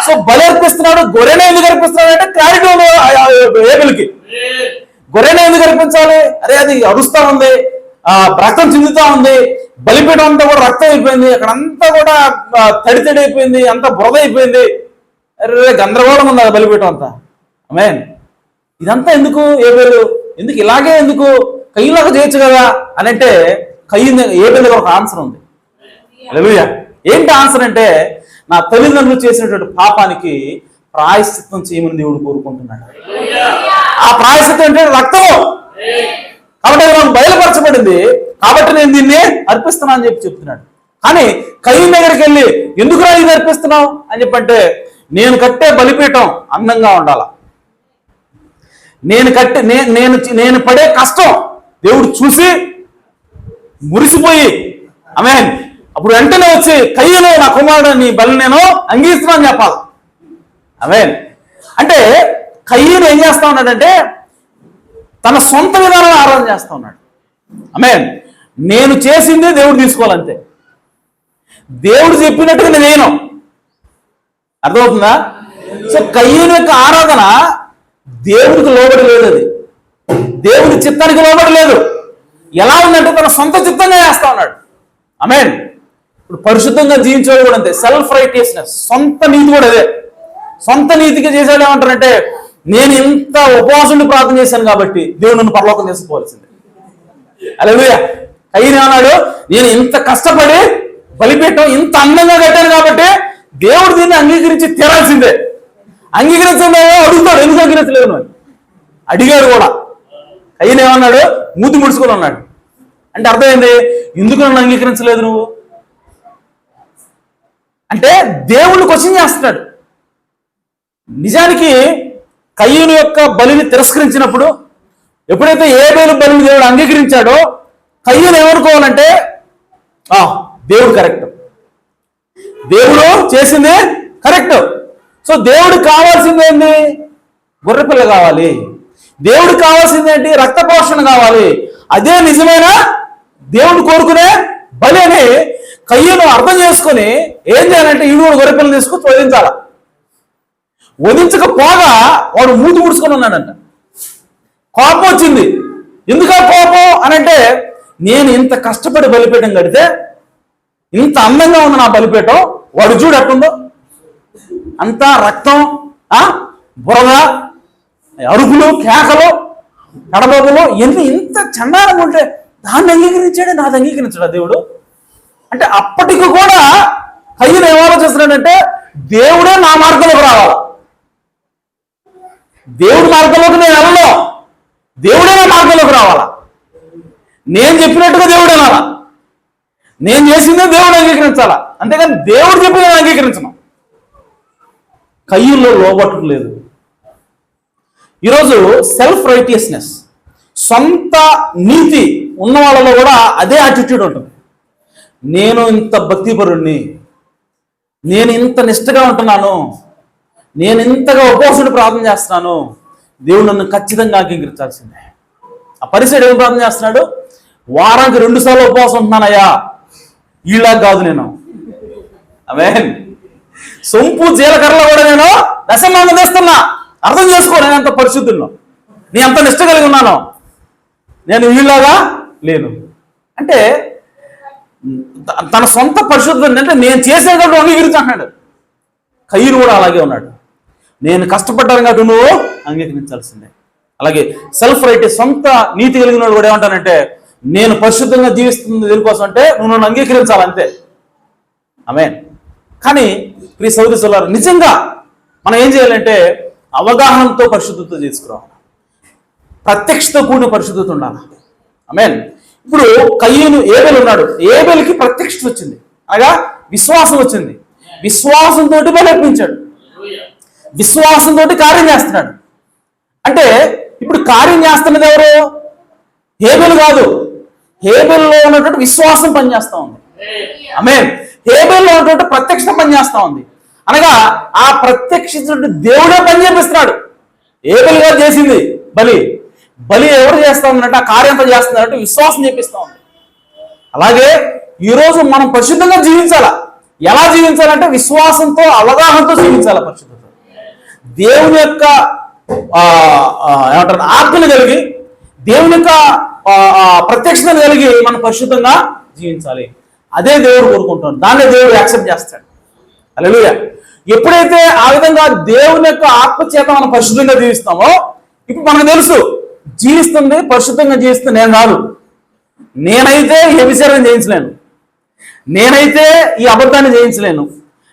సో బలి అర్పిస్తున్నాడు. గొర్రెనే ఎందుకు అర్పిస్తున్నాడు అంటే క్లారిటీ ఉంది ఏబేలుకి. గొర్రెనే ఎందుకు అర్పించాలి, అరే అది అరుస్తా ఉంది, రక్తం చిందుతా ఉంది, బలిపీఠం అంతా కూడా రక్తం అయిపోయింది, అక్కడంతా కూడా తడి అయిపోయింది, అంతా బురద అయిపోయింది, అరే గందరగోళం ఉంది ఆ బలిపీఠం అంతా. ఆమేన్. ఇదంతా ఎందుకు ఏబేలు, ఎందుకు ఇలాగే, ఎందుకు కయ్యలాగా చేయొచ్చు కదా అని అంటే, ఏబేలు దగ్గర ఒక ఆన్సర్ ఉంది. హల్లెలూయా. ఏంటి ఆన్సర్ అంటే, నా తల్లిదండ్రులు చేసినటువంటి పాపానికి ప్రాయశ్చిత్తం చేయమని దేవుడు కోరుకుంటున్నాడు. ఆ ప్రాయశ్చిత్తం అంటే రక్తము. కాబట్టి అది నాకు బయలుపరచబడింది, కాబట్టి నేను దీన్ని అర్పిస్తున్నా అని చెప్తున్నాడు. కానీ కయ్యను దగ్గరికి వెళ్ళి ఎందుకు ఇది అర్పిస్తున్నావు అని చెప్పంటే, నేను కట్టే బలిపీఠం అందంగా ఉండాలా, నేను పడే కష్టం దేవుడు చూసి మురిసిపోయి, ఆమేన్, అప్పుడు వెంటనే వచ్చి కయ్యను నా కుమారుడు నీ బలి నేను అంగీస్తున్నా అని చెప్పాలి. ఆమేన్. అంటే కయ్యను ఏం చేస్తా ఉన్నాడంటే తన సొంత విధానాన్ని ఆరాధన చేస్తా ఉన్నాడు. ఆమేన్. నేను చేసింది దేవుడు తీసుకోవాలంతే, దేవుడు చెప్పినట్టుగా నేను. అర్థమవుతుందా? సో కయ్యను యొక్క ఆరాధన దేవుడికి లోబడి లేదు, అది దేవుడి చిత్తానికి లోబడి లేదు. ఎలా ఉందంటే తన సొంత చిత్తంగా చేస్తా ఉన్నాడు. ఆమేన్. ఇప్పుడు పరిశుద్ధంగా జీవించేవాడు కూడా అంతే, సెల్ఫ్ రైటియస్నెస్, సొంత నీతి కూడా అదే. సొంత నీతిగా చేసేవాడు ఏమంటారంటే, నేను ఇంత ఉపవాసం ప్రార్థన చేశాను కాబట్టి దేవుడు నన్ను పరలోకం చేసుకోవాల్సిందే. హల్లెలూయా. కయ్యను ఏమన్నాడు, నేను ఇంత కష్టపడి బలిపీఠం ఇంత అందంగా కట్టాను కాబట్టి దేవుడు దీన్ని అంగీకరించి తీరాల్సిందే. అంగీకరించలేదో అడుగుతాడు, ఎందుకు అంగీకరించలేదు అని అడిగాడు కూడా. కయ్యను ఏమన్నాడు, మూతి ముడుచుకొని ఉన్నాడు. అంటే అర్థమైంది, ఎందుకు నన్ను అంగీకరించలేదు నువ్వు అంటే దేవుణ్ణి క్వశ్చన్ చేస్తున్నాడు. నిజానికి కయ్యూను యొక్క బలిని తిరస్కరించినప్పుడు, ఎప్పుడైతే ఏబేలు బలిని దేవుడు అంగీకరించాడో కయ్యూను ఏమనుకోవాలంటే దేవుడు కరెక్ట్, దేవుడు చేసింది కరెక్ట్. సో దేవుడికి కావాల్సింది ఏంటి? గొర్రెపిల్ల కావాలి. దేవుడికి కావాల్సింది ఏంటి? రక్త పోషణ కావాలి. అదే నిజమైన దేవుడు కోరుకునే బలి అని కయ్యూను అర్థం చేసుకుని ఏం చేయాలంటే ఈడు కూడా గొర్రెపిల్లని తీసుకుని వధించాల. వధించకపోగా వాడు మూతి ముడుచుకొని ఉన్నాడంట. కోపం వచ్చింది. ఎందుకు కోపం అని అంటే, నేను ఇంత కష్టపడి బలిపీఠం కడితే ఇంత అందంగా ఉంది నా బలిపీఠం, వాడు చూడు ఎట్టుందో, అంతా రక్తం, బురద, అరుగులు, కేకలు, కడబొబ్బలు, ఇంత చండాలంగా ఉంటే దాన్ని అంగీకరించాడు, నాది అంగీకరించాడు దేవుడు అంటే. అప్పటికి కూడా కయ్యూను ఏం ఆలోచిస్తున్నాడంటే, దేవుడే నా మార్గంలోకి రావాలి, దేవుడి మార్గంలోకి నేను వెళ్ళను, దేవుడే నా మార్గంలోకి రావాలా, నేను చెప్పినట్టుగా దేవుడు అనాలా, నేను చేసిందే దేవుడు అంగీకరించాలా, అంతేగాని దేవుడు చెప్పి నేను అంగీకరించను. కయ్యూనులో లోబట్టు లేదు. ఈరోజు సెల్ఫ్ రైటియస్నెస్, సొంత నీతి ఉన్న వాళ్ళలో కూడా అదే యాటిట్యూడ్ ఉంటుంది. నేను ఇంత భక్తిపరుణ్ణి, నేను ఇంత నిష్ఠగా ఉంటున్నాను, నేను ఇంతగా ఉపవాసుడు ప్రార్థన చేస్తున్నాను, దేవుడు నన్ను ఖచ్చితంగా అంగీకరించాల్సిందే. ఆ పరిసైడు ఏం ప్రార్థన చేస్తున్నాడు? వారానికి 2 సార్లు ఉపవాసం ఉంటున్నానయ్యా, ఈలా కాదు నేను. ఆమేన్. సొంపు జీలకర్రలో కూడా నేను దశమాంగం తెస్తున్నా. అర్థం చేసుకో, నేను ఎంత పరిశుద్ధులను, నేను ఎంత నిష్ట కలిగి ఉన్నాను, నేను వీళ్ళగా లేను అంటే తన సొంత పరిశుద్ధం అంటే నేను చేసేటప్పుడు అంగీకరించాడు. కయ్యూను కూడా అలాగే ఉన్నాడు. నేను కష్టపడ్డాను కాబట్టి నువ్వు అంగీకరించాల్సిందే. అలాగే సెల్ఫ్ రైట్, సొంత నీతి కలిగిన వాడు కూడా ఏమంటానంటే, నేను పరిశుద్ధంగా జీవిస్తుంది దేనికోసం అంటే నువ్వు నన్ను అంగీకరించాలంతే. ఆమేన్. కానీ ప్రియ సోదరి సోదరులారా, నిజంగా మనం ఏం చేయాలంటే అవగాహనతో పరిశుద్ధత తీసుకురావాలి, ప్రత్యక్షతో కూడిన పరిశుద్ధత ఉండాలి. ఆమేన్. ఇప్పుడు కయ్యూను, ఏబేలు ఉన్నాడు, ఏబేలుకి ప్రత్యక్షత వచ్చింది, అనగా విశ్వాసం వచ్చింది. విశ్వాసంతో బలర్పించాడు, విశ్వాసంతో కార్యం చేస్తున్నాడు. అంటే ఇప్పుడు కార్యం చేస్తున్నది ఎవరు? హేబేలు కాదు, హేబేలులో ఉన్నటువంటి విశ్వాసం పనిచేస్తా ఉంది. ఆమేన్. హేబేలులో ఉన్నటువంటి ప్రత్యక్షత పనిచేస్తా ఉంది, అనగా ఆ ప్రత్యక్షత దేవుడే పని చేపిస్తున్నాడు. హేబేలు గారు చేసింది బలి, బలి ఎవరు చేస్తా ఉందంటే ఆ కార్యంతో చేస్తున్నారంటే విశ్వాసం చేపిస్తా ఉంది. అలాగే ఈరోజు మనం పరిశుద్ధంగా జీవించాలా. ఎలా జీవించాలంటే విశ్వాసంతో, అవగాహనతో జీవించాలి. పరిశుద్ధత దేవుని యొక్క ఏమంటారు ఆజ్ఞను కలిగి, దేవుని యొక్క ప్రత్యక్షతను కలిగి మనం పరిశుద్ధంగా జీవించాలి. అదే దేవుడు కోరుకుంటాడు, దాన్నే దేవుడు యాక్సెప్ట్ చేస్తాడు. హల్లెలూయా. ఎప్పుడైతే ఆ విధంగా దేవుని యొక్క ఆత్మ చేత మనం పరిశుద్ధంగా జీవిస్తామో, ఇప్పుడు మనకు తెలుసు జీవిస్తుంది, పరిశుద్ధంగా జీవిస్తుంది నేను కాదు. నేనైతే ఈ వ్యభిచారం చేయించలేను, నేనైతే ఈ అబద్ధాన్ని జయించలేను,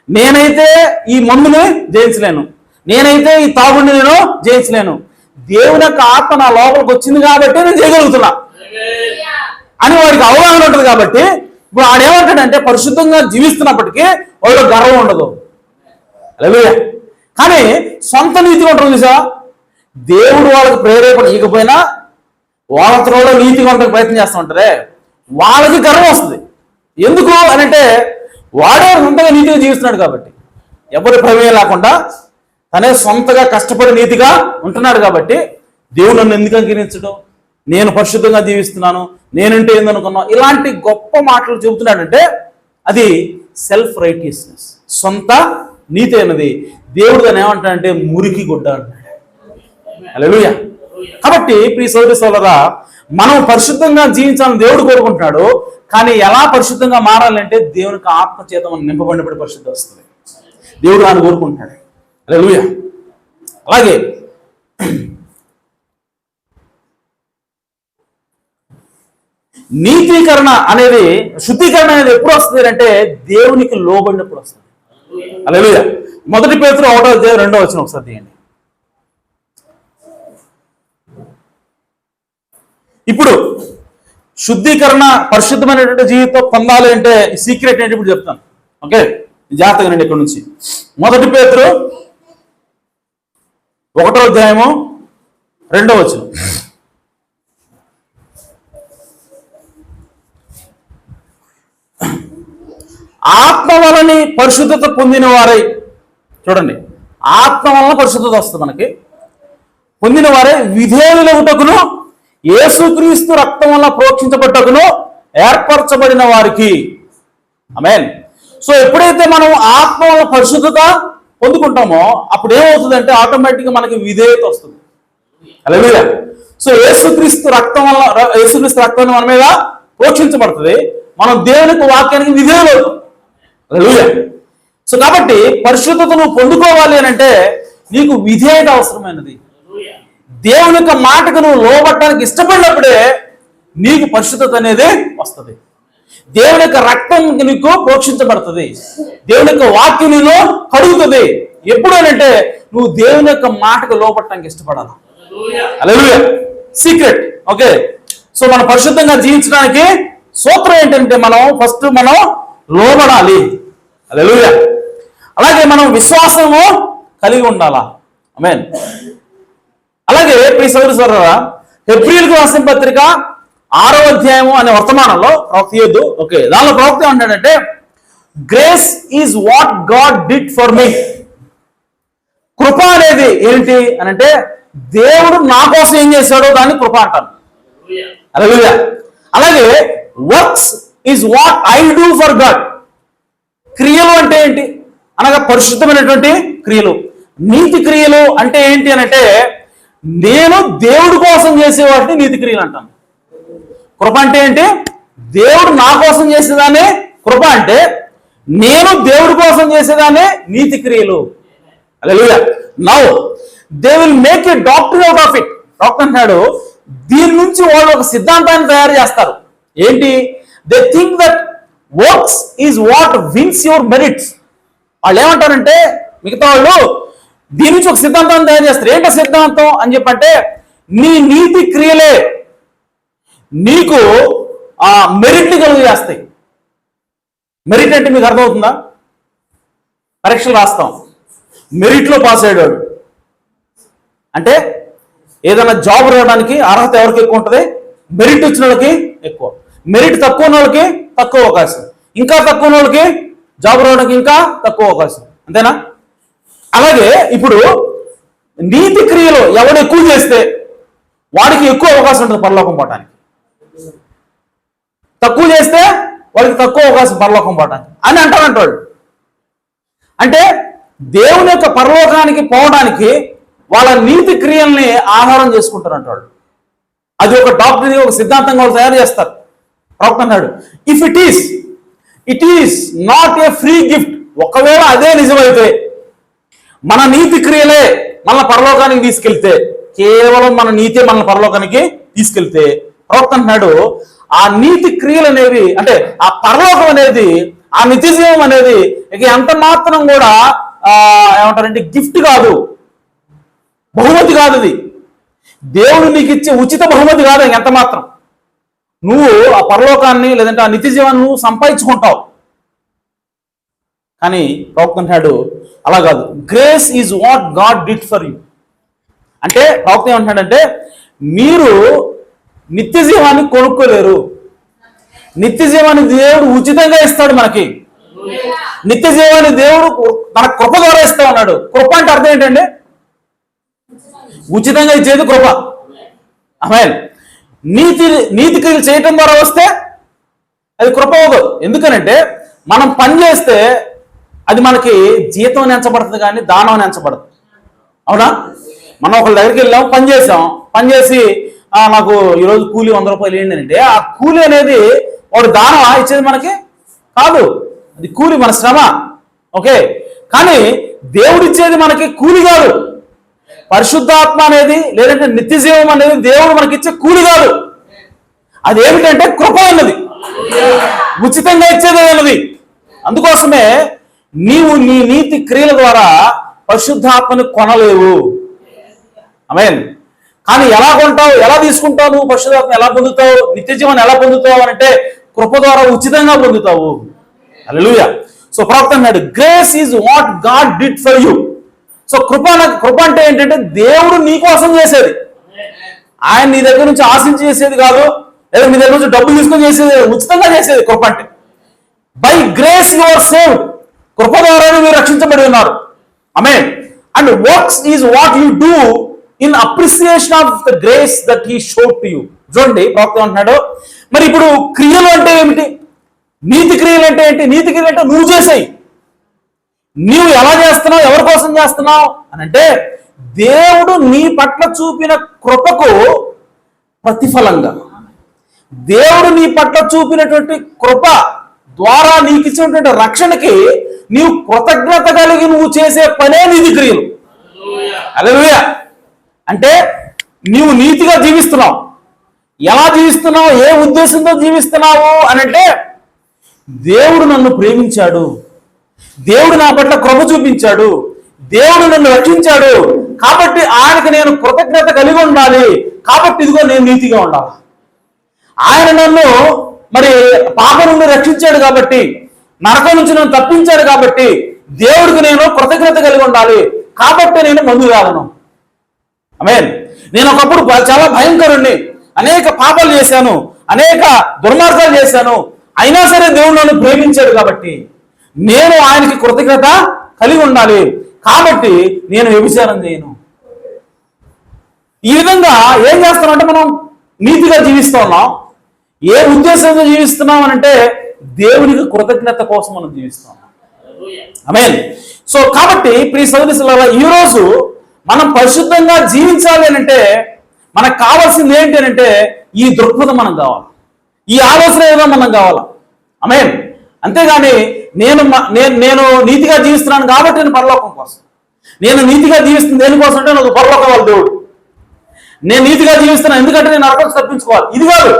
నేనైతే ఈ మందుని జయించలేను, నేనైతే ఈ తాగుడిని నేను జయించలేను. దేవుని యొక్క ఆత్మ నా లోపలికి వచ్చింది కాబట్టి నేను చేయగలుగుతున్నా అని వాడికి అవగాహన ఉంటుంది. కాబట్టి ఇప్పుడు ఆడేమంటాడంటే పరిశుద్ధంగా జీవిస్తున్నప్పటికీ వాడిలో గర్వం ఉండదు. హల్లెలూయా. కానీ సొంత నీతిగా ఉంటుంది చూసా, దేవుడు వాళ్ళకి ప్రేరేపణ ఇవ్వకపోయినా వాళ్ళతో కూడా నీతిగా ఉండడానికి ప్రయత్నం చేస్తూ ఉంటారే, వాళ్ళకి గర్వం వస్తుంది. ఎందుకు అని అంటే వాడే సొంతగా నీతిగా జీవిస్తున్నాడు కాబట్టి, ఎవరి ప్రమేయం లేకుండా తనే సొంతగా కష్టపడి నీతిగా ఉంటున్నాడు కాబట్టి దేవుడు నన్ను ఎందుకు అంగీకరించడం, నేను పరిశుద్ధంగా జీవిస్తున్నాను, నేనంటే ఏందనుకున్నావు, ఇలాంటి గొప్ప మాటలు చెబుతున్నాడంటే అది సెల్ఫ్ రైటియస్నెస్, సొంత నీతి అన్నది. దేవుడు దాన్ని ఏమంటాడంటే మురికి గుడ్డ అంటాడు. హల్లెలూయా. కాబట్టి ప్రియ సోదరి సోదరా, మనం పరిశుద్ధంగా జీవించాలని దేవుడు కోరుకుంటున్నాడు. కానీ ఎలా పరిశుద్ధంగా మారాలంటే దేవునికి ఆత్మ చేత మనం నింపబడినప్పుడు పరిశుద్ధి వస్తుంది. దేవుడు దాన్ని కోరుకుంటున్నాడు. హల్లెలూయా. అలాగే నీతీకరణ అనేది, శుద్ధీకరణ అనేది ఎప్పుడు వస్తుంది అంటే దేవునికి లోబడినప్పుడు వస్తుంది. హల్లెలూయా. 1 పేతురు 1:2 ఒకసారి తీయండి. ఇప్పుడు శుద్ధీకరణ, పరిశుద్ధమైనటువంటి జీవితం పొందాలి అంటే ఈ సీక్రెట్ ఏంటి ఇప్పుడు చెప్తాను. ఓకే, జాగ్రత్తగా రండి. ఇక్కడ నుంచి 1 పేతురు 1వ అధ్యాయము 2వ వచనం. ఆత్మ వలని పరిశుద్ధత పొందిన వారై, చూడండి, ఆత్మ వలన పరిశుద్ధత వస్తుంది మనకి. పొందిన వారే విధేయులగుటకును యేసుక్రీస్తు రక్తం వల్ల ప్రోక్షించబట్టకును ఏర్పరచబడిన వారికి. ఆమేన్. సో ఎప్పుడైతే మనం ఆత్మ వల్ల పరిశుద్ధత పొందుకుంటామో అప్పుడు ఏమవుతుందంటే ఆటోమేటిక్గా మనకి విధేయత వస్తుంది. హల్లెలూయా. సో యేసుక్రీస్తు రక్తం మన మీద ప్రోక్షించబడుతుంది. మనం దేవునికి వాక్యానికి విధేయులు అవుతాం. హల్లెలూయా. సో కాబట్టి పరిశుద్ధత నువ్వు పొందుకోవాలి అని అంటే నీకు విధేయత అవసరమైనది. దేవుని యొక్క మాటకు నువ్వు లోబట్టడానికి ఇష్టపడినప్పుడే నీకు పరిశుద్ధత అనేది వస్తుంది. దేవుని యొక్క రక్తం నీకు ప్రోక్షించబడుతుంది. దేవుని యొక్క వాక్యం నీలో కడుగుతుంది. ఎప్పుడు అంటే నువ్వు దేవుని యొక్క మాటకు లోబట్టడానికి ఇష్టపడాలి. హల్లెలూయా. సీక్రెట్. ఓకే, సో మనం పరిశుద్ధంగా జీవించడానికి సూత్రం ఏంటంటే మనం ఫస్ట్ లోబడాలి. హల్లెలూయా. అలాగే మనం విశ్వాసము కలిగి ఉండాలా. ఆమేన్. అలాగే ప్రియ సహోదరులారా, హెబ్రీయులకు రాసిన పత్రిక 6వ అధ్యాయము అనే వర్తమానంలో ప్రవక్త యేదు, ఓకే, దానిలో ప్రవక్త ఏమంటాడంటే grace is what God did for me. కృప అనేది ఏంటి అని అంటే దేవుడు నా కోసం ఏం చేశాడో దాన్ని కృప అంటాను. హల్లెలూయా. అలాగే works is what I do for God. క్రియలు అంటే ఏంటి అనగా పరిశుద్ధమైనటువంటి క్రియలు. నీతి క్రియలు అంటే ఏంటి అని అంటే నేను దేవుడి కోసం చేసే వాటిని నీతి క్రియలు అంటాను. కృప అంటే ఏంటి? దేవుడు నా కోసం చేసేదాన్ని కృప అంటే, నేను దేవుడి కోసం చేసేదాన్ని నీతి క్రియలు. హల్లెలూయా. Now they will make a doctor out of it. Doctor అంటాడు దీని నుంచి వాళ్ళు ఒక సిద్ధాంతాన్ని తయారు చేస్తారు. ఏంటి? They think that works is what wins your merits. వాళ్ళు ఏమంటారంటే మిగతా వాళ్ళు దీని నుంచి ఒక సిద్ధాంతాన్ని తయారు చేస్తారు. ఏంటో సిద్ధాంతం అని చెప్పంటే నీ నీతి క్రియలే నీకు ఆ మెరిట్ని కలుగు చేస్తాయి. మెరిట్ అంటే మీకు అర్థమవుతుందా? పరీక్షలు రాస్తాం, మెరిట్లో పాస్ అయ్యాడు అంటే ఏదైనా జాబ్ రావడానికి అర్హత ఎవరికి ఎక్కువ ఉంటుంది? మెరిట్ వచ్చిన వాళ్ళకి ఎక్కువ. మెరిట్ తక్కువ ఉన్న వాళ్ళకి తక్కువ అవకాశం, ఇంకా తక్కువ ఉన్న వాళ్ళకి జాబ్ రావడానికి ఇంకా తక్కువ అవకాశం. అంతేనా? అలాగే ఇప్పుడు నీతి క్రియలు ఎవడు ఎక్కువ చేస్తే వాడికి ఎక్కువ అవకాశం ఉంటుంది పరలోకం పోవటానికి, తక్కువ చేస్తే వాడికి తక్కువ అవకాశం పరలోకం పోవటానికి అని అంటారంటాడు. అంటే దేవుని యొక్క పరలోకానికి పోవడానికి వాళ్ళ నీతి క్రియల్ని ఆహారం చేసుకుంటారు అంటాడు. అది ఒక డాక్టరీ, ఒక సిద్ధాంతంగా వాళ్ళు తయారు చేస్తారు. ప్రవక్త అన్నాడు if it is not a free gift. ఒకవేళ అదే నిజమైతే, మన నీతి క్రియలే మన పరలోకానికి తీసుకెళ్తే, కేవలం మన నీతే మన పరలోకానికి తీసుకెళ్తే, ప్రవక్త అంటున్నాడు ఆ నీతి క్రియలు అనేవి అంటే ఆ పరలోకం అనేది, ఆ నిత్యజీవం అనేది ఇక ఎంత మాత్రం కూడా ఏమంటారంటే గిఫ్ట్ కాదు, బహుమతి కాదు. అది దేవుడు నీకు ఇచ్చే ఉచిత బహుమతి కాదు ఎంత మాత్రం. నువ్వు ఆ పరలోకాన్ని లేదంటే ఆ నిత్యజీవాన్ని నువ్వు సంపాదించుకుంటావు. కానీ ప్రవక్త అంటాడు అలా కాదు. Grace is what God did for you. అంటే ప్రవక్త ఏమంటాడంటే మీరు నిత్య జీవాన్ని కొనుక్కోలేరు. నిత్య జీవాన్ని దేవుడు ఉచితంగా ఇస్తాడు మనకి. నిత్య జీవాన్ని దేవుడు మన కృప ద్వారా ఇస్తా ఉన్నాడు. కృప అంటే అర్థం ఏంటండి? ఉచితంగా ఇచ్చేది కృప. ఆమేన్. నీతి క్రియలు చేయటం ద్వారా వస్తే అది కృప అవ్వదు. ఎందుకనంటే మనం పని చేస్తే అది మనకి జీతం నెంచబడుతుంది కానీ దానం నెంచబడదు. అవునా? మనం ఒకళ్ళ దగ్గరికి వెళ్ళాం, పని చేసాం, పని చేసి నాకు ఈరోజు కూలీ 100 రూపాయలు ఏంటి అంటే ఆ కూలీ అనేది వాడు దానం ఇచ్చేది మనకి కాదు, అది కూలి, మన శ్రమ. ఓకే, కానీ దేవుడిచ్చేది మనకి కూలి కాదు. పరిశుద్ధాత్మ అనేది లేదంటే నిత్య జీవం అనేది దేవుడు మనకి ఇచ్చే కూలి కాదు. అది ఏమిటంటే కృప అన్నది, ఉచితంగా ఇచ్చేది అన్నది. అందుకోసమే నీవు నీ నీతి క్రియల ద్వారా పరిశుద్ధాత్మని కొనలేవు. ఆమేన్. కానీ ఎలా కొంటావు, ఎలా తీసుకుంటావు, నువ్వు పరిశుద్ధాత్మ ఎలా పొందుతావు, నిత్య జీవనం ఎలా పొందుతావు అని అంటే కృప ద్వారా ఉచితంగా పొందుతావు. హల్లెలూయా. సో ప్రవక్త అన్నాడు, grace is what God did for you. So కృప అంటే ఏంటంటే దేవుడు నీ కోసం చేసేది. ఆయన నీ దగ్గర నుంచి ఆశించి చేసేది కాదు, లేదా మీ దగ్గర నుంచి డబ్బులు తీసుకొని చేసేది, ఉచితంగా చేసేది కృప అంటే. By grace you are saved. కృప ద్వారానే మీరు రక్షించబడి ఉన్నారు. ఆమేన్. And works is what you do in appreciation of the grace that he showed to you. చూడండి ప్రవక్త అంటున్నాడు, మరి ఇప్పుడు క్రియలు అంటే ఏమిటి, నీతి క్రియలు అంటే ఏంటి? నీతి క్రియలు అంటే నువ్వు చేసేయి. నీవు ఎలా చేస్తున్నావు, ఎవరి కోసం చేస్తున్నావు అని అంటే దేవుడు నీ పట్ల చూపిన కృపకు ప్రతిఫలంగా, దేవుడు నీ పట్ల చూపినటువంటి కృప ద్వారా నీకు ఇచ్చినటువంటి రక్షణకి నీవు కృతజ్ఞత కలిగి నువ్వు చేసే పనే నీతి క్రియలు. హల్లెలూయా. అంటే నీవు నీతిగా జీవిస్తున్నావు. ఎలా జీవిస్తున్నావు, ఏ ఉద్దేశంతో జీవిస్తున్నావు అని అంటే దేవుడు నన్ను ప్రేమించాడు, దేవుడు నా పట్ల కృప చూపించాడు, దేవుడు నన్ను రక్షించాడు, కాబట్టి ఆయనకు నేను కృతజ్ఞత కలిగి ఉండాలి, కాబట్టి ఇదిగో నేను నీతిగా ఉండాలి. ఆయన నన్ను మరి పాపం నుండి రక్షించాడు కాబట్టి, నరకం నుంచి నన్ను తప్పించాడు కాబట్టి దేవుడికి నేను కృతజ్ఞత కలిగి ఉండాలి, కాబట్టి నేను మందు తాగను. ఆమేన్. నేను ఒకప్పుడు చాలా భయంకరుణ్ణి, అనేక పాపాలు చేశాను, అనేక దుర్మార్గాలు చేశాను, అయినా సరే దేవుడు నన్ను ప్రేమించాడు కాబట్టి నేను ఆయనకి కృతజ్ఞత కలిగి ఉండాలి, కాబట్టి నేను వ్యభిచారం చేయను. ఈ విధంగా ఏం చేస్తామంటే మనం నీతిగా జీవిస్తూ ఉన్నాం. ఏ ఉద్దేశంతో జీవిస్తున్నాం అని అంటే దేవునికి కృతజ్ఞత కోసం మనం జీవిస్తాం. ఆమేన్. సో కాబట్టి ప్రియ సహోదరులారా, ఈరోజు మనం పరిశుద్ధంగా జీవించాలి అని అంటే మనకు కావాల్సింది ఏంటి అని అంటే ఈ దృక్పథం మనకు కావాలి, ఈ ఆలోచన ఏదో మనకు కావాలి. ఆమేన్. అంతేగాని నేను నీతిగా జీవిస్తున్నాను కాబట్టి నేను పరలోకం కోసం, నేను నీతిగా జీవిస్తుంది దేనికోసం అంటే నాకు పరలోకం వాళ్ళ దేవుడు, నేను నీతిగా జీవిస్తున్నాను ఎందుకంటే నేను నరకం తప్పించుకోవాలి, ఇది కాదు.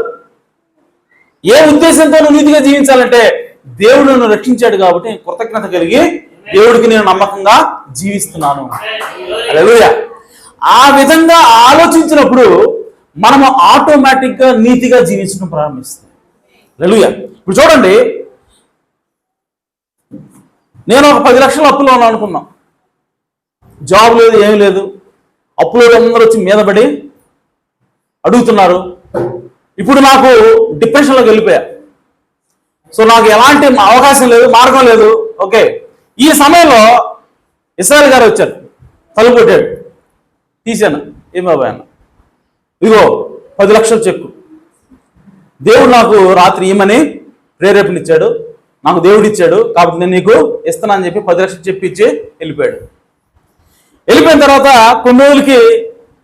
ఏ ఉద్దేశంతో నువ్వు నీతిగా జీవించాలంటే దేవుడు నన్ను రక్షించాడు కాబట్టి నేను కృతజ్ఞత కలిగి దేవుడికి నేను నమ్మకంగా జీవిస్తున్నాను. హల్లెలూయా. ఆ విధంగా ఆలోచించినప్పుడు మనము ఆటోమేటిక్గా నీతిగా జీవించడం ప్రారంభిస్తాం. హల్లెలూయా. ఇప్పుడు చూడండి, నేను ఒక 10 లక్షలు అప్పులో ఉన్నాను అనుకున్నాం, జాబ్ లేదు, ఏం లేదు, అప్పులో అందరూ వచ్చి మీద పడి అడుగుతున్నారు. ఇప్పుడు నాకు డిప్రెషన్లోకి వెళ్ళిపోయా. సో నాకు ఎలాంటి అవకాశం లేదు, మార్గం లేదు. ఓకే, ఈ సమయంలో ఇస్రాయల్ గారు వచ్చారు, తలుపు కొట్టాడు, తీసాను. ఏం బాబాయ్ అన్న, ఇదిగో 10 లక్షలు చెక్కు, దేవుడు నాకు రాత్రి ఇమ్మని ప్రేరేపణిచ్చాడు, నాకు దేవుడు ఇచ్చాడు కాబట్టి నేను నీకు ఇస్తాను అని చెప్పి 10 లక్షలు చెప్పిచ్చి వెళ్ళిపోయాడు. వెళ్ళిపోయిన తర్వాత కొన్ని రోజులకి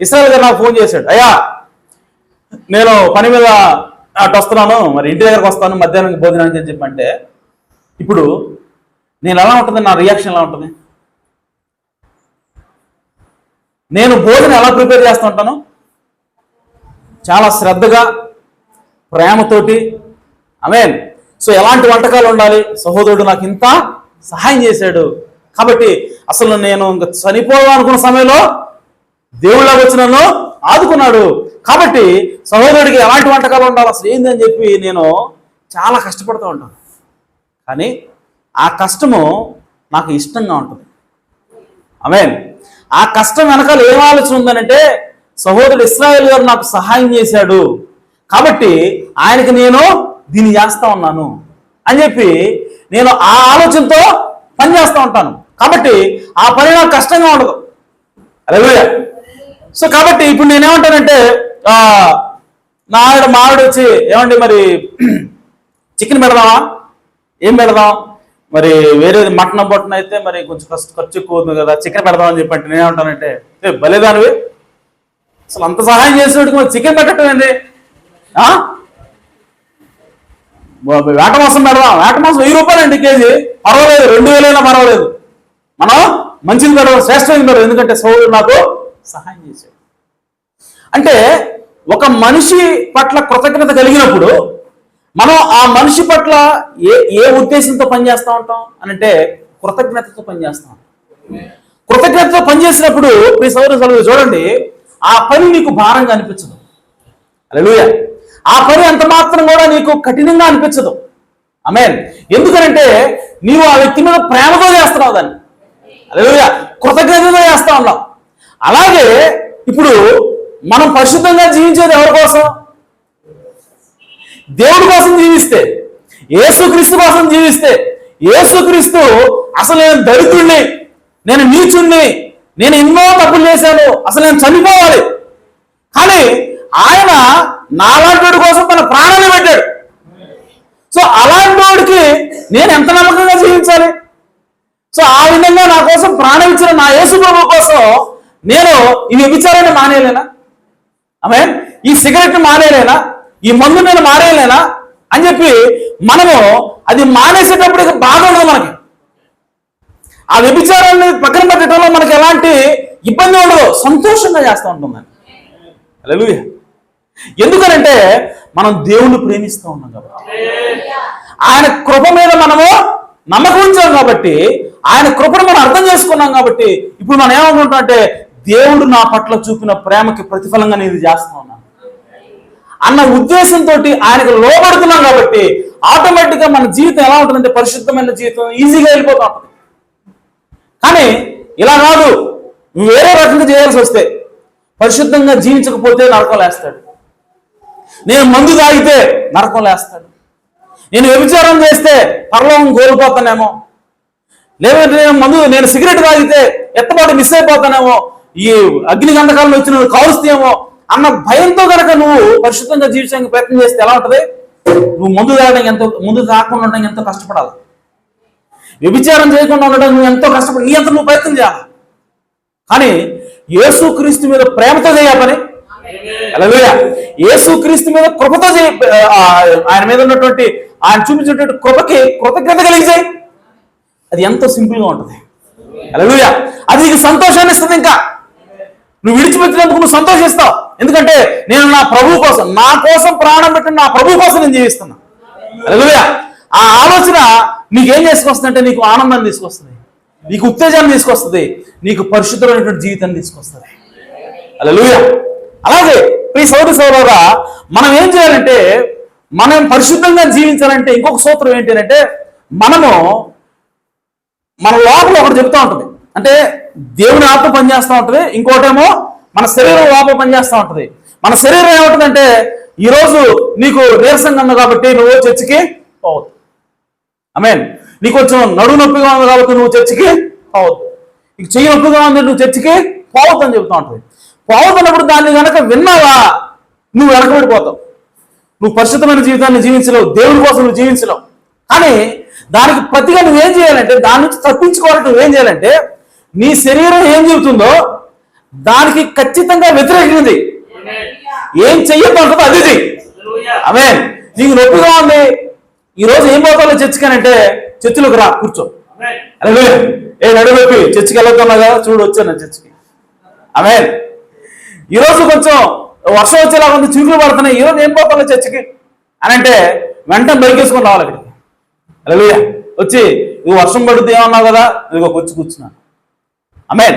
ఇస్రాయల్ గారు నాకు ఫోన్ చేశాడు, అయ్యా నేను పని మీద అటు వస్తున్నాను, మరి ఇంటి దగ్గరకు వస్తాను, మధ్యాహ్నం భోజనానికి అని చెప్పంటే ఇప్పుడు నేను ఎలా ఉంటుంది, నా రియాక్షన్ ఎలా ఉంటుంది, నేను భోజనం ఎలా ప్రిపేర్ చేస్తూ ఉంటాను, చాలా శ్రద్ధగా ప్రేమతోటి. ఆమేన్. సో ఎలాంటి వంటకాలు ఉండాలి, సహోదరుడు నాకు ఇంత సహాయం చేశాడు కాబట్టి అసలు నేను ఇంకా చనిపోదాం అనుకున్న సమయంలో దేవుళ్ళకి వచ్చి నన్ను ఆదుకున్నాడు కాబట్టి సహోదరుడికి ఎలాంటి వంటకాలు ఉండాలి అసలు ఏందని చెప్పి నేను చాలా కష్టపడుతూ ఉంటాను. కానీ ఆ కష్టము నాకు ఇష్టంగా ఉంటుంది. ఆమేన్. ఆ కష్టం వెనకాల ఏం ఆలోచన ఉందనంటే సహోదరుడు ఇశ్రాయేలు గారు నాకు సహాయం చేశాడు కాబట్టి ఆయనకి నేను దీన్ని చేస్తా ఉన్నాను అని చెప్పి నేను ఆ ఆలోచనతో పని చేస్తూ ఉంటాను. కాబట్టి ఆ పని నాకు కష్టంగా ఉండదు. హల్లెలూయా. సో కాబట్టి ఇప్పుడు నేనేమంటానంటే మా ఆవిడ వచ్చి ఏమండి మరి చికెన్ పెడదామా, ఏం పెడదాం, మరి వేరే మటన్ బొట్టన్ అయితే మరి కొంచెం ఖర్చు ఎక్కువ అవుతుంది కదా, చికెన్ పెడదామని చెప్పంటే నేనేమంటానంటే భలేదానివి, అసలు అంత సహాయం చేసేవాడికి మరి చికెన్ పెట్టడం ఏంటి, వేట మాంసం పెడదాం, వేట మాంసం 1000 రూపాయలు అండి కేజీ, పర్వాలేదు, 2000 అయినా పర్వాలేదు, మనం మంచిది పెడదాం, శ్రేష్టమైంది పెడదాం, ఎందుకంటే సోదరుడు నాకు సహాయం చేశాడు. అంటే ఒక మనిషి పట్ల కృతజ్ఞత కలిగినప్పుడు మనం ఆ మనిషి పట్ల ఏ ఉద్దేశంతో పనిచేస్తూ ఉంటాం అని అంటే కృతజ్ఞతతో పనిచేస్తాం. కృతజ్ఞతతో పనిచేసినప్పుడు మీ సోదరు చూడండి, ఆ పని నీకు భారంగా అనిపించదు. హల్లెలూయా. ఆ పని అంత మాత్రం కూడా నీకు కఠినంగా అనిపించదు. ఆమేన్. ఎందుకంటే నీవు ఆ వ్యక్తి మీద ప్రేమతో చేస్తున్నావు దాన్ని. హల్లెలూయా. కృతజ్ఞతతో చేస్తా ఉన్నావు. అలాగే ఇప్పుడు మనం పరిశుద్ధంగా జీవించేది ఎవరి కోసం? దేవుడి కోసం జీవిస్తే, యేసుక్రీస్తు కోసం జీవిస్తే, యేసుక్రీస్తు అసలు నేను దరిద్రుణ్ణి, నేను నీచుణ్ణి, నేను ఎన్నో తప్పులు చేశాను, అసలు నేను చనిపోవాలి, కానీ ఆయన నాలాంటి వాడి కోసం తన ప్రాణాన్ని పెట్టాడు. సో అలాంటి వాడికి నేను ఎంత నమ్మకంగా జీవించాలి? సో ఆ విధంగా నా కోసం ప్రాణం ఇచ్చిన నా యేసు ప్రభు కోసం నేను ఈ వ్యభిచారాన్ని మానేయలేనా? ఆమేన్. ఈ సిగరెట్ మానేయలేనా? ఈ మందు నేను మానేయలేనా అని చెప్పి మనము అది మానేసేటప్పుడు బాధ ఉండదు మనకి. ఆ వ్యభిచారాన్ని పక్కన పెట్టడంలో మనకి ఎలాంటి ఇబ్బంది ఉండదు, సంతోషంగా చేస్తూ ఉంటుంది. హల్లెలూయా. ఎందుకనంటే మనం దేవుణ్ణి ప్రేమిస్తూ ఉన్నాం కాబట్టి, ఆయన కృప మీద మనము నమ్మకం ఉంచాం కాబట్టి, ఆయన కృపను మనం అర్థం చేసుకున్నాం కాబట్టి ఇప్పుడు మనం ఏమనుకుంటాం అంటే దేవుడు నా పట్ల చూపిన ప్రేమకి ప్రతిఫలంగా నేను చేస్తా ఉన్నాను అన్న ఉద్దేశంతో ఆయనకు లోబడుతున్నాం కాబట్టి ఆటోమేటిక్గా మన జీవితం ఎలా ఉంటుందంటే పరిశుద్ధమైన జీవితం ఈజీగా వెళ్ళిపోతూ ఉంటుంది. కానీ ఇలా కాదు, నువ్వు వేరే రకంగా చేయాల్సి వస్తే పరిశుద్ధంగా జీవించకపోతే నరకం లేస్తాడు. నేను మందు తాగితే నరకం లేస్తాడు. నేను వ్యభిచారం చేస్తే పరలోకం కోల్పోతానేమో, లేదంటే నేను సిగరెట్ తాగితే ఎత్తబాటు మిస్ అయిపోతానేమో, ఈ అగ్ని గంధకాలను వచ్చి నువ్వు కాలుస్తేమో అన్న భయంతో కనుక నువ్వు పరిశుద్ధంగా జీవించడానికి ప్రయత్నం చేస్తే ఎలా ఉంటుంది? నువ్వు ముందు తాగకుండా ఉండడానికి ఎంతో కష్టపడాలి. వ్యభిచారం చేయకుండా ఉండడం నువ్వు ఎంతో కష్టపడి నీ అంత నువ్వు ప్రయత్నం చేయాలి. కానీ యేసుక్రీస్తు మీద ప్రేమతో చేయ పని. హల్లెలూయా. యేసుక్రీస్తు మీద కృపతో చేయి. ఆయన మీద ఉన్నటువంటి ఆయన చూపించినటువంటి కృపకి కృతజ్ఞత కలిగి చేయి. అది ఎంతో సింపుల్గా ఉంటుంది. హల్లెలూయా. అది నీకు సంతోషాన్ని ఇస్తుంది. ఇంకా నువ్వు విడిచిపెట్టినందుకు నువ్వు సంతోషిస్తావు. ఎందుకంటే నేను నా ప్రభు కోసం, నా కోసం ప్రాణం పెట్టిన నా ప్రభు కోసం నేను జీవిస్తున్నా. హల్లెలూయా. ఆ ఆలోచన నీకేం తీసుకొస్తుంది అంటే నీకు ఆనందాన్ని తీసుకొస్తుంది, నీకు ఉత్తేజాన్ని తీసుకొస్తుంది, నీకు పరిశుద్ధమైనటువంటి జీవితాన్ని తీసుకొస్తుంది. హల్లెలూయా. అలాగే ప్రియ సోదరి సోదరులారా, మనం ఏం చేయాలంటే మనం పరిశుద్ధంగా జీవించాలంటే ఇంకొక సూత్రం ఏంటి అంటే మనము మన లోపల ఒకటి చెప్తా ఉంటుంది. అంటే దేవుని ఆత్మ పనిచేస్తూ ఉంటుంది, ఇంకోటేమో మన శరీరం లోపల పనిచేస్తూ ఉంటుంది. మన శరీరం ఏముంటుందంటే ఈరోజు నీకు నీరసంగా ఉంది కాబట్టి నువ్వు చర్చికి పోవద్దు. ఆమేన్. నీకు కొంచెం నడుము నొప్పిగా ఉంది కాబట్టి నువ్వు చర్చికి పోవద్దు. నీకు చెయ్యి నొప్పిగా ఉంది నువ్వు చర్చికి పోవద్దు అని చెప్తూ ఉంటుంది. పోవద్దన్నప్పుడు దాన్ని కనుక విన్నావా నువ్వు వెనకబడిపోతావు. నువ్వు పరిశుద్ధమైన జీవితాన్ని జీవించలేవు, దేవుని కోసం నువ్వు జీవించలేవు. కానీ దానికి ప్రతిగా నువ్వేం చేయాలంటే, దాని నుంచి తప్పించుకోవాలంటే నువ్వేం చేయాలంటే నీ శరీరం ఏం చెబుతుందో దానికి ఖచ్చితంగా వ్యతిరేకింది. ఏం చెయ్యొద్దు అంటుందో అది. ఆమేన్. నీకు నొప్పిగా ఉంది, ఈరోజు ఏం పోతాలో చర్చికానంటే చర్చిలోకి రా, కూర్చో. హల్లెలూయా. ఏ నడుము నొప్పి చర్చికి వెళ్ళొద్దామా కదా, చూడు వచ్చాను నేను చర్చికి. ఆమేన్. ఈరోజు కొంచెం వర్షం వచ్చేలా ఉంది, చిరుకులు పడుతున్నాయి, ఈరోజు ఏం పోతాలో చర్చికి అని అంటే వెంటనే బైక్ వేసుకొని రావాలి అక్కడికి. హల్లెలూయా. వచ్చి నువ్వు వర్షం పడుతుంది ఏమన్నావు కదా, ఇదిగో వచ్చి కూర్చున్నాను. ఆమేన్.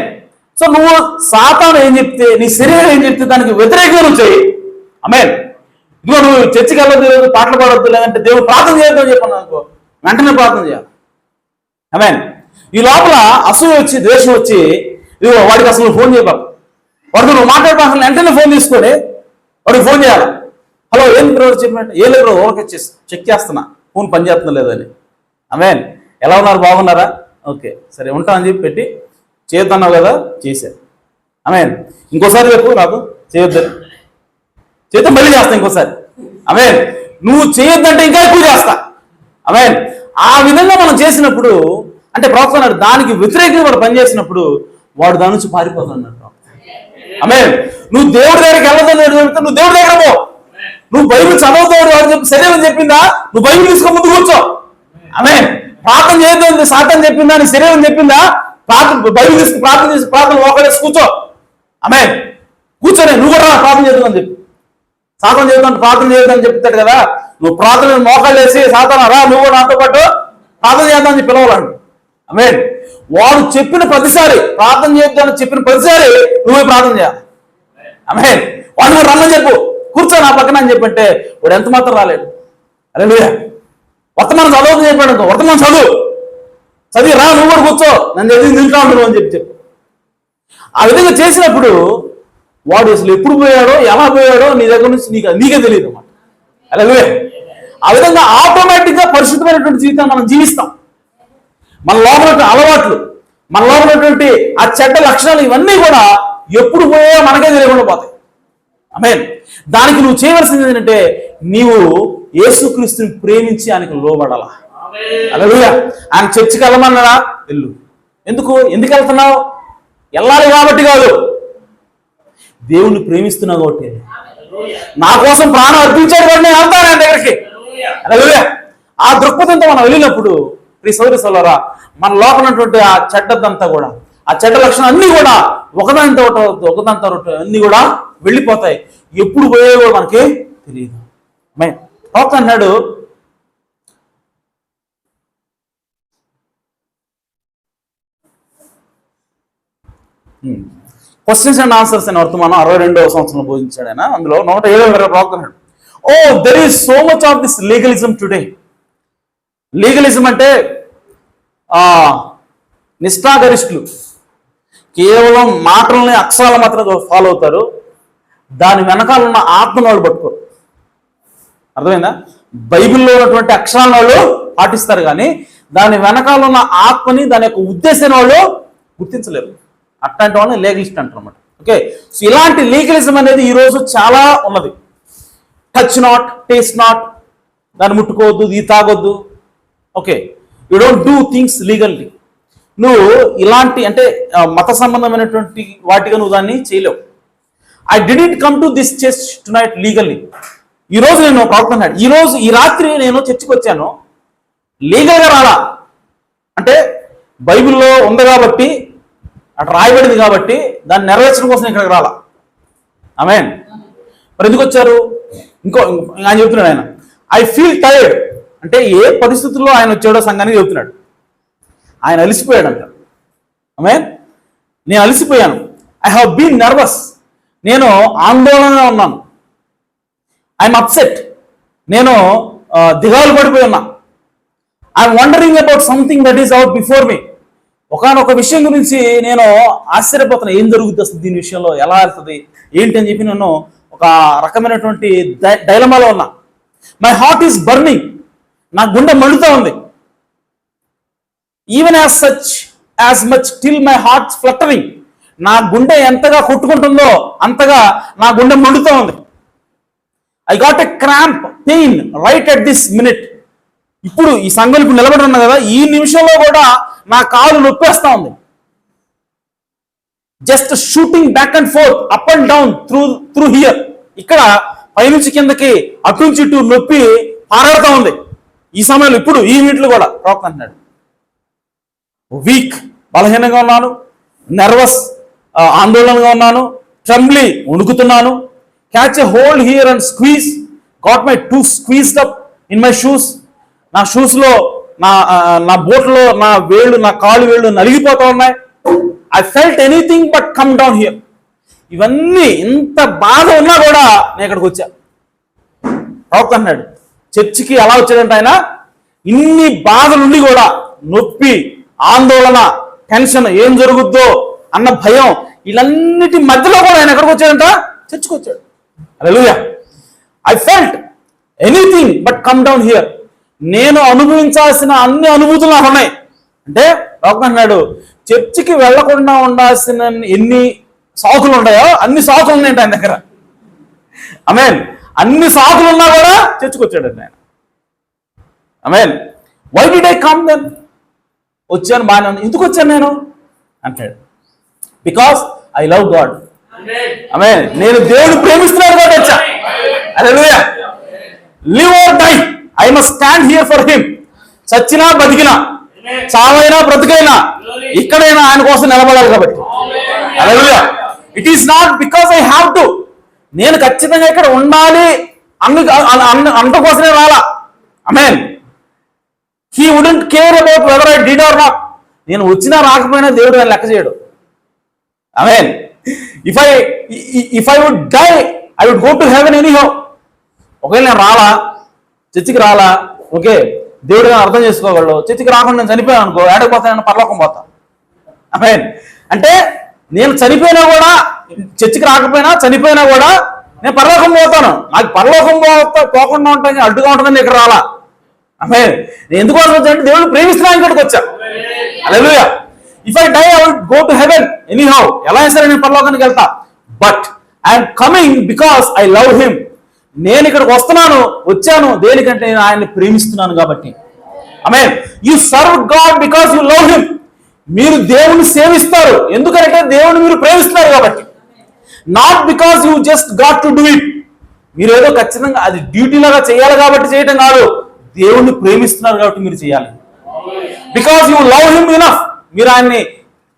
సో నువ్వు సాతాను ఏం చెప్తే, నీ శరీరం ఏం చెప్తే దానికి వ్యతిరేకంగా నువ్వు చెయ్యి. ఆమేన్. ఇదిగో నువ్వు చర్చికి వెళ్ళొద్దు, ఈరోజు పాటలు పాడొద్దు, లేదంటే దేవుడు ప్రార్థన చేయొద్దు అని చెప్పాను అనుకో, వెంటనే ప్రార్థన చేయాలి. ఆమేన్. ఈ లోపల అసూయ వచ్చి, ద్వేషం వచ్చి, ఇదిగో వాడికి అసలు ఫోన్ చేయబాకు, వాడితో నువ్వు మాట్లాడబాక, వెంటనే ఫోన్ తీసుకొని వాడికి ఫోన్ చేయాలి. హలో, ఏం బ్రదర్ చెప్పినట్టు, ఏ లేదు ఓకే చెక్ చేస్తున్నా ఫోన్ పనిచేస్తుందా లేదని. ఆమేన్. ఎలా ఉన్నారు, బాగున్నారా, ఓకే సరే ఉంటామని చెప్పి పెట్టి చేయొద్దన్నావు కదా, చేశారు. ఆమేన్. ఇంకోసారి చెప్పు నాకు చేయొద్దని, చేద్దాం మళ్ళీ చేస్తా ఇంకోసారి. ఆమేన్. నువ్వు చేయొద్దంటే ఇంకా ఎక్కువ చేస్తా. ఆమేన్. ఆ విధంగా మనం చేసినప్పుడు అంటే ప్రోత్సాహం దానికి వ్యతిరేకంగా వాడు పనిచేసినప్పుడు వాడు దాని నుంచి పారిపోతున్నాడు. ఆమేన్. నువ్వు దేవుడి దగ్గరికి వెళ్ళదని చెప్తే నువ్వు దేవుడి దగ్గర పో. నువ్వు బైబిల్ చదవుతావు వాడు చెప్పి శరీరం చెప్పిందా, నువ్వు బైబిల్ తీసుకో ముందు కూర్చో. ఆమేన్. ప్రార్థన చేయొద్దు సాతాను చెప్పిందా, నీ శరీరం చెప్పిందా, బైబిల్ తీసుకు ప్రార్థన ఒకడేసి కూర్చో. ఆమేన్. కూర్చొని నువ్వు కూడా ప్రార్థన చేద్దామని చెప్పి, సాతాను చేద్దాం ప్రార్థన చేయొద్దని చెప్తాడు కదా, నువ్వు ప్రార్థన మోకాళ్ళు వేసి సాతాను రా నువ్వు నాతో పాటు ప్రార్థన చేద్దామని పిలవాలండి. ఆమేన్. వాడు చెప్పిన ప్రతిసారి ప్రార్థన చేద్దామని చెప్పిన ప్రతిసారి నువ్వే ప్రార్థన చేయాలి. ఆమేన్. వాడు కూడా రమ్మని చెప్పు, కూర్చో నా పక్కన అని చెప్పంటే వాడు ఎంత మాత్రం రాలేడు. హల్లెలూయా. వర్తమానం చదవద్దు చెప్పాడు అనుకో, వర్తమానం చదివి రా, నువ్వు కూడా కూర్చో, నన్ను ఎదురు తింటా ఉంటాను అని చెప్పు. ఆ విధంగా చేసినప్పుడు వాడు అసలు ఎప్పుడు పోయాడో ఎలా పోయాడో నీ దగ్గర నుంచి నీకే తెలియదు అన్నమాట. హల్లెలూయా. ఆ విధంగా ఆటోమేటిక్గా పరిశుద్ధమైనటువంటి జీవితాన్ని మనం జీవిస్తాం. మన లోపల అలవాట్లు, మన లోపలటువంటి ఆ చెడ్డ లక్షణాలు ఇవన్నీ కూడా ఎప్పుడు పోయాయో మనకే తెలియకుండా పోతాయి. ఆమేన్. దానికి నువ్వు చేయవలసింది ఏంటంటే నీవు యేసుక్రీస్తుని ప్రేమించి ఆయనకు లోబడాలా. హల్లెలూయా. ఆయన చర్చికి వెళ్ళమన్నాడా, వెళ్ళు. ఎందుకు వెళ్తున్నావు? వెళ్ళాలి కాబట్టి కాదు, దేవుణ్ణి ప్రేమిస్తున్నావు కాబట్టి. నా కోసం ప్రాణం అర్పించాడు కాబట్టి నేను వెళ్తాను ఆయన దగ్గరికి. హల్లెలూయా. ఆ దృక్పథంతో మనం వెళ్ళినప్పుడు ప్రియ సోదరి సోదరులారా, మన లోపల ఉన్నటువంటి ఆ చెడ్డదంతా కూడా, ఆ చెడ్డ లక్షణాలు అన్ని కూడా ఒకదానితో అన్ని కూడా వెళ్ళిపోతాయి. ఎప్పుడు పోయేవో మనకి తెలియదు. ప్రవక్త అన్నాడు, క్వశ్చన్స్ అండ్ ఆన్సర్స్ అనే వర్తమానం 62వ సంవత్సరంలో బోధించాడు ఆయన. అందులో 107 ప్రవక్త అన్నాడు, oh there is so much of this legalism today. Legalism అంటే నిష్ఠాగరిష్ఠులు, కేవలం మాటలని అక్షరాల మాత్రం ఫాలో అవుతారు, దాని వెనకాల ఉన్న ఆత్మను వాళ్ళు పట్టుకోరు. అర్థమైందా? బైబిల్లో ఉన్నటువంటి అక్షరాలను వాళ్ళు పాటిస్తారు కానీ దాని వెనకాల ఉన్న ఆత్మని, దాని యొక్క ఉద్దేశాన్ని వాళ్ళు గుర్తించలేరు. అట్లాంటి వాళ్ళని లీగలిస్ట్ అంటారు అన్నమాట. ఓకే, సో ఇలాంటి లీగలిజం అనేది ఈరోజు చాలా ఉన్నది. టచ్ నాట్, టేస్ట్ నాట్, దాన్ని ముట్టుకోవద్దు, ఇది తాగొద్దు. Okay, you don't do things legally. నువ్వు ఇలాంటి అంటే మత సంబంధమైనటువంటి వాటిగా నువ్వు దాన్ని చేయలేవు. I didn't come to this church tonight legally. ఈరోజు నేను ప్రవక్తన్నాడు, ఈ రాత్రి నేను చర్చికి వచ్చాను, లీగల్గా రాలా. అంటే బైబిల్లో ఉంది కాబట్టి, అటు రాయబడింది కాబట్టి దాన్ని నెరవేర్చడం కోసం ఇక్కడికి రాలా. ఆమేన్. మరి ఎందుకు వచ్చారు? ఆయన చెప్తున్నాడు, ఆయన ఐ ఫీల్ టైర్డ్. అంటే ఏ పరిస్థితుల్లో ఆయన వచ్చాడో సంఘానికి చెబుతున్నాడు. ఆయన అలిసిపోయాడంట. ఆమేన్. నేను అలిసిపోయాను. I have been nervous. నేను ఆందోళనగా ఉన్నాను. I'm upset. నేను దిగాలు పడిపోయి ఉన్నా. I'm wondering about something that is out before me. ఒకనొక విషయం గురించి నేను ఆశ్చర్యపోతున్నా, ఏం జరుగుతుంది అసలు దీని విషయంలో, ఎలా వెళ్తుంది ఏంటి అని చెప్పి నేను ఒక రకమైనటువంటి డైలమాలో ఉన్నా. My heart is burning. నా గుండె మండుతూ ఉంది. Even as much till my heart fluttering. నా గుండె ఎంతగా కొట్టుకుంటుందో అంతగా నా గుండె మండుతూ ఉంది. I got a cramp pain right at this minute. ఇప్పుడు ఈ సంఘం ఇప్పుడు నిలబడి ఉన్నా కదా, ఈ నిమిషంలో కూడా నా కాలు నొప్పేస్తా ఉంది. Just shooting back and fourth, up and down through here. ఇక్కడ పైనుంచి కిందకి అటు నుంచి ఇటు నొప్పి పారాడుతూ ఉంది ఈ సమయంలో. ఇప్పుడు ఈ మినిట్లు కూడా ప్రవక్త అంటున్నాడు, వీక్, బలహీనంగా ఉన్నాను, నర్వస్, ఆందోళనగా ఉన్నాను, ట్రంబ్లీ, వణుకుతున్నాను. Catch a hold here and squeeze. Got my toe squeezed up in my shoes. నా షూస్లో, నా బోట్లో నా కాలు వేళ్ళు నలిగిపోతూ ఉన్నాయి. I felt anything but come down here. ఇవన్నీ ఇంత బాధ ఉన్నా కూడా నేను ఇక్కడికి వచ్చా. ప్రవక్త అన్నాడు, చర్చికి ఎలా వచ్చాడంటే ఆయన ఇన్ని బాధ నుండి కూడా, నొప్పి, ఆందోళన, టెన్షన్, ఏం జరుగుద్దో అన్న భయం, వీళ్ళన్నిటి మధ్యలో కూడా ఆయన ఎక్కడికి వచ్చాడంట? చర్చికి వచ్చాడు. హల్లెలూయా. I felt anything but come down here. నేను అనుభవించాల్సిన అన్ని అనుభూతులు నాకు ఉన్నాయి. అంటే ప్రవక్త అన్నాడు, చర్చికి వెళ్లకుండా ఉండాల్సిన ఎన్ని సాకులు ఉంటాయో అన్ని సాకులు ఉన్నాయంట ఆయన దగ్గర. ఆమేన్. అన్ని సాకులు ఉన్నా కూడా చర్చికి వచ్చాడండి ఆయన. ఆమేన్. Why did I come then? వచ్చాను, బాగానే ఉంది. ఎందుకు వచ్చాను నేను అంటాడు, బికాస్ ఐ లవ్ గాడ్. ఆమేన్. నేను దేవుడు ప్రేమిస్తున్నాను కాబట్టి వచ్చా. హల్లెలూయా. Live or die, I must stand here for him. చచ్చినా బతికినా, చావైనా బ్రతికైనా, ఇక్కడైనా ఆయన కోసం నిలబడాలి కాబట్టి. హల్లెలూయా. It is not because I have to. నేను ఖచ్చితంగా ఇక్కడ ఉండాలి అంత కోసమే రాలా. ఆమేన్. He wouldn't care about whether I did are not. నేను వచ్చినా రాకపోయినా దేవుడు ఆయన లెక్క చేయడు. ఆమేన్. If I would die I would go to heaven anyhow. ఒకవేళ నేను రాలా, చర్చికి రాలా, ఓకే, దేవుడిగా అర్థం చేసుకోగలడు. చర్చికి రాకుండా నేను చనిపోయాను అనుకో, ఏడకి పోతా, నేను పరలోకం పోతా. ఆమేన్. అంటే నేను చనిపోయినా కూడా, చర్చికి రాకపోయినా చనిపోయినా కూడా నేను పరలోకం పోతాను. నాకు పరలోకం పోకుండా ఉంటాను, అడ్డుగా ఉంటుందని ఇక్కడ రాలా. ఆమేన్. నేను ఎందుకోసం వచ్చానంటే దేవుడు ప్రేమిస్తున్నా ఇక్కడికి వచ్చా. హల్లెలూయా. If I die I would go to heaven anyhow. ఎలా అయినా సరే నేను పరలోకానికి వెళ్తా. But I'm coming because I love him. నేను ఇక్కడికి వచ్చాను దేనికంటే నేను ఆయన్ని ప్రేమిస్తున్నాను కాబట్టి. ఆమేన్. You serve God because you love him. మీరు దేవుని సేవిస్తారు ఎందుకంటే దేవుని మీరు ప్రేమిస్తున్నారు కాబట్టి. Not because you just got to do it. మీరు ఏదో ఖచ్చితంగా అది డ్యూటీ లాగా చేయాలి కాబట్టి చేయటం కాదు, దేవుణ్ణి ప్రేమిస్తున్నారు కాబట్టి మీరు చేయాలి. Because you love him enough. మీరు ఆయన్ని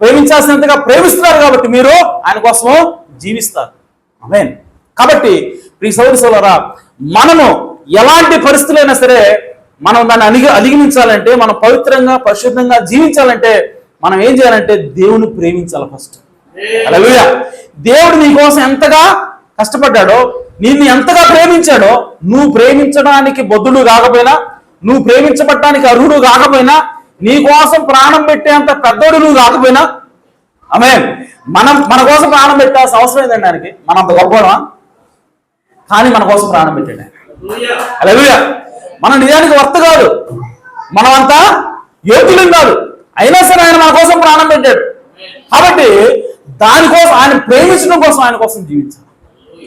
ప్రేమించాల్సినంతగా ప్రేమిస్తున్నారు కాబట్టి మీరు ఆయన కోసము జీవిస్తారు. ఆమేన్. కాబట్టి ప్రియ సోదరి సోదరులారా, మనము ఎలాంటి పరిస్థితులైనా సరే మనం దాన్ని అధిగమించాలంటే, మనం పవిత్రంగా పరిశుద్ధంగా జీవించాలంటే మనం ఏం చేయాలంటే దేవుని ప్రేమించాలి ఫస్ట్. హల్లెలూయా. దేవుడు నీ కోసం ఎంతగా కష్టపడ్డాడో, నిన్ను ఎంతగా ప్రేమించాడో, నువ్వు ప్రేమించడానికి బొద్దుడు కాకపోయినా, నువ్వు ప్రేమించబడటానికి అర్హుడు కాకపోయినా, నీ కోసం ప్రాణం పెట్టేంత పెద్దోడు నువ్వు కాకపోయినా, ఆమేన్, మన కోసం ప్రాణం పెట్టాల్సిన అవసరం ఏంటంటే ఆయనకి. మనం అంత గొప్పవా? కానీ మన కోసం ప్రాణం పెట్టాడు ఆయన. హల్లెలూయా. మన నిజానికి వర్త కాదు, మనమంతా యోగ్యులం కాదు, అయినా సరే ఆయన మన కోసం ప్రాణం పెట్టాడు. కాబట్టి దానికోసం, ఆయన ప్రేమించడం కోసం ఆయన కోసం జీవించాలి.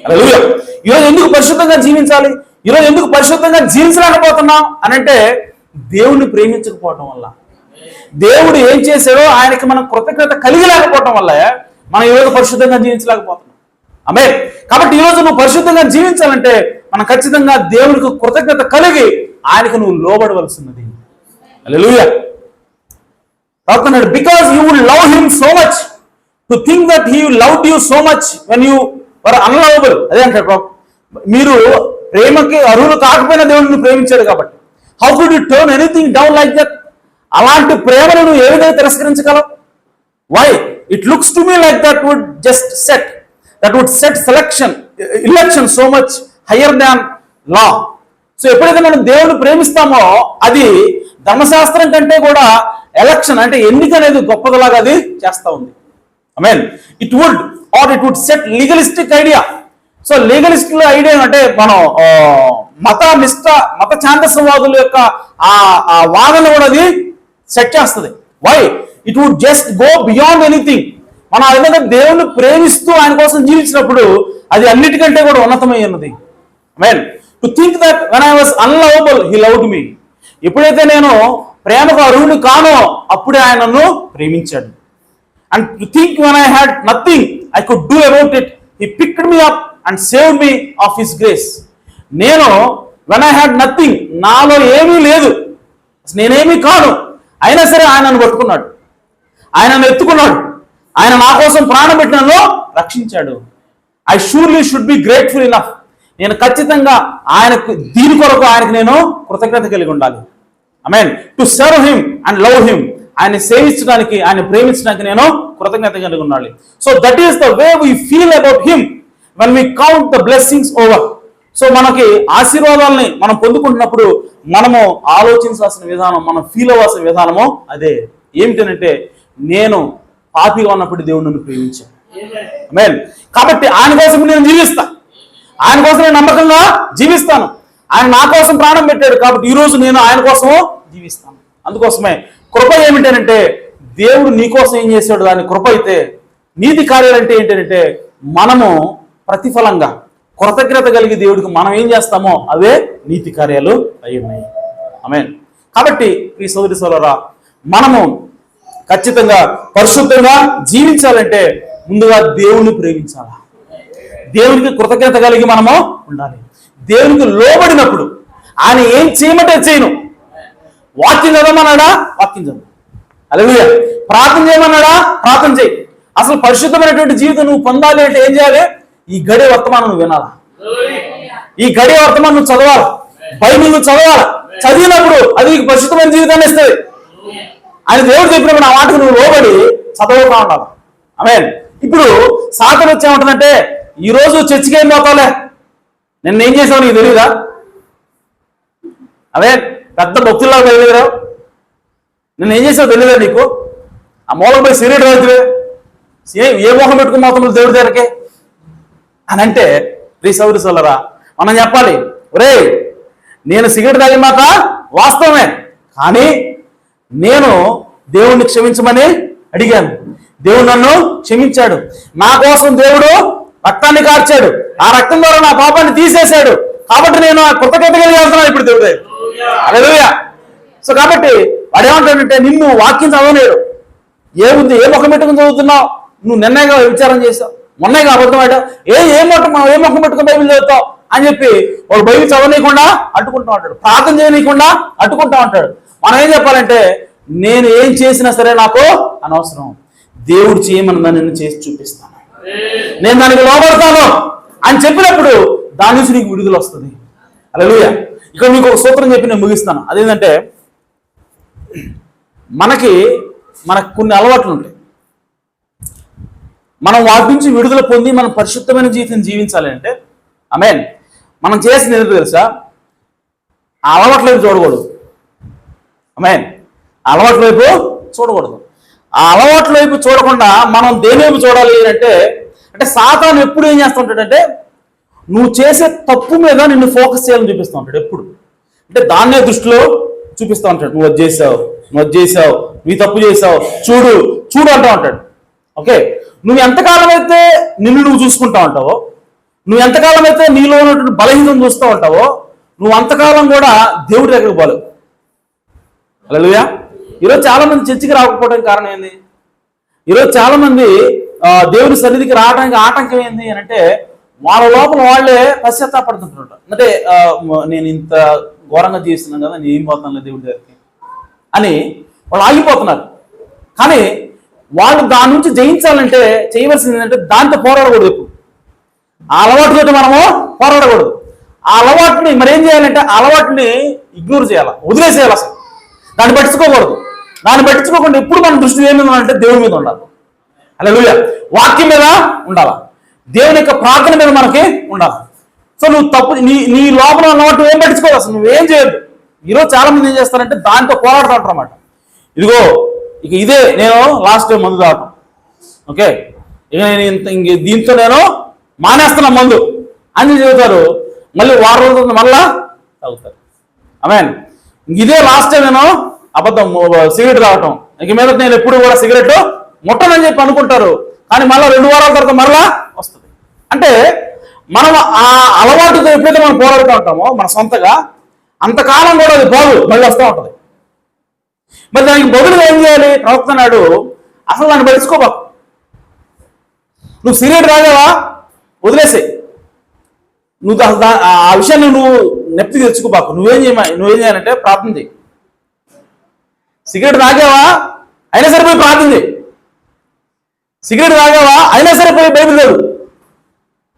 హల్లెలూయా. ఈరోజు ఎందుకు పరిశుద్ధంగా జీవించాలి? ఈరోజు ఎందుకు పరిశుద్ధంగా జీవించలేకపోతున్నాం అని అంటే దేవుణ్ణి ప్రేమించకపోవటం వల్ల, దేవుడు ఏం చేశాడో ఆయనకి మనం కృతజ్ఞత కలిగి లేకపోవటం వల్ల మనం ఈరోజు పరిశుద్ధంగా జీవించలేకపోతున్నాం. ఆమేన్. కాబట్టి ఈరోజు నువ్వు పరిశుద్ధంగా జీవించాలంటే మనం ఖచ్చితంగా దేవునికి కృతజ్ఞత కలిగి ఆయనకు నువ్వు లోబడవలసినది. హల్లెలూయా. Because you would love him so much to think that he loved you so much when you were unlovable. అదే అంటారు, మీరు ప్రేమకి అర్హులు కాకపోయినా దేవుడిని ప్రేమించాడు కాబట్టి. How could you turn anything down like that? అలాంటి ప్రేమను నువ్వు ఏ విధంగా తిరస్కరించగలవు? Why? It looks to me like that would just set election so much higher than law. So ఎప్పుడైతే మనం దేవుడిని ప్రేమిస్తామో అది ధర్మశాస్త్రం కంటే కూడా ఎలక్షన్ అంటే ఎన్నిక అనేది గొప్పదిలాగా అది చేస్తా ఉంది. ఆమేన్. It would set legalistic idea. So legalistic idea అంటే మనం మత ఛాందసవాదుల యొక్క ఆ వాదన కూడా అది సెట్ చేస్తుంది. Why? It would just go beyond anything. మనం ఆ విధంగా దేవుణ్ణి ప్రేమిస్తూ ఆయన కోసం జీవించినప్పుడు అది అన్నిటికంటే కూడా ఉన్నతమై ఉన్నది. ఆమేన్. To think that when I was unlovable he loved me. ఎప్పుడైతే నేను ప్రేమకు అర్హుడు కానో అప్పుడే ఆయన నన్ను ప్రేమించాడు. And to think when I had nothing I could do about it he picked me up and saved me of his grace. నేను వెన్ ఐ హ్యాడ్ నథింగ్, నాలో ఏమీ లేదు, నేనేమీ కాను, అయినా సరే ఆయన నన్ను పట్టుకున్నాడు, ఆయన నన్ను ఎత్తుకున్నాడు, ఆయన నా కోసం ప్రాణం పెట్టి నన్ను రక్షించాడు. I surely should be grateful enough. నేను ఖచ్చితంగా ఆయనకు దీని కొరకు ఆయనకు నేను కృతజ్ఞత కలిగి ఉండాలి. ఆమేన్. To serve him and love him. ఆయన సేవించడానికి, ఆయన ప్రేమించడానికి నేను కృతజ్ఞత కలిగి ఉండాలి. So that is the way we feel about him when we count the blessings over. So మనకి ఆశీర్వాదాలని మనం పొందుకుంటున్నప్పుడు మనము ఆలోచించాల్సిన విధానం, మనం ఫీల్ అవ్వాల్సిన విధానము అదే. ఏమిటంటే నేను పాపిగా ఉన్నప్పుడు దేవుడు నన్ను ప్రేమించాను. ఆమేన్. కాబట్టి ఆయన కోసం నేను జీవిస్తా, ఆయన కోసం నేను నమ్మకంగా జీవిస్తాను. ఆయన నా కోసం ప్రాణం పెట్టాడు కాబట్టి ఈరోజు నేను ఆయన కోసము జీవిస్తాను. అందుకోసమే కృప ఏమిటంటే దేవుడు నీ కోసం ఏం చేశాడు దాని కృప అయితే. నీతి కార్యాలు అంటే ఏంటంటే మనము ప్రతిఫలంగా కృతజ్ఞత కలిగి దేవుడికి మనం ఏం చేస్తామో అవే నీతి కార్యాలు అయి ఉన్నాయి. ఆమేన్. కాబట్టి ఈ సోదరి సోదరులారా, మనము ఖచ్చితంగా పరిశుద్ధంగా జీవించాలంటే ముందుగా దేవుణ్ణి ప్రేమించాలా, దేవునికి కృతజ్ఞత కలిగి మనము ఉండాలి. దేవునికి లోబడినప్పుడు ఆయన ఏం చేయమంటే చేయను. వాక్యం చదవమన్నాడా? వాక్యం చదువు. హల్లెలూయా. ప్రార్థన చేయమన్నాడా? ప్రార్థన చేయి. అసలు పరిశుద్ధమైనటువంటి జీవితం నువ్వు పొందాలి అంటే ఏం చేయాలి? ఈ గడియ వర్తమానం నువ్వు వినాలా, ఈ గడియ వర్తమానం నువ్వు చదవాలి, బైబిల్ నువ్వు చదవాలి. చదివినప్పుడు అది నీకు పరిశుద్ధమైన జీవితాన్ని ఇస్తుంది. ఆయన దేవుడు చెప్పినప్పుడు ఆ మాటకు నువ్వు లోబడి చదవకుండా ఉండాలి. ఆమేన్. ఇప్పుడు సాతాను వచ్చేమంటుందంటే, ఈరోజు చర్చికి ఏం పోతావులే, నిన్న ఏం చేసావు నీకు తెలియదా, అదే పెద్ద భక్తుల్లా బయలుదేరావు, నిన్న ఏం చేసావు తెలియదా నీకు, ఆ మూలకు పోయి సిగరెట్ తాగుతువే, ఏ మోహం పెట్టుకుని పోతాం దేవుడి దగ్గరకే అని అంటే, సోదరా మనం చెప్పాలి, ఒరే నేను సిగరెట్ తాగిన మాట వాస్తవమే, కానీ నేను దేవుణ్ణి క్షమించమని అడిగాను, దేవుడు నన్ను క్షమించాడు, నా కోసం దేవుడు రక్తాన్ని కార్చాడు, ఆ రక్తం ద్వారా నా పాపాన్ని తీసేశాడు, కాబట్టి నేను ఆ కృతజ్ఞత కలిగి వెళ్తున్నాను ఇప్పుడు దేవుడు. హల్లెలూయా. సో కాబట్టి వాడు ఏమంటాడంటే, నిన్ను వాక్యం చదవలేడు, ఏముంది, ఏ ముఖం పెట్టుకుని చదువుతున్నావు, నువ్వు నిన్నగా విచారం చేసావు, మొన్నగా అబద్ధం ఆడావు, ఏ ముఖం పెట్టుకుని బైబిల్ చదువుతావు అని చెప్పి వాడు బైబిల్ చదవనీయకుండా అడ్డుకుంటూ ఉంటాడు, ప్రార్థన చేయనీయకుండా అడ్డుకుంటూ ఉంటాడు. మనం ఏం చెప్పాలంటే, నేను ఏం చేసినా సరే నాకు అనవసరం, దేవుడు చేయమని నేను చేసి చూపిస్తాను, నేను దానికి లోబడతాను అని చెప్పినప్పుడు దాని నుంచి నీకు విడుదల వస్తుంది. హల్లెలూయా. ఇక్కడ మీకు ఒక సూత్రం చెప్పి నేను ముగిస్తాను. అదేంటంటే, మనకు కొన్ని అలవాట్లు ఉంటాయి, మనం వాటి నుంచి విడుదల పొంది మనం పరిశుద్ధమైన జీవితం జీవించాలి అంటే, ఆమేన్, మనం చేసిన ఏదో తెలుసా, ఆ అలవాట్ల వైపు చూడకూడదు. ఆమేన్, ఆ అలవాట్ల వైపు చూడకూడదు. ఆ అలవాట్ల వైపు చూడకుండా మనం దేని వైపు చూడాలి అంటే సాతాను ఎప్పుడు ఏం చేస్తూ ఉంటాడంటే, నువ్వు చేసే తప్పు మీద నిన్ను ఫోకస్ చేయాలని చూపిస్తూ ఉంటాడు ఎప్పుడు. అంటే దాన్నే దృష్టిలో చూపిస్తూ ఉంటాడు, నువ్వు అది చేసావు, నువ్వు తప్పు చేసావు, చూడు అంటూ ఉంటాడు. ఓకే, నువ్వు ఎంతకాలం అయితే నిన్ను నువ్వు చూసుకుంటా ఉంటావో, నువ్వు ఎంతకాలం అయితే నీలో ఉన్నటువంటి బలహీనం చూస్తూ ఉంటావో, నువ్వు అంతకాలం కూడా దేవుడి దగ్గరికి పోలేవు. హల్లెలూయా. ఈరోజు చాలా మంది చర్చికి రాకపోవడానికి కారణం ఏంది, ఈరోజు చాలా మంది దేవుని సన్నిధికి రావడానికి ఆటంకం ఏంది అని అంటే, వాళ్ళ లోపల వాళ్ళే పశ్చాత్తాపడుతుంటారు. అంటే నేను ఇంత ఘోరంగా జీవిస్తున్నాను కదా, నేను ఏం పోతాను దేవుడి దగ్గరికి అని వాళ్ళు ఆగిపోతున్నారు. కానీ వాళ్ళు దాని నుంచి జయించాలంటే చేయవలసింది ఏంటంటే, దాంతో పోరాడకూడదు. ఎప్పుడు ఆ అలవాటుతో మనము పోరాడకూడదు. ఆ అలవాటుని మరేం చేయాలంటే, ఆ అలవాటుని ఇగ్నోర్ చేయాలి, వదిలేసేయాలి, అసలు దాన్ని పట్టించుకోకూడదు. దాన్ని పట్టించుకోకుండా ఎప్పుడు మన దృష్టి ఏమి ఉండాలంటే దేవుడి మీద ఉండాలి. హల్లెలూయా. వాక్యం మీద ఉండాలి, దేవుని యొక్క ప్రార్థన మీద మనకి ఉండాలి. సో నువ్వు తప్పు నీ లోపల అలవాటు ఏం పట్టించుకోవాలి, అసలు నువ్వేం చేయొద్దు. ఈరోజు చాలా మంది ఏం చేస్తారంటే దాంతో పోరాడుతూ ఉంటారు అన్నమాట. ఇదిగో ఇదే నేను లాస్ట్ టైం మందు తాగటం, ఓకే, ఇక నేను దీంతో నేను మానేస్తున్నా మందు అని చెబుతారు. మళ్ళీ వారం రోజులు మళ్ళా తాగుతారు. ఆమేన్. ఇదే లాస్ట్ టైం నేను అబద్ధం సిగరెట్ తాగటం, ఇక మీద నేను ఎప్పుడు కూడా సిగరెట్ ముట్టనని చెప్పి అనుకుంటారు. కానీ మళ్ళీ 2 వారాల తర్వాత మరలా వస్తుంది. అంటే మనం ఆ అలవాటుతో ఎప్పుడైతే మనం పోరాడుతూ ఉంటామో మన సొంతగా, అంతకాలం కూడా అది పోదు, మళ్ళీ వస్తూ ఉంటుంది. మరి దానికి బదులుగా ఏం చేయాలి? ప్రవక్త నాడు అసలు దాన్ని పట్టించుకోబాకు. నువ్వు సిగరెట్ తాగావా, వదిలేసే, నువ్వు ఆ విషయాన్ని నువ్వు నెప్తి తెచ్చుకోబాకు. నువ్వేం చేయాలంటే ప్రార్థన చేయి. సిగరెట్ తాగావా, అయినా సరే పోయి ప్రార్థన చేయి. సిగరెట్ తాగావా, అయినా సరే పోయి బైబిల్ చదువు.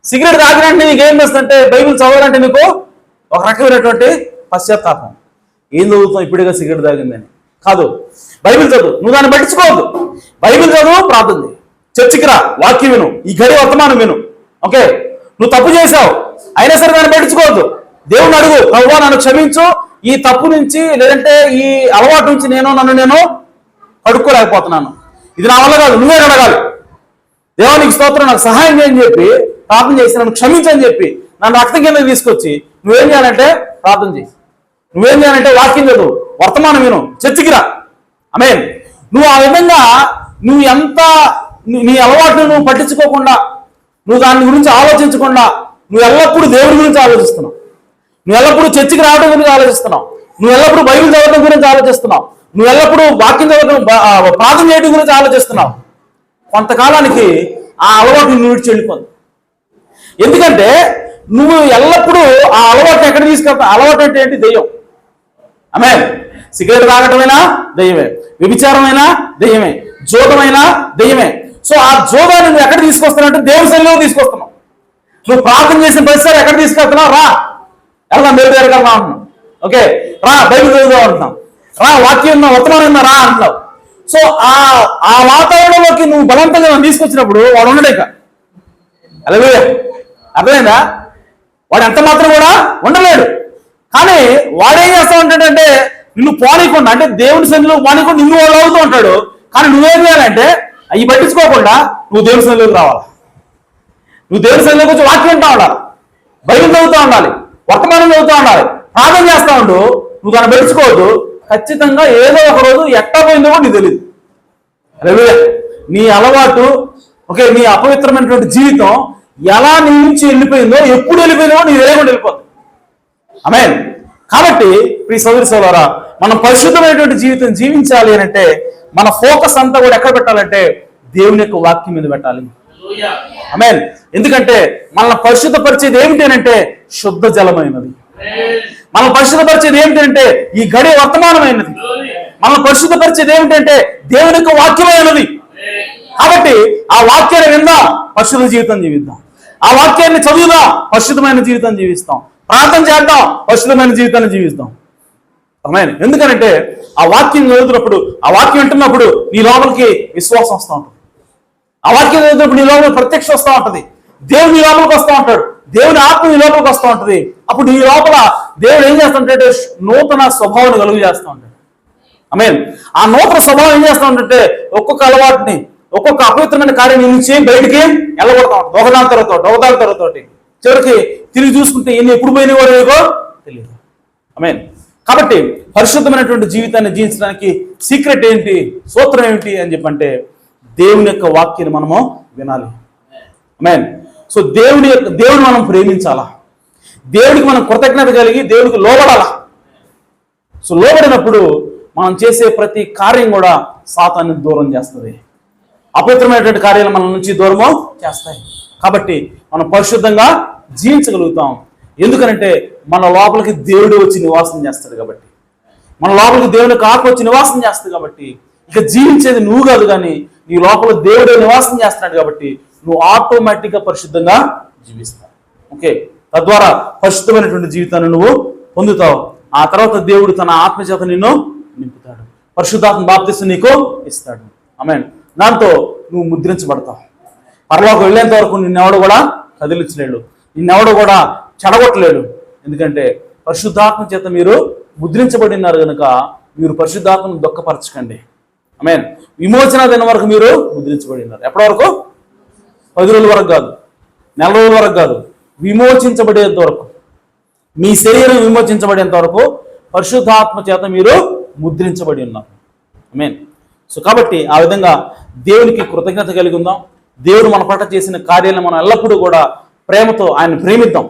సిగరెట్ తాగినంటే నీకేం వస్తుందంటే, బైబిల్ చదవాలంటే నీకు ఒక రకమైనటువంటి పశ్చాత్తాపం. ఏం చదువుతావు ఇప్పుడుగా సిగరెట్ తాగిందని కాదు, బైబిల్ చదువు. నువ్వు దాన్ని పట్టించుకోవద్దు. బైబిల్ చదువు, ప్రార్థన చేయి, చర్చికి రా, వాక్యం విను, ఈ గడి వర్తమానం విను. ఓకే, నువ్వు తప్పు చేసావు, అయినా సరే దాన్ని పట్టించుకోవద్దు. దేవుని అడుగు, ప్రభువా నన్ను క్షమించు, ఈ తప్పు నుంచి లేదంటే ఈ అలవాటు నుంచి నన్ను కడుక్కోలేకపోతున్నాను, ఇది నా వల్ల కాదు, నువ్వే అడగాలి. దేవునికి స్తోత్రం, నాకు సహాయం చేయని చెప్పి ప్రార్థన చేసి నన్ను క్షమించని చెప్పి నన్ను రక్తం కింద తీసుకొచ్చి నువ్వేం చేయాలంటే ప్రార్థన చేసి, నువ్వేం చేయాలంటే వాక్యం చదువు, వర్తమానం విను, చర్చికి రా. ఆమేన్. నువ్వు ఆ విధంగా నువ్వు ఎంత నీ అలవాటును నువ్వు పట్టించుకోకుండా, నువ్వు దాని గురించి ఆలోచించకుండా, నువ్వు ఎల్లప్పుడూ దేవుడి గురించి ఆలోచిస్తున్నావు, నువ్వు ఎల్లప్పుడూ చర్చికి రావడం గురించి ఆలోచిస్తున్నావు, నువ్వు ఎల్లప్పుడూ బైబిల్ చదవడం గురించి ఆలోచిస్తున్నావు, నువ్వు ఎల్లప్పుడూ వాక్యం చదవడం ప్రార్థన చేయడం గురించి ఆలోచిస్తున్నావు. కొంతకాలానికి ఆ అలవాటు నువ్వు విడిచి వెళ్ళిపోదు. ఎందుకంటే నువ్వు ఎల్లప్పుడూ ఆ అలవాటుని ఎక్కడ తీసుకెళ్తావు? అలవాటు అంటే ఏంటి? దెయ్యం. ఆమేన్. సిగరెట్ తాగటమైనా దెయ్యమే, వ్యభిచారమైనా దెయ్యమే, జోగమైనా దెయ్యమే. సో ఆ జోగాన్ని నువ్వు ఎక్కడ తీసుకొస్తున్నావు? దేవుని సన్నిధిలో తీసుకొస్తున్నావు. నువ్వు ప్రార్థన చేసిన ప్రతిసారి ఎక్కడ తీసుకెళ్తున్నావు? రా, వెళ్దాం దేవుడి దగ్గరికి వెళ్దాం అంటున్నావు. ఓకే, రా బైబిల్ చదువుదాం అంటున్నాం, రా వాక్యం వర్తమానం రా అంటున్నావు. సో ఆ వాతావరణంలోకి నువ్వు బలవంతంగా నన్ను తీసుకొచ్చినప్పుడు వాడు ఉండలేక అలాగే అర్థమైందా? వాడు ఎంత మాత్రం కూడా ఉండలేడు. కానీ వాడేం చేస్తా ఉంటాడంటే నిన్ను పోనీయకుండా, అంటే దేవుని సన్నిధిలో పోనీయకుండా నిన్ను వాళ్ళు అవుతూ ఉంటాడు. కానీ నువ్వేం చేయాలంటే అవి పట్టించుకోకుండా నువ్వు దేవుని సన్నిధిలోకి రావాలి. నువ్వు దేవుని సన్నిధిలోకి వచ్చి వాక్యం వింటూ ఉండాలి, బైబిల్ చదువుతూ ఉండాలి, వర్తమానం చదువుతూ ఉండాలి, ప్రార్థన చేస్తూ ఉండు. నువ్వు దాన్ని పెంచుకోవద్దు. ఖచ్చితంగా ఏదో ఒక రోజు ఎట్టా పోయిందో కూడా నీకు తెలియదు. అలాగే నీ అలవాటు, ఓకే, నీ అపవిత్రమైనటువంటి జీవితం ఎలా నీ నుంచి వెళ్ళిపోయిందో, ఎప్పుడు వెళ్ళిపోయిందో నీ తెలియకుండా వెళ్ళిపోతుంది. ఆమేన్. కాబట్టి ఈ సోదరి సోదరా, మనం పరిశుద్ధమైనటువంటి జీవితం జీవించాలి అని అంటే మన ఫోకస్ అంతా కూడా ఎక్కడ పెట్టాలంటే దేవుని యొక్క వాక్యం మీద పెట్టాలి. ఆమేన్. ఎందుకంటే మనల్ని పరిశుద్ధపరిచేది ఏమిటి అంటే శుద్ధ జలమైనది. మనల్ని పరిశుద్ధపరిచేది ఏమిటంటే ఈ గడి వర్తమానమైనది. మనల్ని పరిశుద్ధపరిచేది ఏమిటంటే దేవుని యొక్క వాక్యమైనది. కాబట్టి ఆ వాక్యాన్ని విందాం, పరిశుద్ధ జీవితం జీవిద్దాం. ఆ వాక్యాన్ని చదువుదాం, పరిశుద్ధమైన జీవితం జీవిస్తాం. ప్రార్థన చేద్దాం, పరిశుద్ధమైన జీవితాన్ని జీవిస్తాం. ఆమేన్. ఎందుకంటే ఆ వాక్యం చదువుతున్నప్పుడు, ఆ వాక్యం వింటున్నప్పుడు నీ లోపలికి విశ్వాసం వస్తూ ఉంటుంది. ఆ వాక్యం చదువుతున్నప్పుడు నీ లోపల ప్రత్యక్ష వస్తూ ఉంటుంది. దేవుడు నీ లోపలికి వస్తూ ఉంటాడు, దేవుని ఆత్మ నీ లోపలికి వస్తూ ఉంటుంది. అప్పుడు నీ లోపల దేవుడు ఏం చేస్తుంటే నూతన స్వభావాన్ని కలుగు చేస్తూ ఉంటాడు. ఆమేన్. ఆ నూతన స్వభావం ఏం చేస్తూ ఉంటే ఒక్కొక్క అలవాటుని, ఒక్కొక్క అపవిత్రమైన కార్యం నుంచి బయటికి వెళ్ళగొడతా ఉంటుంది. ఒకదాని తరతోటి చివరికి తిరిగి చూసుకుంటే ఎన్ని ఎప్పుడు పోయినాయో ఏదో తెలియదు. ఆమేన్. కాబట్టి పరిశుద్ధమైనటువంటి జీవితాన్ని జీవించడానికి సీక్రెట్ ఏంటి, సూత్రం ఏమిటి అని చెప్పంటే దేవుని యొక్క వాక్యాన్ని మనము వినాలి. ఆమేన్. సో దేవుని మనం ప్రేమించాలా, దేవుడికి మనం కృతజ్ఞత కలిగి దేవుడికి లోబడాలా. సో లోబడినప్పుడు మనం చేసే ప్రతి కార్యం కూడా సాతాన్ని దూరం చేస్తుంది. అపవిత్రమైనటువంటి కార్యాలు మన నుంచి దూరము చేస్తాయి. కాబట్టి మనం పరిశుద్ధంగా జీవించగలుగుతాం. ఎందుకనంటే మన లోపలికి దేవుడు వచ్చి నివాసం చేస్తాడు. కాబట్టి మన లోపలికి దేవుని ఆత్మ వచ్చి నివాసం చేస్తుంది. కాబట్టి ఇక జీవించేది నువ్వు కాదు, కానీ నీ లోపల దేవుడే నివాసం చేస్తున్నాడు. కాబట్టి నువ్వు ఆటోమేటిక్గా పరిశుద్ధంగా జీవిస్తావు. ఓకే, తద్వారా పరిశుద్ధమైనటువంటి జీవితాన్ని నువ్వు పొందుతావు. ఆ తర్వాత దేవుడు తన ఆత్మచేత నిన్ను నింపుతాడు, పరిశుద్ధాత్మ బాప్తిస్మం నీకు ఇస్తాడు. ఆమేన్. దాంతో నువ్వు ముద్రించబడతావు. పరలోకి వెళ్ళేంత వరకు నిన్నెవడు కూడా కదిలించలేడు, నిన్నెవడు కూడా చెడగొట్టలేడు. ఎందుకంటే పరిశుద్ధాత్మ చేత మీరు ముద్రించబడినారు కనుక మీరు పరిశుద్ధాత్మను దుఃఖపరచకండి. ఆమేన్. విమోచన దినం వరకు మీరు ముద్రించబడినారు. ఎప్పటి వరకు? 10 రోజుల వరకు కాదు, నెల రోజుల వరకు కాదు, విమోచించబడేంత వరకు, మీ శరీరం విమోచించబడేంత వరకు పరిశుద్ధాత్మ చేత మీరు ముద్రించబడి ఉన్నారు. ఆమేన్. సో కాబట్టి ఆ విధంగా దేవునికి కృతజ్ఞత కలిగి ఉందాం. దేవుడు మన పట్ల చేసిన కార్యాలను మనం ఎల్లప్పుడూ కూడా ప్రేమతో ఆయన ప్రేమిద్దాం.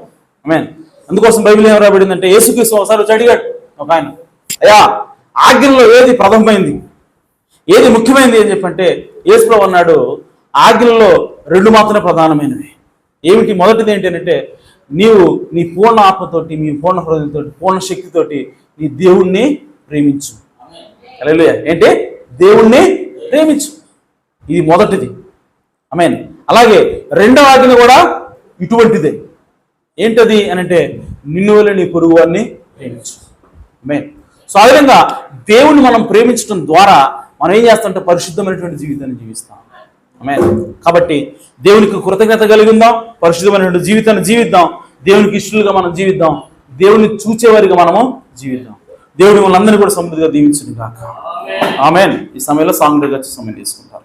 ఆమేన్. అందుకోసం బైబిల్ ఏం రాబడిందంటే యేసుక్రీస్తు ఒకసారి వచ్చి అడిగాడు ఒక ఆయన, అయ్యా ఆజ్ఞల్లో ఏది ప్రథమమైంది, ఏది ముఖ్యమైనది అని చెప్పంటే యేసుప్రభువు అన్నాడు, ఆజ్ఞల్లో 2 మాత్రమే ప్రధానమైనవి. ఏమిటి? మొదటిది ఏంటంటే నీవు నీ పూర్ణ ఆత్మతోటి, నీ పూర్ణ హృదయంతో, పూర్ణ శక్తితోటి నీ దేవుణ్ణి ప్రేమించు. హల్లెలూయా. ఏంటి? దేవుణ్ణి ప్రేమించు. ఇది మొదటిది. ఆమేన్. అలాగే రెండవ ఆజ్ఞ కూడా ఇటువంటిదే. ఏంటది అని అంటే నిన్ను వలె నీ పొరుగు వారిని ప్రేమించు. ఆమేన్. సో ఆ విధంగా దేవుణ్ణి మనం ప్రేమించడం ద్వారా మనం ఏం చేస్తామంటే పరిశుద్ధమైనటువంటి జీవితాన్ని జీవిస్తాం. ఆమేన్. కాబట్టి దేవునికి కృతజ్ఞత కలిగి ఉందాం, పరిశుద్ధమైనటువంటి జీవితాన్ని జీవిద్దాం, దేవునికి ఇష్టలుగా మనం జీవిద్దాం, దేవుని చూచేవారిగా మనము జీవిద్దాం. దేవుడు మనందరినీ కూడా సమృద్ధిగా దీవించును గాక. ఆమేన్. ఈ సమయంలో సాంగ్ వచ్చి సమయం తీసుకుంటారు.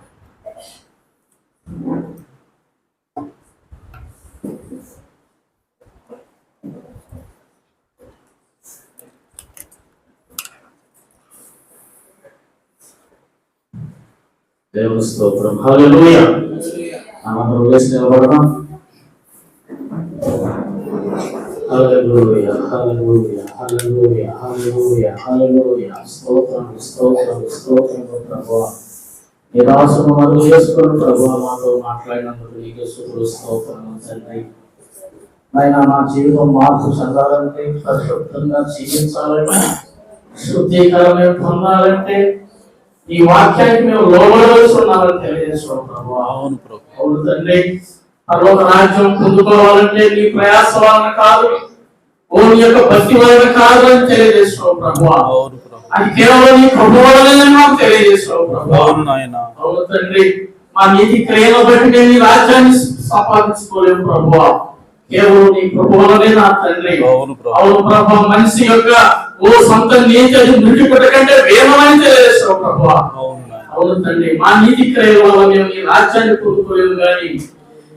దేవుని స్తోత్రం. హల్లెలూయా. అందరూ లేచి నిలబడదాం. హల్లెలూయా, హల్లెలూయా, హల్లెలూయా, హల్లెలూయా, హల్లెలూయా. స్తోత్రం, స్తోత్రం, స్తోత్రం ప్రభువా. నీ దాసును మరుగు చేసుకొని ప్రభువా మాతో మాట్లాడినందుకు నీకు స్తుతులు, స్తోత్రం తండ్రి. నాయనా మా జీవితం మార్పు చెందాలంటే, పరిశుద్ధంగా జీవించాలంటే, శుద్ధీకరణ పొందాలంటే ఈ వాక్యానికి మేము లోబడవలసి ఉన్నామని తెలియజేస్తున్నాం ప్రభు. అవును ప్రభు. అవును తండ్రి. పరలోక రాజ్యం పొందుకోవాలంటే నీ ప్రయాస వలన కాదు, ఓ నీ యొక్క భక్తి వలన కాదు అని తెలియజేస్తున్నాం ప్రభు. అవును ప్రభు. అది కేవలం నీ కృప వల్లనే మాకు తెలియజేసావు ప్రభు. అవును నాయన. అవును తండ్రి, మా నీతి క్రియను బట్టి మేము ఈ రాజ్యాన్ని సంపాదించుకోలేము ప్రభు. కేవలం నీ కృప వల్లనే నా తండ్రి. అవును ప్రభు. అవును ప్రభు, మనిషి యొక్క సొంత నీతి అది మృతి కంటే వేమని తెలియజేసావు ప్రభు. అవును తండ్రి, మా నీతి క్రియల వల్ల మేము ఈ రాజ్యాన్ని పొందుకోలేము కానీ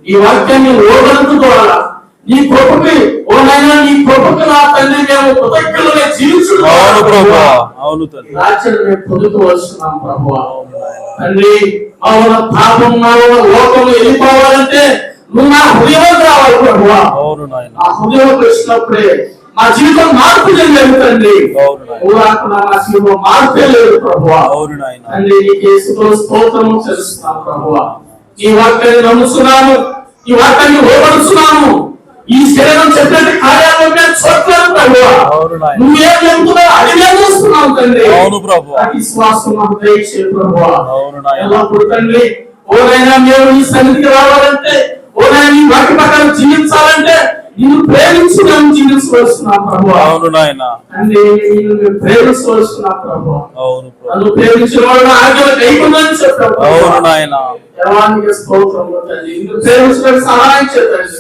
ఈ వాక్యాన్ని ఓదనందు ద్వారా నీ కృపకి ఓనైనా నీ కృపకు నా తండ్రి మేము కృతజ్ఞతగా జీవించుకోవాలి ప్రభు. అవును తండ్రి, రాజ్యాన్ని మేము పొందుకోవస్తున్నాం ప్రభు. తండ్రి, అవున పాపం లోకం వెళ్ళిపోవాలంటే నువ్వు నా హృదయం రావాలి ప్రభు. అవును నాయన. ఆ హృదయం వచ్చినప్పుడే మా జీవితం మార్పు చెందేది తండ్రి. మా జీవితం మార్పే లేదు ప్రభు. తండ్రి, నీకు స్తోత్రము చేస్తున్నాను ప్రభు. ఈ వాక్యాన్ని నమ్ముతున్నాము, ఈ వాక్యాన్ని ఓపడుతున్నాము. ఈ శరీరం చెప్పినట్టు కార్యాలను మేము చూడలేదు ప్రభు. నువ్వేం చెప్తున్నావు అది మేము చూస్తున్నాం తండ్రి. విశ్వాసం మాకు దయచేయి ప్రభు. ఎల్లప్పుడు తండ్రి, ఓనైనా మేము ఈ సన్నిధికి రావాలంటే, ఓనైనా నీ వాక్య ప్రకారం జీవించాలంటే నిన్ను ప్రేమించి మేము జీవించవలసిన ప్రభు. అవును నాయన. తండ్రి, నిన్ను ప్రేమించవలసిన ప్రభు. అవును, నన్ను ప్రేమించిన వాళ్ళని ఆజ్ఞలు కైకొనని చెప్పావు. అవును నాయన. దేవానికి స్తోత్రము తండ్రి. నిన్ను ప్రేమించడానికి సహాయం చేయండి.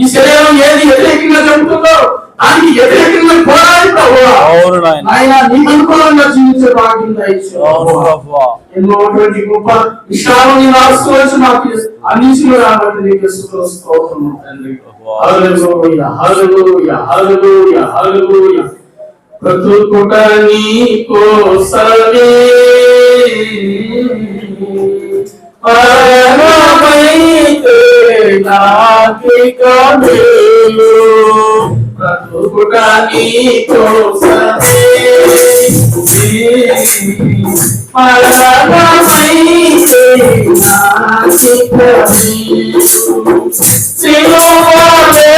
ఈ శరీరం ఏది వ్యతిరేకంగా చెబుతుందో దానికి వ్యతిరేకంగా పోరాడి ప్రభు. అవును నాయన. ఆయన నీకు అనుకూలంగా జీవించే భాగ్యం దయచేయి. అవును ప్రభు. ఎన్నోటువంటి గొప్ప విషయాలను రాసుకోవచ్చు మాకు అందించిన కాబట్టి నీకు స్తోత్రము తండ్రి. హల్లెలూయా, హల్లెలూయా, హల్లెలూయా, హల్లెలూయా. బ్రతుకుట నీ కోసమే మరణమైతే నాకిక మేలు. బ్రతుకుట నీ కోసమే మరణమైతే నాకిక మేలు. సిలువలే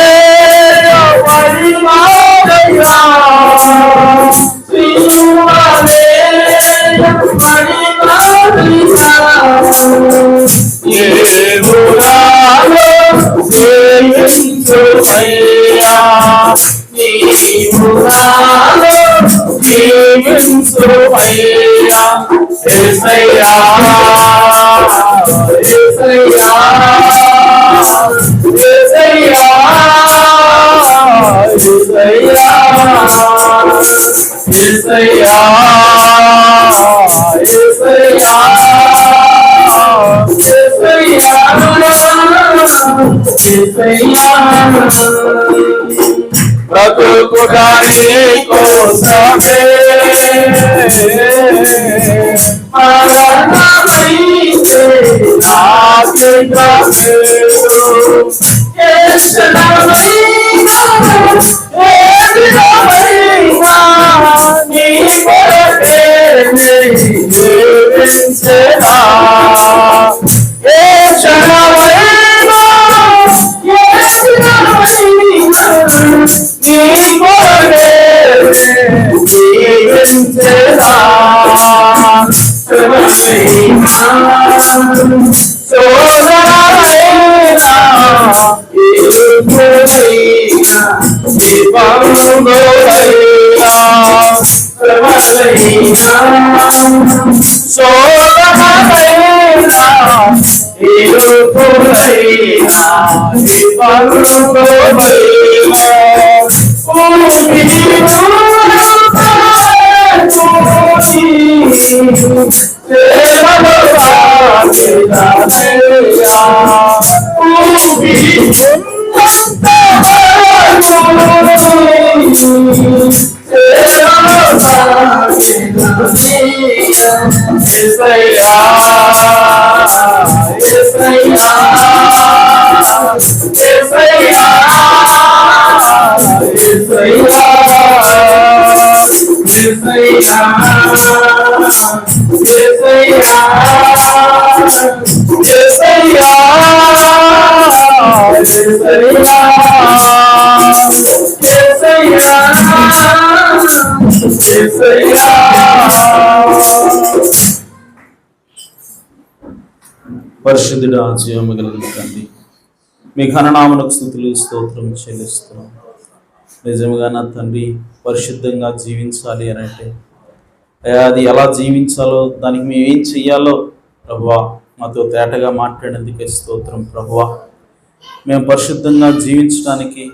పరిమాణయా, సిలువలే పరిమాణయా. దేవుడాలో జీవించుమయ్యా, నీవుడాలో జీవించుమయ్యా. యేసయ్యా, యేసయ్యా, యేసయ్యా, యేసయ్యా, యేసయ్యా, యేసయ్యా, బ్రతుకుట నీ కోసమే మరణమైతే నాకిక మేలు. ఏదినమైనా నీ కొరకే జీవించెదా. ఏ క్షణమైనా నీ కొరకే జీవించెదా. సోదరైనా ఇరుకురైనా దీపములైనా శ్రమలైనా సోదరైనా ఇరుకురైనా దీపములైనా పరిశుద్ధుడా, జీవము కలిగిన తండ్రి, మీ ఘననామమునకు స్తుతులు స్తోత్రం చెల్లిస్తున్నాం. నిజంగా నా తండ్రి, పరిశుద్ధంగా జీవించాలి అని అంటే అయా అది ఎలా జీవించాలో, దానికి మేము ఏం చెయ్యాలో ప్రభువా మాతో తేటగా మాట్లాడేందుకే స్తోత్రం ప్రభువా. మేము పరిశుద్ధంగా జీవించడానికి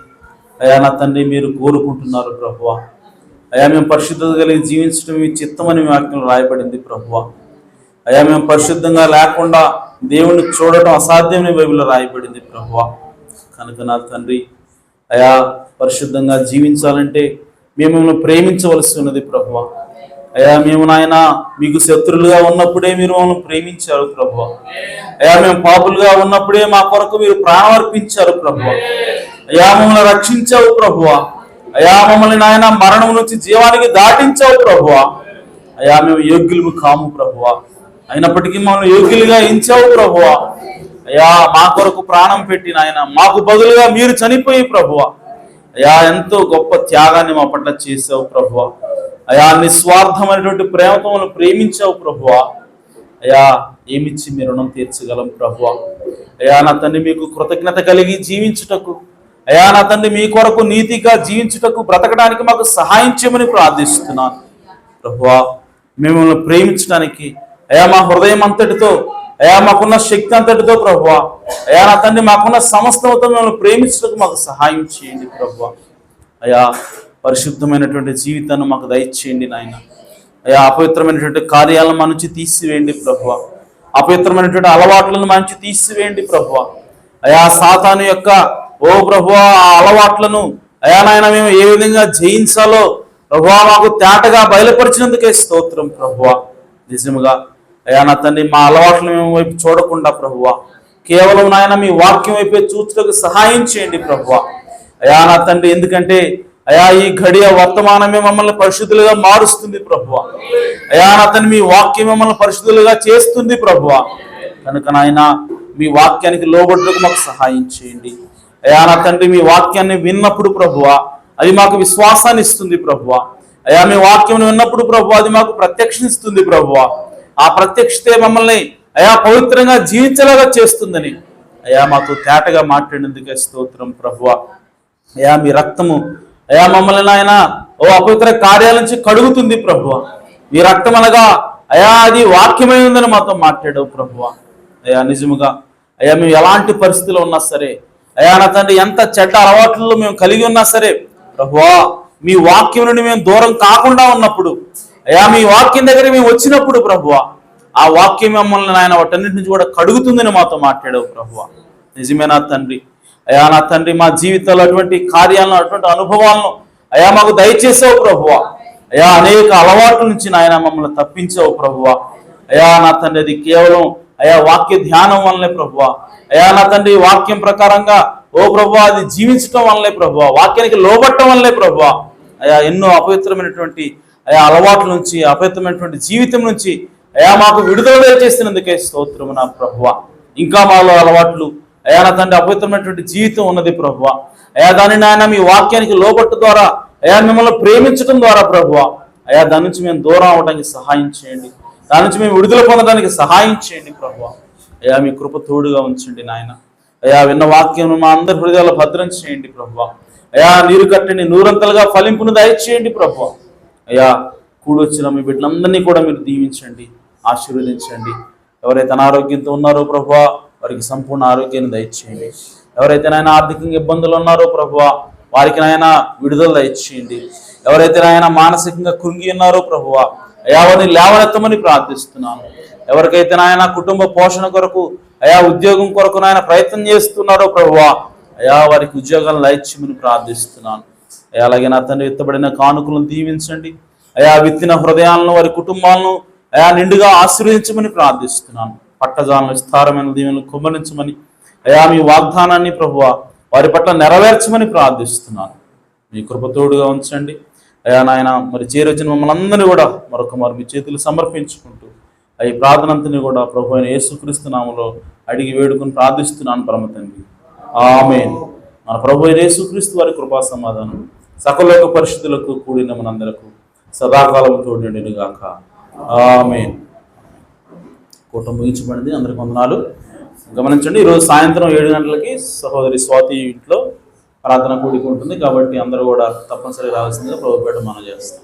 అయా నా తండ్రి మీరు కోరుకుంటున్నారు ప్రభువా. అయా మేము పరిశుద్ధత కలిగి జీవించడం మీ చిత్తమని మీ వాక్యంలో రాయబడింది ప్రభువా. అయా మేము పరిశుద్ధంగా లేకుండా దేవుణ్ణి చూడటం అసాధ్యమని బైబిల్లో రాయబడింది ప్రభువా. కనుక నా తండ్రి అయా పరిశుద్ధంగా జీవించాలంటే మేము మిమ్మల్ని ప్రేమించవలసి ఉన్నది ప్రభువా. అయా మేము నాయన మీకు శత్రులుగా ఉన్నప్పుడే మీరు మమ్మల్ని ప్రేమించారు ప్రభువా. అయా మేము పాపులుగా ఉన్నప్పుడే మా కొరకు మీరు ప్రాణం అర్పించారు ప్రభువా. అయా మమ్మల్ని రక్షించావు ప్రభువా. అయా మమ్మల్ని నాయన మరణం నుంచి జీవానికి దాటించావు ప్రభువా. అయా మేము యోగ్యులు కాము ప్రభువా, అయినప్పటికీ మమ్మల్ని యోగ్యులుగా ఎంచావు ప్రభువా. అయా మా కొరకు ప్రాణం పెట్టి నాయన మాకు బదులుగా మీరు చనిపోయి ప్రభువా. అయా ఎంతో గొప్ప త్యాగాన్ని మా పట్ల చేసావు ప్రభువా. అయా నిస్వార్థమైనటువంటి ప్రేమతో మనం ప్రేమించావు ప్రభువా. అయా ఏమిచ్చి మీ రుణం తీర్చగలం ప్రభువా. అయా నా తండ్రి మీకు కృతజ్ఞత కలిగి జీవించుటకు, అయా నా తండ్రి మీ కొరకు నీతిగా జీవించుటకు, బ్రతకడానికి మాకు సహాయం చేయమని ప్రార్థిస్తున్నాను ప్రభువా. మిమ్మల్ని ప్రేమించడానికి అయా మా హృదయం అంతటితో, అయా మాకున్న శక్తి అంతటితో ప్రభువా, అయా నా తండ్రి మాకున్న సమస్తతో మిమ్మల్ని ప్రేమించడానికి మాకు సహాయం చేయండి ప్రభువా. అయా పరిశుద్ధమైనటువంటి జీవితాన్ని మాకు దయచేయండి నాయన. అయా అపవిత్రమైనటువంటి కార్యాలను మా నుంచి తీసివేయండి ప్రభువా. అపవిత్రమైనటువంటి అలవాట్లను మా నుంచి తీసివేయండి ప్రభువా. అయా సాతాను యొక్క ఓ ప్రభువా ఆ అలవాట్లను అయా నాయన మేము ఏ విధంగా జయించాలో ప్రభువా మాకు తేటగా బయలుపరిచినందుకే స్తోత్రం ప్రభువా. నిజముగా అయా నా తండ్రి మా అలవాట్లను మేము వైపు చూడకుండా ప్రభువా కేవలం నాయన మీ వాక్యం వైపే చూచుటకు సహాయం చేయండి ప్రభువా. అయా నా తండ్రి ఎందుకంటే అయా ఈ ఘడియ వర్తమానమే మమ్మల్ని పరిశుద్ధులుగా మారుస్తుంది ప్రభువా. అయా నా తండ్రి మీ వాక్యం మమ్మల్ని పరిశుద్ధులుగా చేస్తుంది ప్రభువా. కనుక నాయన మీ వాక్యానికి లోబడుటకు మాకు సహాయం చేయండి. అయా నా తండ్రి మీ వాక్యాన్ని విన్నప్పుడు ప్రభువా అది మాకు విశ్వాసాన్ని ఇస్తుంది ప్రభువా. అయా మీ వాక్యం విన్నప్పుడు ప్రభువా అది మాకు ప్రత్యక్షిస్తుంది ప్రభువా. ఆ ప్రత్యక్షతే మమ్మల్ని అయా పవిత్రంగా జీవించేలాగా చేస్తుందని అయా మాతో తేటగా మాట్లాడినందుకే స్తోత్రం ప్రభువా. అయా మీ రక్తము అయా మమ్మల్ని నాయన ఓ అపవిత్ర కార్యాల నుంచి కడుగుతుంది ప్రభువా. మీ రక్తం అనగా అయా అది వాక్యమై ఉందని మాతో మాట్లాడావు ప్రభువా. అయా నిజముగా అయా మేము ఎలాంటి పరిస్థితిలో ఉన్నా సరే, అయా నా తండ్రి ఎంత చెడ్డ అలవాట్లలో మేము కలిగి ఉన్నా సరే ప్రభువా మీ వాక్యం నుండి మేము దూరం కాకుండా ఉన్నప్పుడు, అయా మీ వాక్యం దగ్గర మేము వచ్చినప్పుడు ప్రభువా ఆ వాక్యం మమ్మల్ని నాయన వాటన్నిటి నుంచి కూడా కడుగుతుందని మాతో మాట్లాడావు ప్రభువా. నిజమే నా తండ్రి. అయా నా తండ్రి మా జీవితంలో అటువంటి కార్యాలను అటువంటి అనుభవాలను అయా మాకు దయచేసావు ప్రభువా. అయా అనేక అలవాట్ల నుంచి నాయన మమ్మల్ని తప్పించావు ప్రభువా. అయా నా తండ్రి అది కేవలం అయా వాక్య ధ్యానం వల్లనే ప్రభువా. అయా నా తండ్రి వాక్యం ప్రకారంగా ఓ ప్రభువా అది జీవించటం వల్లనే ప్రభువా, వాక్యానికి లోబట్టడం వల్లనే ప్రభువా అయా ఎన్నో అపవిత్రమైనటువంటి అయా అలవాట్ల నుంచి, అపవిత్రమైనటువంటి జీవితం నుంచి అయా మాకు విడుదల దయచేసినందుకే స్తోత్రము నా ప్రభువా. ఇంకా మాలో అలవాట్లు అయా నా తండ్రి అపవిత్రమైనటువంటి జీవితం ఉన్నది ప్రభువా. అయా దానిని ఆయన మీ వాక్యానికి లోబట్టు ద్వారా అయా మిమ్మల్ని ప్రేమించడం ద్వారా ప్రభువా అయా దాని నుంచి మేము దూరం అవడానికి సహాయం చేయండి. దాని నుంచి మేము విడుదల పొందడానికి సహాయం చేయండి ప్రభువా. అయా మీ కృప తోడుగా ఉంచండి నాయన. అయా విన్న వాక్యం మా అందరి హృదయాలు భద్రం చేయండి ప్రభువా. అయా నీరు కట్టండి, నూరంతలుగా ఫలింపును దయచేయండి ప్రభువా. అయా కూడొచ్చిన మీ బిడ్డలందరినీ కూడా మీరు దీవించండి, ఆశీర్వదించండి. ఎవరైతే అనారోగ్యంతో ఉన్నారో ప్రభువా వారికి సంపూర్ణ ఆరోగ్యాన్ని దయచేయండి. ఎవరైతే నాయన ఆర్థికంగా ఇబ్బందులు ఉన్నారో ప్రభువా వారికి నాయన విడుదల దయచేయండి. ఎవరైతే నాయన మానసికంగా కృంగి ఉన్నారో ప్రభువా అయా వారిని లేవనెత్తమని ప్రార్థిస్తున్నాను. ఎవరికైతే నాయన కుటుంబ పోషణ కొరకు అయా ఉద్యోగం కొరకు నాయన ప్రయత్నం చేస్తున్నారో ప్రభువా అయా వారికి ఉద్యోగాలను దయచేయమని ప్రార్థిస్తున్నాను. అయా అలాగే నా తండ్రి ఎత్తబడిన కానుకలను దీవించండి. అయా విత్తిన హృదయాలను వారి కుటుంబాలను అయా నిండుగా ఆశీర్వదించమని ప్రార్థిస్తున్నాను. పట్టజాలను విస్తారమైన దీవెనలు కుమ్మరించమని అయా మీ వాగ్దానాన్ని ప్రభువా వారి పట్ల నెరవేర్చమని ప్రార్థిస్తున్నాను. మీ కృపతోడుగా ఉంచండి అయా నాయన. మరి చేరొచ్చిన మమ్మల్ని అందరినీ కూడా మరొక మీ చేతులు సమర్పించుకుంటూ ఈ ప్రార్థనంతని కూడా ప్రభు అయిన యేసుక్రీస్తు నామములో అడిగి వేడుకొని ప్రార్థిస్తున్నాను పరమ తండ్రి, ఆమేన్. మన ప్రభు అయిన యేసుక్రీస్తు వారి కృపా సమాధానం సకలోక పరిశుద్ధులకు కూడిన మనందరకు సదాకాలం తోడుండును గాక, ఆమేన్. కూటం ముగించబడింది. అందరికి వందనాలు. గమనించండి, ఈరోజు సాయంత్రం 7 గంటలకి సహోదరి స్వాతి ఇంట్లో ప్రార్థన కూడిక ఉంటుంది కాబట్టి అందరూ కూడా తప్పనిసరిగా రావాల్సిందిగా ప్రభుపేట మనం చేస్తాం.